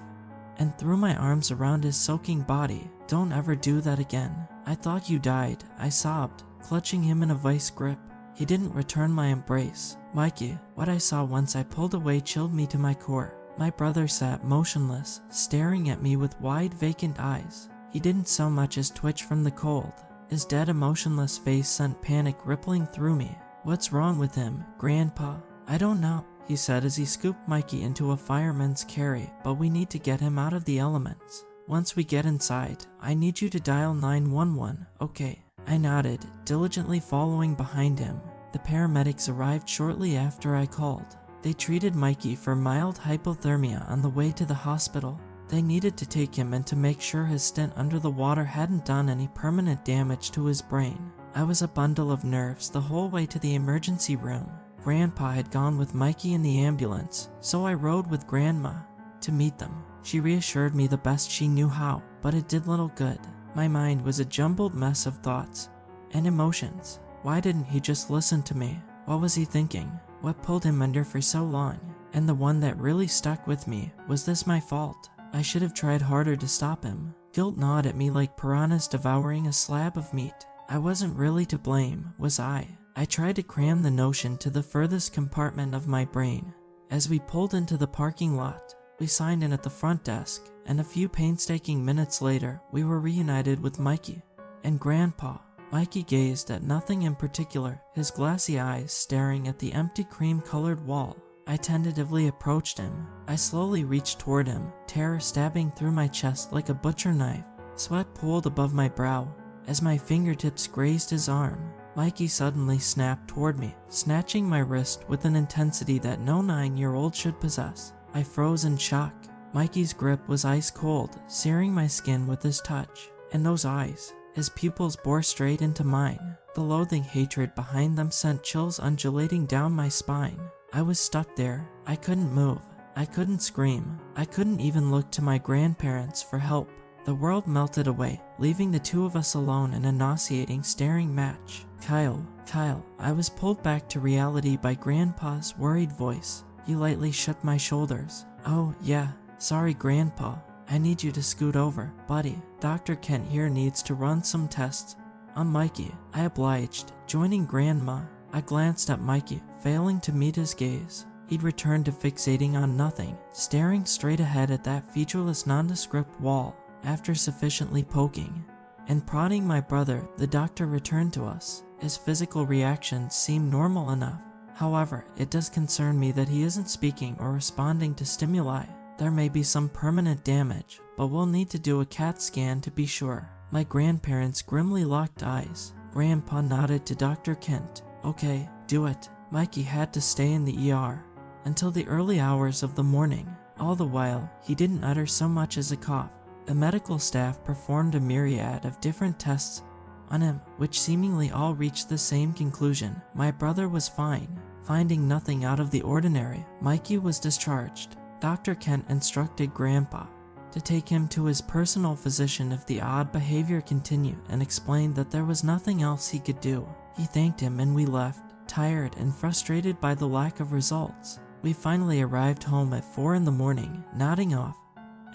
and threw my arms around his soaking body. "Don't ever do that again. I thought you died," I sobbed, clutching him in a vice grip. He didn't return my embrace. "Mikey," what I saw once I pulled away chilled me to my core. My brother sat motionless, staring at me with wide, vacant eyes. He didn't so much as twitch from the cold. His dead, emotionless face sent panic rippling through me. "What's wrong with him, Grandpa?" "I don't know," he said as he scooped Mikey into a fireman's carry, "but we need to get him out of the elements. Once we get inside, I need you to dial 911, okay?" I nodded, diligently following behind him. The paramedics arrived shortly after I called. They treated Mikey for mild hypothermia on the way to the hospital. They needed to take him in to make sure his stint under the water hadn't done any permanent damage to his brain. I was a bundle of nerves the whole way to the emergency room. Grandpa had gone with Mikey in the ambulance, so I rode with Grandma to meet them. She reassured me the best she knew how, but it did little good. My mind was a jumbled mess of thoughts and emotions. Why didn't he just listen to me? What was he thinking? What pulled him under for so long? And the one that really stuck with me, was this my fault? I should have tried harder to stop him. Guilt gnawed at me like piranhas devouring a slab of meat. I wasn't really to blame, was I? I tried to cram the notion to the furthest compartment of my brain. As we pulled into the parking lot, we signed in at the front desk, and a few painstaking minutes later, we were reunited with Mikey and Grandpa. Mikey gazed at nothing in particular, his glassy eyes staring at the empty cream-colored wall. I tentatively approached him. I slowly reached toward him, terror stabbing through my chest like a butcher knife. Sweat pooled above my brow as my fingertips grazed his arm. Mikey suddenly snapped toward me, snatching my wrist with an intensity that no 9-year-old should possess. I froze in shock. Mikey's grip was ice cold, searing my skin with his touch. And those eyes, his pupils bore straight into mine. The loathing hatred behind them sent chills undulating down my spine. I was stuck there. I couldn't move. I couldn't scream. I couldn't even look to my grandparents for help. The world melted away, leaving the two of us alone in a nauseating staring match. Kyle, I was pulled back to reality by Grandpa's worried voice. He lightly shook my shoulders. "Oh, yeah, sorry, Grandpa. I need you to scoot over, buddy. Dr. Kent here needs to run some tests on Mikey." I obliged, joining Grandma. I glanced at Mikey, failing to meet his gaze. He'd returned to fixating on nothing, staring straight ahead at that featureless nondescript wall. After sufficiently poking and prodding my brother, the doctor returned to us. His physical reactions seemed normal enough. However, it does concern me that he isn't speaking or responding to stimuli. There may be some permanent damage, but we'll need to do a CAT scan to be sure. My grandparents grimly locked eyes. Grandpa nodded to Dr. Kent. Okay, do it. Mikey had to stay in the ER until the early hours of the morning. All the while, he didn't utter so much as a cough. The medical staff performed a myriad of different tests on him, which seemingly all reached the same conclusion. My brother was fine. Finding nothing out of the ordinary, Mikey was discharged. Dr. Kent instructed Grandpa to take him to his personal physician if the odd behavior continued, and explained that there was nothing else he could do. He thanked him and we left, tired and frustrated by the lack of results. We finally arrived home at 4 in the morning, nodding off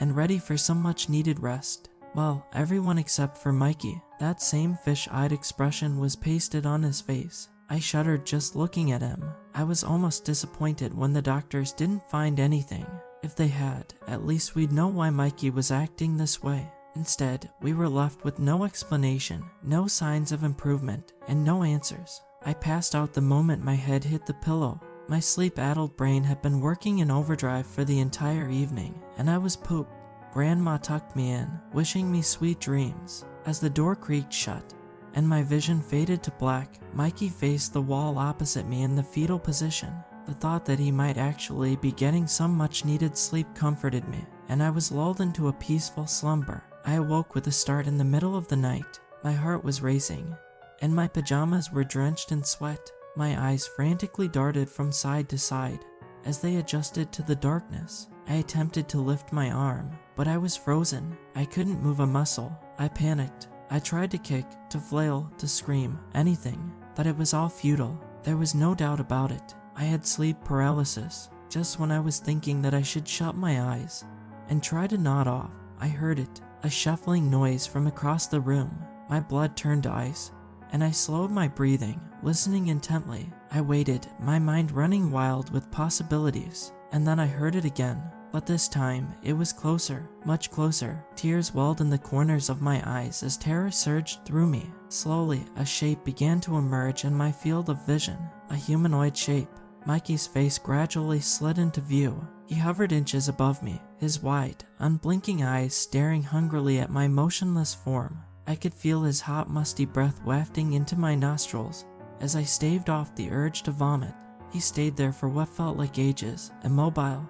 and ready for some much needed rest. Well, everyone except for Mikey. That same fish-eyed expression was pasted on his face. I shuddered just looking at him. I was almost disappointed when the doctors didn't find anything. If they had, at least we'd know why Mikey was acting this way. Instead, we were left with no explanation, no signs of improvement, and no answers. I passed out the moment my head hit the pillow. My sleep-addled brain had been working in overdrive for the entire evening, and I was pooped. Grandma tucked me in, wishing me sweet dreams. As the door creaked shut and my vision faded to black, Mikey faced the wall opposite me in the fetal position. The thought that he might actually be getting some much-needed sleep comforted me, and I was lulled into a peaceful slumber. I awoke with a start in the middle of the night. My heart was racing, and my pajamas were drenched in sweat. My eyes frantically darted from side to side as they adjusted to the darkness. I attempted to lift my arm, but I was frozen. I couldn't move a muscle. I panicked. I tried to kick, to flail, to scream, anything, but it was all futile. There was no doubt about it. I had sleep paralysis. Just when I was thinking that I should shut my eyes and try to nod off, I heard it, a shuffling noise from across the room. My blood turned to ice, and I slowed my breathing, listening intently. I waited, my mind running wild with possibilities, and then I heard it again. But this time, it was closer, much closer. Tears welled in the corners of my eyes as terror surged through me. Slowly, a shape began to emerge in my field of vision, a humanoid shape. Mikey's face gradually slid into view. He hovered inches above me, his wide, unblinking eyes staring hungrily at my motionless form. I could feel his hot, musty breath wafting into my nostrils as I staved off the urge to vomit. He stayed there for what felt like ages, immobile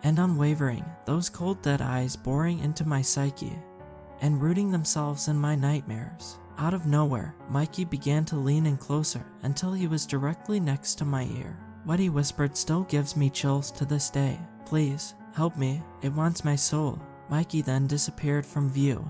and unwavering, those cold dead eyes boring into my psyche and rooting themselves in my nightmares. Out of nowhere, Mikey began to lean in closer until he was directly next to my ear. What he whispered still gives me chills to this day. Please, help me, it wants my soul. Mikey then disappeared from view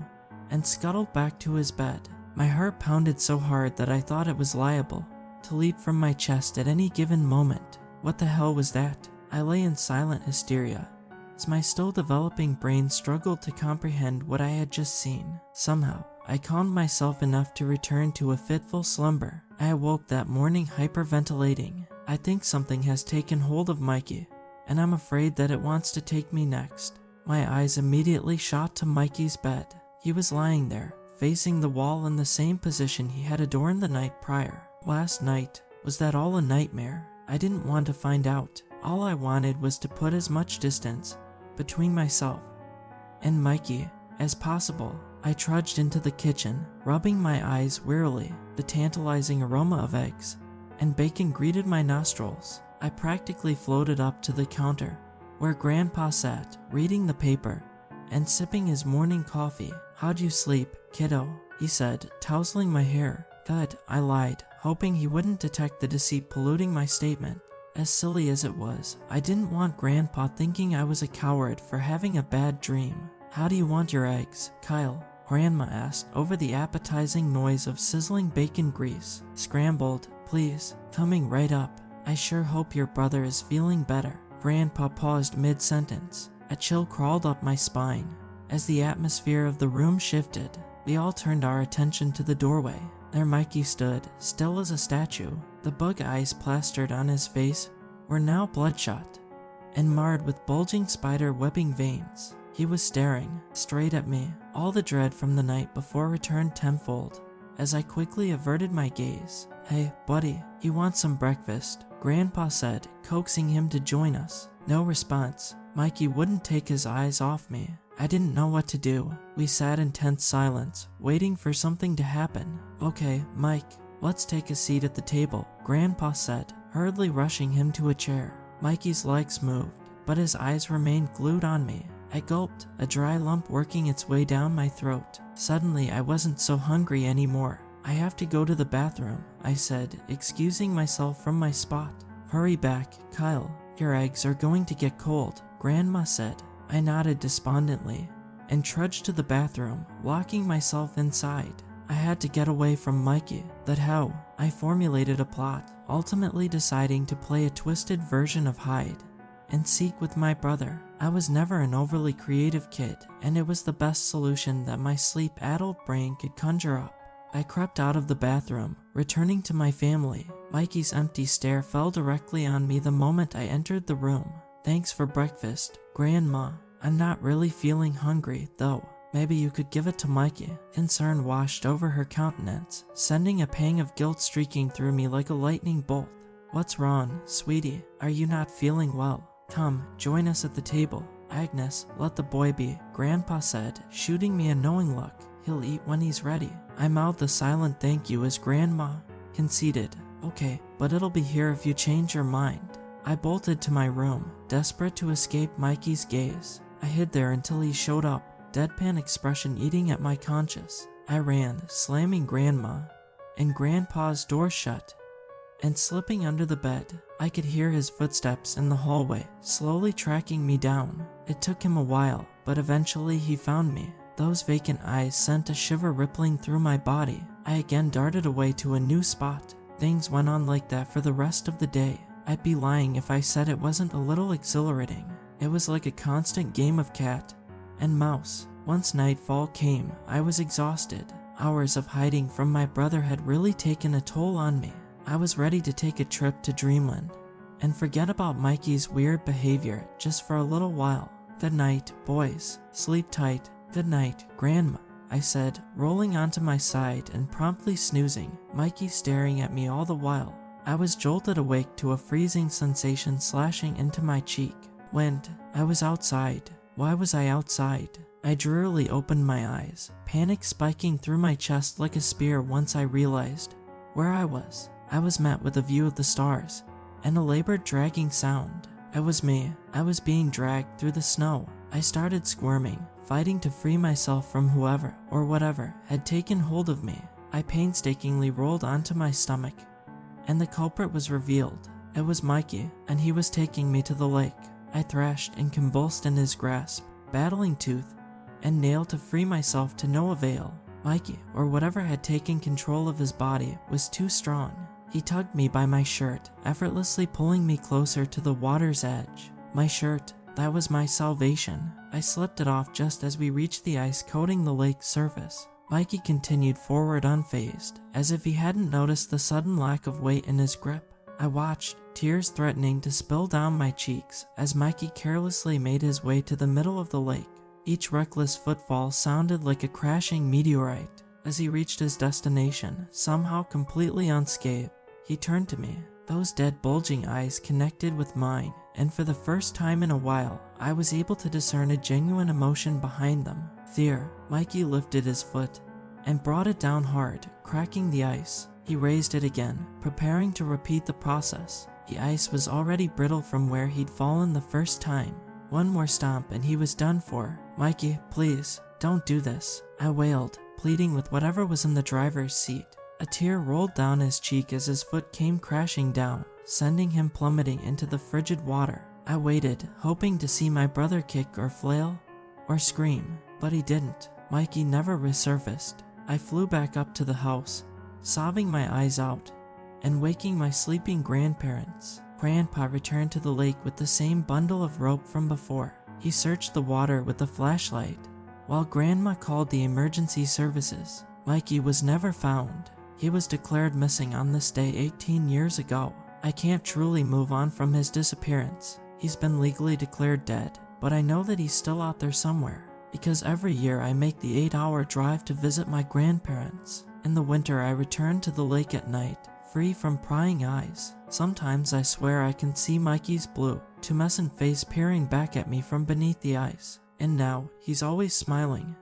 and scuttled back to his bed. My heart pounded so hard that I thought it was liable to leap from my chest at any given moment. What the hell was that? I lay in silent hysteria as my still developing brain struggled to comprehend what I had just seen. Somehow, I calmed myself enough to return to a fitful slumber. I awoke that morning hyperventilating. I think something has taken hold of Mikey, and I'm afraid that it wants to take me next. My eyes immediately shot to Mikey's bed. He was lying there, facing the wall in the same position he had adorned the night prior. Last night, was that all a nightmare? I didn't want to find out. All I wanted was to put as much distance between myself and Mikey as possible. I trudged into the kitchen, rubbing my eyes wearily. The tantalizing aroma of eggs and bacon greeted my nostrils. I practically floated up to the counter where Grandpa sat, reading the paper and sipping his morning coffee. "How'd you sleep, kiddo?" he said, tousling my hair. "Good," I lied, hoping he wouldn't detect the deceit polluting my statement. As silly as it was, I didn't want Grandpa thinking I was a coward for having a bad dream. "How do you want your eggs, Kyle?" Grandma asked over the appetizing noise of sizzling bacon grease. "Scrambled, please, coming right up. I sure hope your brother is feeling better." Grandpa paused mid-sentence. A chill crawled up my spine. As the atmosphere of the room shifted, we all turned our attention to the doorway. There Mikey stood, still as a statue, The bug eyes plastered on his face were now bloodshot and marred with bulging spider webbing veins. He was staring straight at me. All the dread from the night before returned tenfold as I quickly averted my gaze. "Hey, buddy, you want some breakfast?" Grandpa said, coaxing him to join us. No response. Mikey wouldn't take his eyes off me. I didn't know what to do. We sat in tense silence, waiting for something to happen. "Okay, Mike, let's take a seat at the table," Grandpa said, hurriedly rushing him to a chair. Mikey's legs moved, but his eyes remained glued on me. I gulped, a dry lump working its way down my throat. Suddenly, I wasn't so hungry anymore. "I have to go to the bathroom," I said, excusing myself from my spot. "Hurry back, Kyle. Your eggs are going to get cold," Grandma said. I nodded despondently and trudged to the bathroom, locking myself inside. I had to get away from Mikey. That's how I formulated a plot, ultimately deciding to play a twisted version of hide and seek with my brother. I was never an overly creative kid, and it was the best solution that my sleep-addled brain could conjure up. I crept out of the bathroom, returning to my family. Mikey's empty stare fell directly on me the moment I entered the room. "Thanks for breakfast, Grandma. I'm not really feeling hungry, though. Maybe you could give it to Mikey." Concern washed over her countenance, sending a pang of guilt streaking through me like a lightning bolt. "What's wrong, sweetie? Are you not feeling well? Come, join us at the table." "Agnes, let the boy be," Grandpa said, shooting me a knowing look. "He'll eat when he's ready." I mouthed a silent thank you as Grandma conceded. "Okay, but it'll be here if you change your mind." I bolted to my room, desperate to escape Mikey's gaze. I hid there until he showed up, deadpan expression eating at my conscience. I ran, slamming Grandma and Grandpa's door shut, and slipping under the bed. I could hear his footsteps in the hallway, slowly tracking me down. It took him a while, but eventually he found me. Those vacant eyes sent a shiver rippling through my body. I again darted away to a new spot. Things went on like that for the rest of the day. I'd be lying if I said it wasn't a little exhilarating. It was like a constant game of cat and mouse. Once nightfall came, I was exhausted. Hours of hiding from my brother had really taken a toll on me. I was ready to take a trip to Dreamland and forget about Mikey's weird behavior just for a little while. "Good night, boys. Sleep tight." "Good night, Grandma," I said, rolling onto my side and promptly snoozing, Mikey staring at me all the while. I was jolted awake to a freezing sensation slashing into my cheek. Wind. I was outside. Why was I outside? I drearily opened my eyes, panic spiking through my chest like a spear once I realized where I was. I was met with a view of the stars and a labored dragging sound. It was me. I was being dragged through the snow. I started squirming, fighting to free myself from whoever or whatever had taken hold of me. I painstakingly rolled onto my stomach, and the culprit was revealed. It was Mikey, and he was taking me to the lake. I thrashed and convulsed in his grasp, battling tooth and nail to free myself to no avail. Mikey, or whatever had taken control of his body, was too strong. He tugged me by my shirt, effortlessly pulling me closer to the water's edge. My shirt, that was my salvation. I slipped it off just as we reached the ice coating the lake's surface. Mikey continued forward unfazed, as if he hadn't noticed the sudden lack of weight in his grip. I watched, tears threatening to spill down my cheeks, as Mikey carelessly made his way to the middle of the lake. Each reckless footfall sounded like a crashing meteorite. As he reached his destination, somehow completely unscathed, he turned to me. Those dead bulging eyes connected with mine, and for the first time in a while, I was able to discern a genuine emotion behind them. Fear. Mikey lifted his foot and brought it down hard, cracking the ice. He raised it again, preparing to repeat the process. The ice was already brittle from where he'd fallen the first time. One more stomp and he was done for. "Mikey, please, don't do this," I wailed, pleading with whatever was in the driver's seat. A tear rolled down his cheek as his foot came crashing down, sending him plummeting into the frigid water. I waited, hoping to see my brother kick or flail or scream, but he didn't. Mikey never resurfaced. I flew back up to the house, sobbing my eyes out and waking my sleeping grandparents. Grandpa returned to the lake with the same bundle of rope from before. He searched the water with a flashlight, while Grandma called the emergency services. Mikey was never found. He was declared missing on this day 18 years ago. I can't truly move on from his disappearance. He's been legally declared dead, but I know that he's still out there somewhere, because every year I make the 8-hour drive to visit my grandparents. In the winter I return to the lake at night, free from prying eyes. Sometimes I swear I can see Mikey's blue, tumescent face peering back at me from beneath the ice, and now he's always smiling.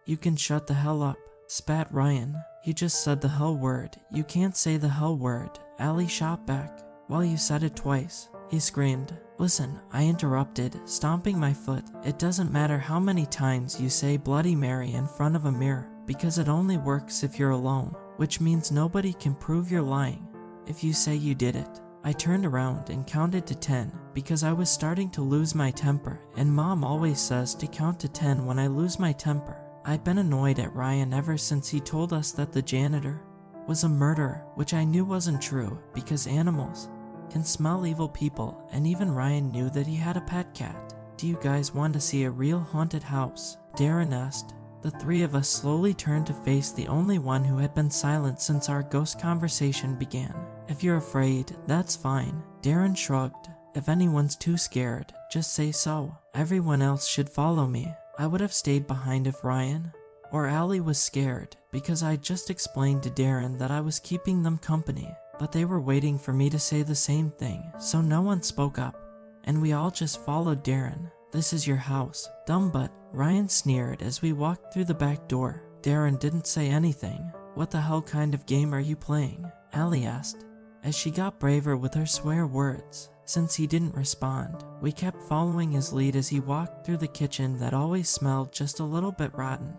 "You can shut the hell up," spat Ryan. "You just said the hell word. You can't say the hell word," Allie shot back. "Well, you said it twice," he screamed. "Listen," I interrupted, stomping my foot. "It doesn't matter how many times you say Bloody Mary in front of a mirror, because it only works if you're alone, which means nobody can prove you're lying if you say you did it." I turned around and counted to 10 because I was starting to lose my temper, and Mom always says to count to 10 when I lose my temper. I'd been annoyed at Ryan ever since he told us that the janitor was a murderer, which I knew wasn't true because animals can smell evil people, and even Ryan knew that he had a pet cat. "Do you guys want to see a real haunted house?" Darren asked. The three of us slowly turned to face the only one who had been silent since our ghost conversation began. "If you're afraid, that's fine," Darren shrugged. "If anyone's too scared, just say so. Everyone else should follow me." I would have stayed behind if Ryan or Allie was scared, because I just explained to Darren that I was keeping them company, but they were waiting for me to say the same thing, so no one spoke up, and we all just followed Darren. "This is your house, dumb butt," Ryan sneered as we walked through the back door. Darren didn't say anything. "What the hell kind of game are you playing?" Allie asked, as she got braver with her swear words. Since he didn't respond, we kept following his lead as he walked through the kitchen that always smelled just a little bit rotten,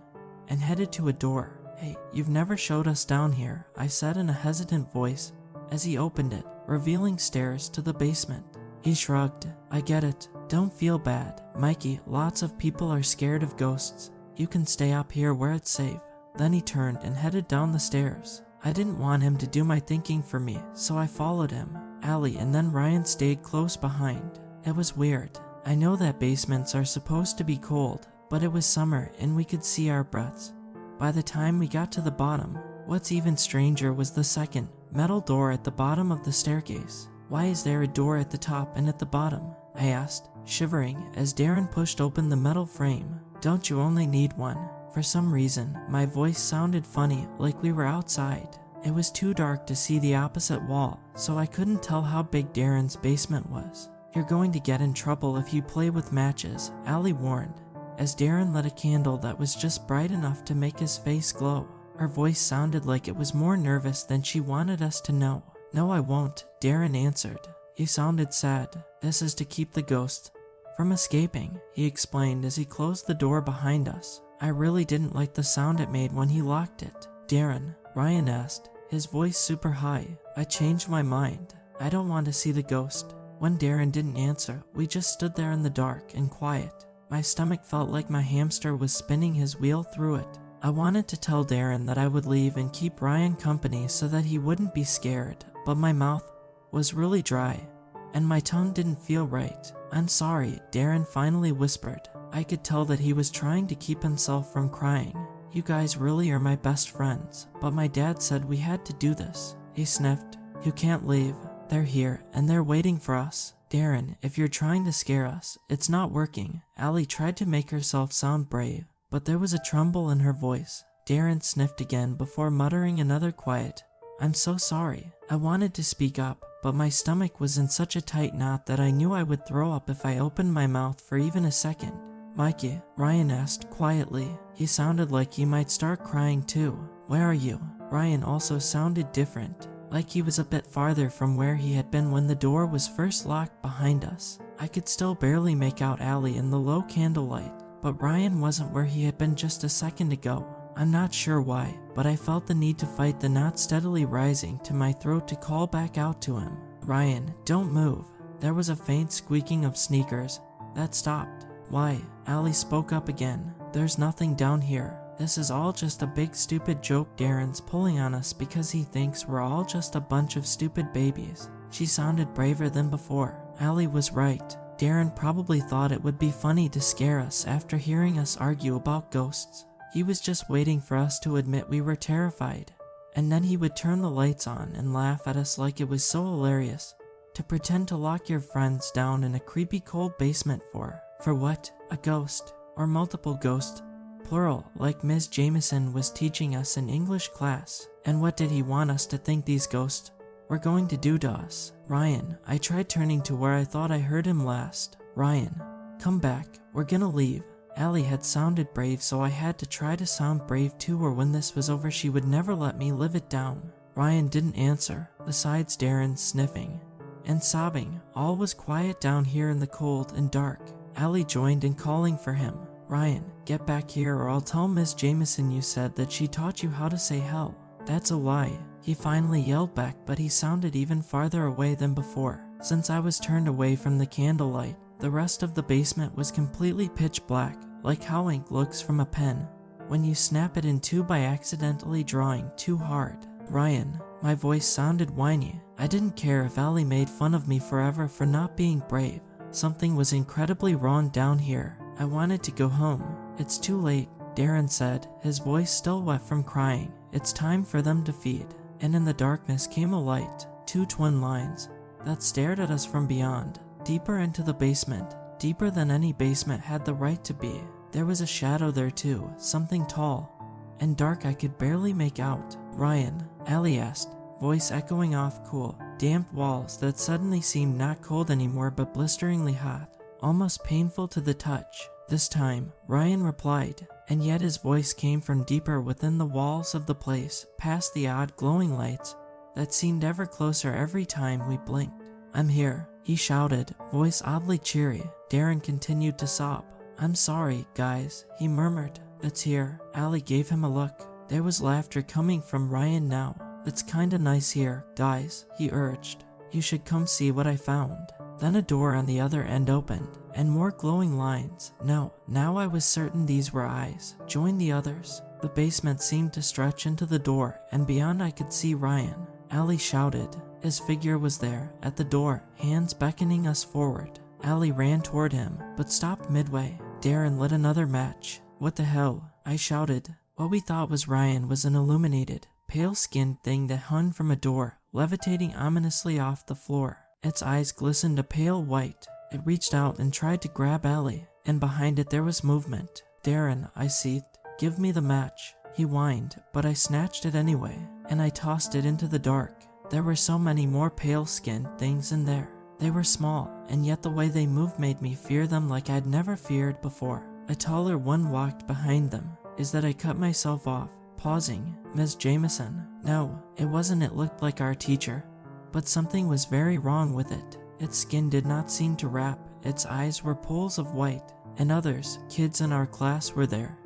and headed to a door. "Hey, you've never showed us down here," I said in a hesitant voice as he opened it, revealing stairs to the basement. He shrugged. "I get it. Don't feel bad, Mikey. Lots of people are scared of ghosts. You can stay up here where it's safe." Then he turned and headed down the stairs. I didn't want him to do my thinking for me, so I followed him. Allie and then Ryan stayed close behind. It was weird. I know that basements are supposed to be cold, but it was summer and we could see our breaths by the time we got to the bottom. What's even stranger was the second metal door at the bottom of the staircase. "Why is there a door at the top and at the bottom?" I asked, shivering as Darren pushed open the metal frame. "Don't you only need one?" For some reason, my voice sounded funny, like we were outside. It was too dark to see the opposite wall, so I couldn't tell how big Darren's basement was. "You're going to get in trouble if you play with matches," Allie warned, as Darren lit a candle that was just bright enough to make his face glow. Her voice sounded like it was more nervous than she wanted us to know. "No, I won't," Darren answered. He sounded sad. "This is to keep the ghosts from escaping," he explained as he closed the door behind us. I really didn't like the sound it made when he locked it. "Darren," Ryan asked, his voice super high. I changed my mind. "I don't want to see the ghost." When Darren didn't answer, we just stood there in the dark and quiet. My stomach felt like my hamster was spinning his wheel through it. I wanted to tell Darren that I would leave and keep Ryan company so that he wouldn't be scared, but my mouth was really dry, and my tongue didn't feel right. "I'm sorry," Darren finally whispered. I could tell that he was trying to keep himself from crying. "You guys really are my best friends, but my dad said we had to do this." He sniffed. "You can't leave. They're here, and they're waiting for us." "Darren, if you're trying to scare us, it's not working." Allie tried to make herself sound brave, but there was a tremble in her voice. Darren sniffed again before muttering another quiet, "I'm so sorry." I wanted to speak up, but my stomach was in such a tight knot that I knew I would throw up if I opened my mouth for even a second. "Mikey," Ryan asked quietly. He sounded like he might start crying too. "Where are you?" Ryan also sounded different, like he was a bit farther from where he had been when the door was first locked behind us. I could still barely make out Allie in the low candlelight, but Ryan wasn't where he had been just a second ago. I'm not sure why, but I felt the need to fight the knot steadily rising to my throat to call back out to him. "Ryan, don't move." There was a faint squeaking of sneakers that stopped. "Why?" Allie spoke up again. "There's nothing down here. This is all just a big stupid joke Darren's pulling on us because he thinks we're all just a bunch of stupid babies." She sounded braver than before. Allie was right. Darren probably thought it would be funny to scare us after hearing us argue about ghosts. He was just waiting for us to admit we were terrified, and then he would turn the lights on and laugh at us like it was so hilarious to pretend to lock your friends down in a creepy cold basement for what? A ghost, or multiple ghosts, plural, like Ms. Jameson was teaching us in English class. And what did he want us to think these ghosts were going to do to us? Ryan, I tried turning to where I thought I heard him last. Ryan, come back, we're gonna leave. Allie had sounded brave, so I had to try to sound brave too, or when this was over she would never let me live it down. Ryan didn't answer, besides Darren sniffing and sobbing. All was quiet down here in the cold and dark. Allie joined in calling for him. Ryan, get back here or I'll tell Miss Jameson you said that she taught you how to say hell. That's a lie. He finally yelled back, but he sounded even farther away than before. Since I was turned away from the candlelight, the rest of the basement was completely pitch black, like how ink looks from a pen when you snap it in two by accidentally drawing too hard. Ryan, my voice sounded whiny. I didn't care if Allie made fun of me forever for not being brave. Something was incredibly wrong down here. I wanted to go home. It's too late, Darren said, his voice still wet from crying. It's time for them to feed. And in the darkness came a light, two twin lines that stared at us from beyond, deeper into the basement, deeper than any basement had the right to be. There was a shadow there too, something tall and dark I could barely make out. Ryan, Allie asked, voice echoing off cool, damp walls that suddenly seemed not cold anymore but blisteringly hot, almost painful to the touch. This time, Ryan replied, and yet his voice came from deeper within the walls of the place, past the odd glowing lights that seemed ever closer every time we blinked. I'm here, he shouted, voice oddly cheery. Darren continued to sob. I'm sorry, guys, he murmured. It's here. Allie gave him a look. There was laughter coming from Ryan now. It's kinda nice here, guys, he urged. You should come see what I found. Then a door on the other end opened, and more glowing lines. No, now I was certain these were eyes. Join the others. The basement seemed to stretch into the door, and beyond I could see Ryan. Allie shouted. His figure was there, at the door, hands beckoning us forward. Allie ran toward him, but stopped midway. Darren lit another match. What the hell? I shouted. What we thought was Ryan was an illuminated, pale-skinned thing that hung from a door, levitating ominously off the floor. Its eyes glistened a pale white. It reached out and tried to grab Allie, and behind it there was movement. Darren, I seethed. Give me the match. He whined, but I snatched it anyway, and I tossed it into the dark. There were so many more pale-skinned things in there. They were small, and yet the way they moved made me fear them like I'd never feared before. A taller one walked behind them. Is that I cut myself off, pausing. Ms. Jameson. No, it wasn't. It looked like our teacher, but something was very wrong with it. Its skin did not seem to wrap. Its eyes were pools of white, and others, kids in our class, were there.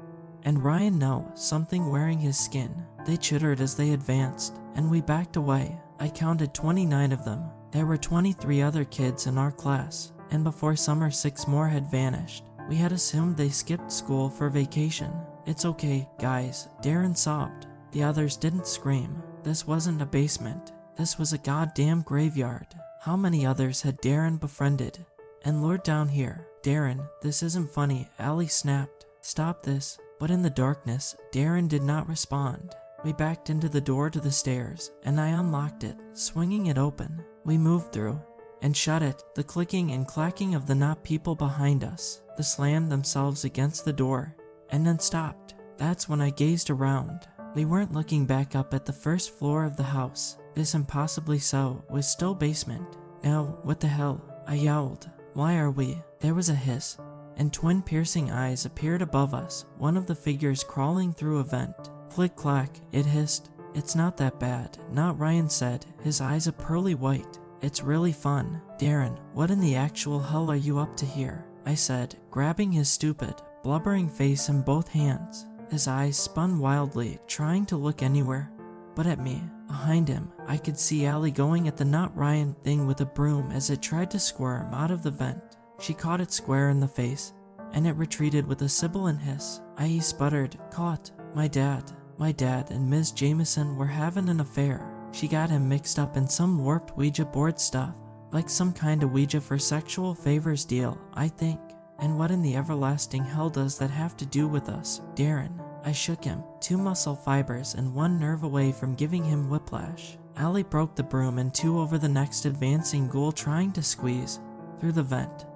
And Ryan, no, something wearing his skin. They chittered as they advanced, and we backed away. I counted 29 of them. There were 23 other kids in our class, and before summer 6 more had vanished. We had assumed they skipped school for vacation. It's okay, guys, Darren sobbed. The others didn't scream. This wasn't a basement. This was a goddamn graveyard. How many others had Darren befriended and lured down here? Darren, this isn't funny, Allie snapped. Stop this. But in the darkness, Darren did not respond. We backed into the door to the stairs, and I unlocked it, swinging it open. We moved through and shut it, the clicking and clacking of the knot people behind us. They slammed themselves against the door, and then stopped. That's when I gazed around. We weren't looking back up at the first floor of the house. This impossibly so was still basement. No, what the hell? I yelled. Why are we? There was a hiss, and twin piercing eyes appeared above us, one of the figures crawling through a vent. Click-clack, it hissed. It's not that bad, not Ryan said, his eyes a pearly white. It's really fun. Darren, what in the actual hell are you up to here? I said, grabbing his stupid, blubbering face in both hands. His eyes spun wildly, trying to look anywhere but at me. Behind him, I could see Allie going at the not Ryan thing with a broom as it tried to squirm out of the vent. She caught it square in the face, and it retreated with a sibilant hiss. I sputtered, caught. My dad and Ms. Jameson were having an affair. She got him mixed up in some warped Ouija board stuff. Like some kind of Ouija for sexual favors deal, I think. And what in the everlasting hell does that have to do with us, Darren? I shook him, 2 muscle fibers and 1 nerve away from giving him whiplash. Allie broke the broom in 2 over the next advancing ghoul trying to squeeze through the vent,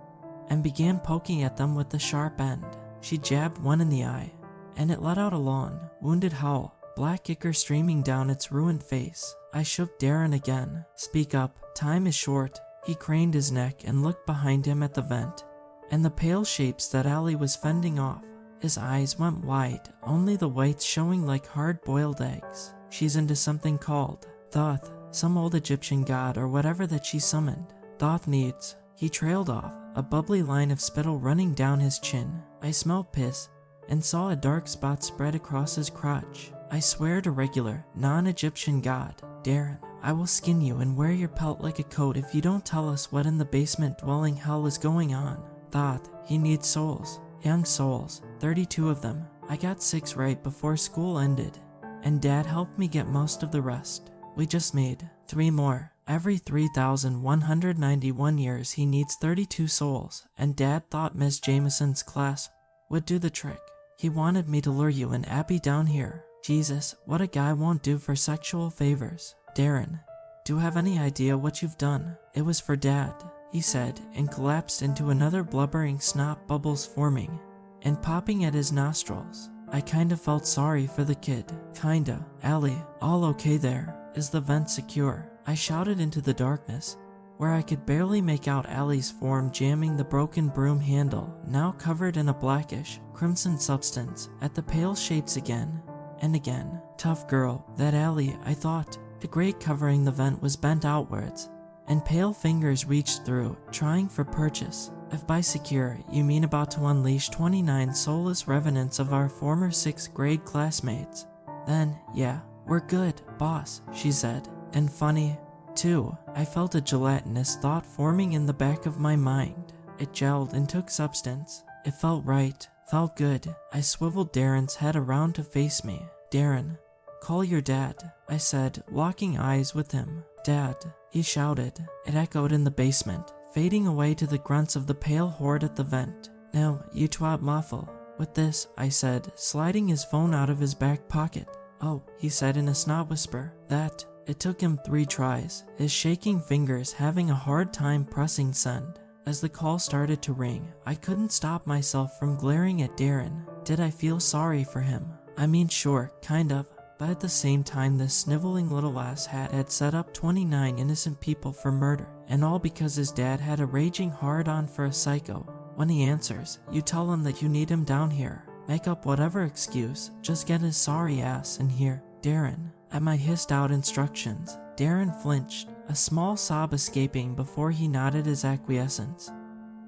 and began poking at them with the sharp end. She jabbed one in the eye, and it let out a long, wounded howl, black ichor streaming down its ruined face. I shook Darren again. Speak up, time is short. He craned his neck and looked behind him at the vent, and the pale shapes that Allie was fending off. His eyes went wide, only the whites showing like hard-boiled eggs. She's into something called Thoth, some old Egyptian god or whatever that she summoned. Thoth needs. He trailed off, a bubbly line of spittle running down his chin. I smelled piss and saw a dark spot spread across his crotch. I swear to regular, non-Egyptian god, Darren, I will skin you and wear your pelt like a coat if you don't tell us what in the basement dwelling hell is going on. Thoth, he needs souls. Young souls, 32 of them. I got 6 right before school ended, and Dad helped me get most of the rest. We just made 3 more. Every 3,191 years he needs 32 souls, and Dad thought Miss Jameson's class would do the trick. He wanted me to lure you and Abby down here. Jesus, what a guy won't do for sexual favors. Darren, do you have any idea what you've done? It was for Dad, he said, and collapsed into another blubbering snot, bubbles forming and popping at his nostrils. I kinda felt sorry for the kid. Kinda. Allie, all okay there? Is the vent secure? I shouted into the darkness, where I could barely make out Allie's form jamming the broken broom handle, now covered in a blackish, crimson substance, at the pale shapes again and again. Tough girl, that Allie, I thought. The grate covering the vent was bent outwards, and pale fingers reached through, trying for purchase. If by secure, you mean about to unleash 29 soulless revenants of our former 6th grade classmates, then, yeah, we're good, boss, she said. And funny, too. I felt a gelatinous thought forming in the back of my mind. It gelled and took substance. It felt right, felt good. I swiveled Darren's head around to face me. Darren, call your dad, I said, locking eyes with him. Dad, he shouted. It echoed in the basement, fading away to the grunts of the pale horde at the vent. Now, you twat muffle. With this, I said, sliding his phone out of his back pocket. Oh, he said in a snot whisper. That. It took him 3 tries, his shaking fingers having a hard time pressing send. As the call started to ring, I couldn't stop myself from glaring at Darren. Did I feel sorry for him? I mean, sure, kind of. But at the same time, this sniveling little ass hat had set up 29 innocent people for murder, and all because his dad had a raging hard-on for a psycho. When he answers, you tell him that you need him down here. Make up whatever excuse, just get his sorry ass in here. Darren. At my hissed out instructions, Darren flinched, a small sob escaping before he nodded his acquiescence,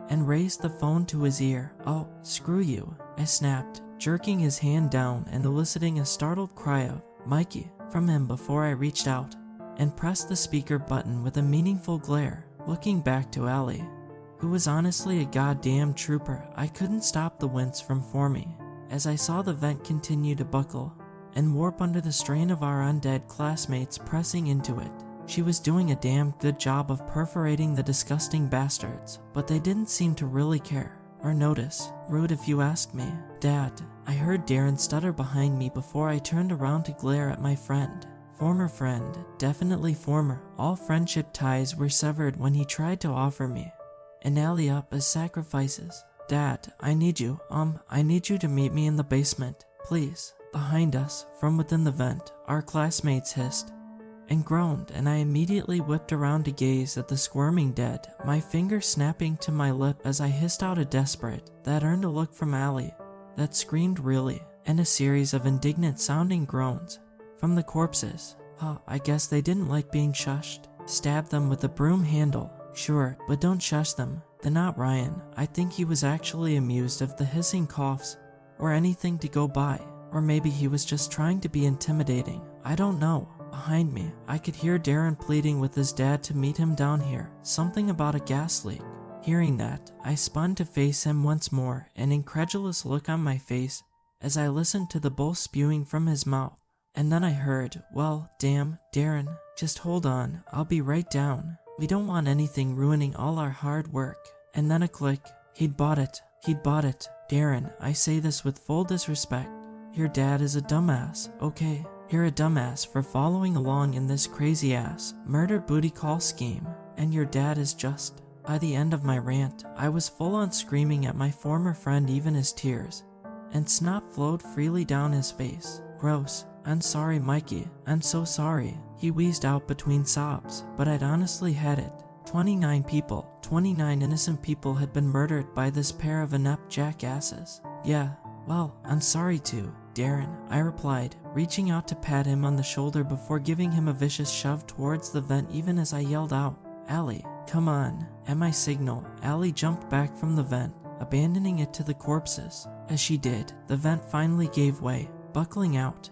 and raised the phone to his ear. Oh, screw you, I snapped, jerking his hand down and eliciting a startled cry of, Mikey, from him before I reached out, and pressed the speaker button with a meaningful glare, looking back to Allie, who was honestly a goddamn trooper. I couldn't stop the wince from forming, as I saw the vent continue to buckle and warp under the strain of our undead classmates pressing into it. She was doing a damn good job of perforating the disgusting bastards, but they didn't seem to really care or notice. Rude if you ask me. Dad, I heard Darren stutter behind me before I turned around to glare at my friend. Former friend, definitely former. All friendship ties were severed when he tried to offer me an alley up as sacrifices. Dad, I need you to meet me in the basement, please. Behind us, from within the vent, our classmates hissed and groaned, and I immediately whipped around to gaze at the squirming dead, my finger snapping to my lip as I hissed out a desperate, that earned a look from Allie, that screamed really, and a series of indignant-sounding groans from the corpses. I guess they didn't like being shushed. Stab them with a broom handle, sure, but don't shush them. Then not Ryan. I think he was actually amused of the hissing coughs or anything to go by. Or maybe he was just trying to be intimidating. I don't know. Behind me, I could hear Darren pleading with his dad to meet him down here. Something about a gas leak. Hearing that, I spun to face him once more, an incredulous look on my face as I listened to the bull spewing from his mouth. And then I heard, well, damn, Darren, just hold on, I'll be right down. We don't want anything ruining all our hard work. And then a click. He'd bought it. Darren, I say this with full disrespect. Your dad is a dumbass, okay? You're a dumbass for following along in this crazy ass murder booty call scheme. And your dad is just... By the end of my rant, I was full on screaming at my former friend, even his tears. And snot flowed freely down his face. Gross. I'm sorry, Mikey. I'm so sorry. He wheezed out between sobs, but I'd honestly had it. 29 people, 29 innocent people had been murdered by this pair of inept jackasses. Yeah, well, I'm sorry too, Darren, I replied, reaching out to pat him on the shoulder before giving him a vicious shove towards the vent even as I yelled out, Allie, come on. At my signal, Allie jumped back from the vent, abandoning it to the corpses. As she did, the vent finally gave way, buckling out,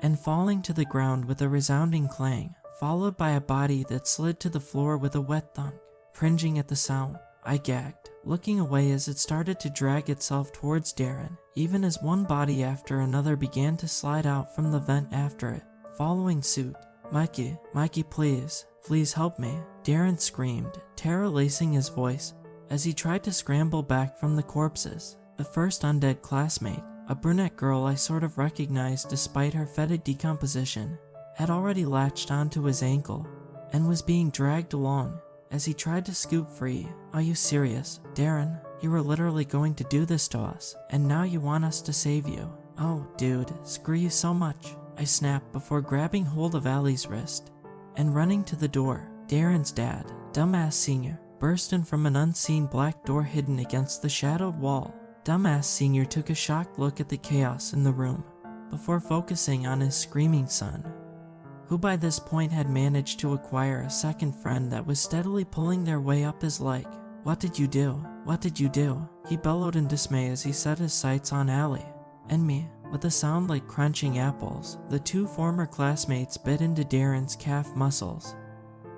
and falling to the ground with a resounding clang, followed by a body that slid to the floor with a wet thunk. Cringing at the sound, I gagged, looking away as it started to drag itself towards Darren, even as one body after another began to slide out from the vent after it, following suit. Mikey, please help me, Darren screamed, terror lacing his voice, as he tried to scramble back from the corpses. The first undead classmate, a brunette girl I sort of recognized despite her fetid decomposition, had already latched onto his ankle and was being dragged along as he tried to scoop free. Are you serious, Darren? You were literally going to do this to us, and now you want us to save you. Oh, dude, screw you so much, I snapped before grabbing hold of Allie's wrist and running to the door. Darren's dad, Dumbass Senior, burst in from an unseen black door hidden against the shadowed wall. Dumbass Senior took a shocked look at the chaos in the room before focusing on his screaming son, who by this point had managed to acquire a second friend that was steadily pulling their way up his leg. What did you do? What did you do? He bellowed in dismay as he set his sights on Allie and me. With a sound like crunching apples, the two former classmates bit into Darren's calf muscles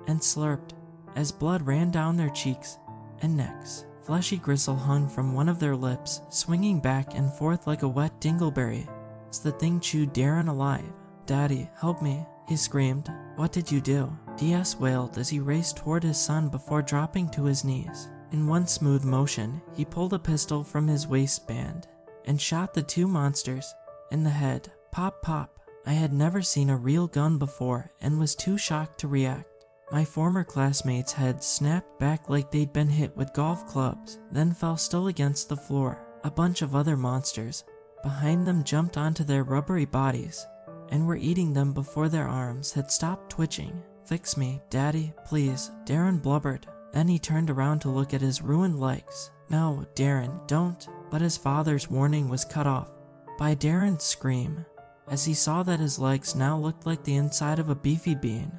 and slurped as blood ran down their cheeks and necks. Fleshy gristle hung from one of their lips, swinging back and forth like a wet dingleberry as the thing chewed Darren alive. Daddy, help me, he screamed. What did you do? DS wailed as he raced toward his son before dropping to his knees. In one smooth motion, he pulled a pistol from his waistband and shot the two monsters in the head. Pop, pop. I had never seen a real gun before and was too shocked to react. My former classmates' heads snapped back like they'd been hit with golf clubs, then fell still against the floor. A bunch of other monsters behind them jumped onto their rubbery bodies and were eating them before their arms had stopped twitching. Fix me, Daddy, please, Darren blubbered. Then he turned around to look at his ruined legs. No, Darren, don't. But his father's warning was cut off by Darren's scream as he saw that his legs now looked like the inside of a beefy bean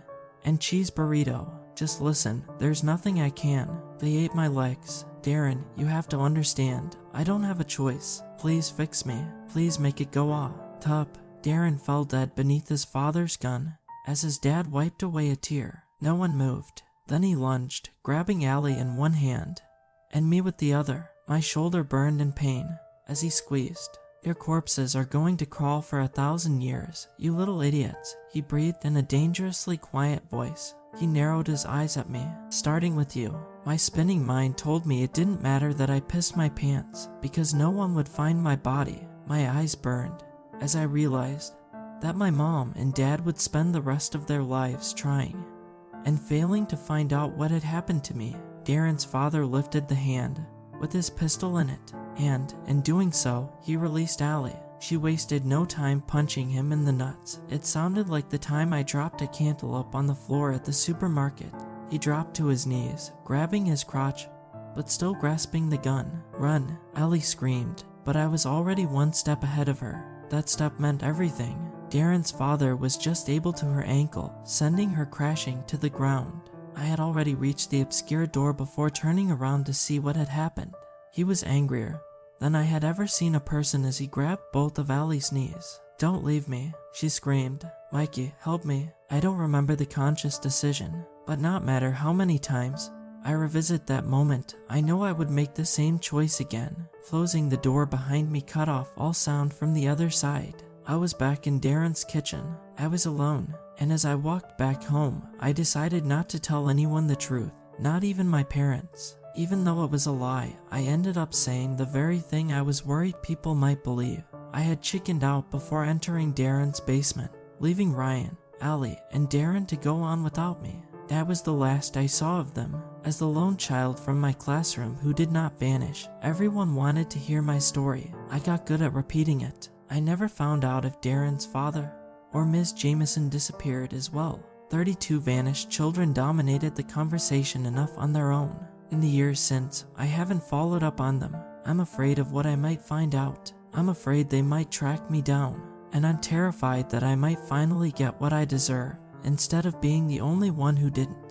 and cheese burrito. Just listen, there's nothing I can. They ate my legs. Darren, you have to understand, I don't have a choice. Please fix me. Please make it go off. Tup. Darren fell dead beneath his father's gun as his dad wiped away a tear. No one moved. Then he lunged, grabbing Allie in one hand and me with the other. My shoulder burned in pain as he squeezed. Your corpses are going to crawl for 1,000 years, you little idiots, he breathed in a dangerously quiet voice. He narrowed his eyes at me. Starting with you. My spinning mind told me it didn't matter that I pissed my pants because no one would find my body. My eyes burned as I realized that my mom and dad would spend the rest of their lives trying and failing to find out what had happened to me. Darren's father lifted the hand with his pistol in it, and in doing so, he released Allie. She wasted no time punching him in the nuts. It sounded like the time I dropped a cantaloupe on the floor at the supermarket. He dropped to his knees, grabbing his crotch, but still grasping the gun. Run, Allie screamed, but I was already one step ahead of her. That step meant everything. Darren's father was just able to her ankle, sending her crashing to the ground. I had already reached the obscure door before turning around to see what had happened. He was angrier than I had ever seen a person as he grabbed both of Allie's knees. Don't leave me, she screamed. Mikey, help me. I don't remember the conscious decision, but not matter how many times I revisit that moment, I know I would make the same choice again. Closing the door behind me cut off all sound from the other side. I was back in Darren's kitchen. I was alone, And as I walked back home, I decided not to tell anyone the truth, not even my parents. Even though it was a lie, I ended up saying the very thing I was worried people might believe. I had chickened out before entering Darren's basement, leaving Ryan, Allie, and Darren to go on without me. That was the last I saw of them. As the lone child from my classroom who did not vanish, everyone wanted to hear my story. I got good at repeating it. I never found out if Darren's father or Ms. Jameson disappeared as well. 32 vanished children dominated the conversation enough on their own. In the years since, I haven't followed up on them. I'm afraid of what I might find out. I'm afraid they might track me down. And I'm terrified that I might finally get what I deserve, instead of being the only one who didn't.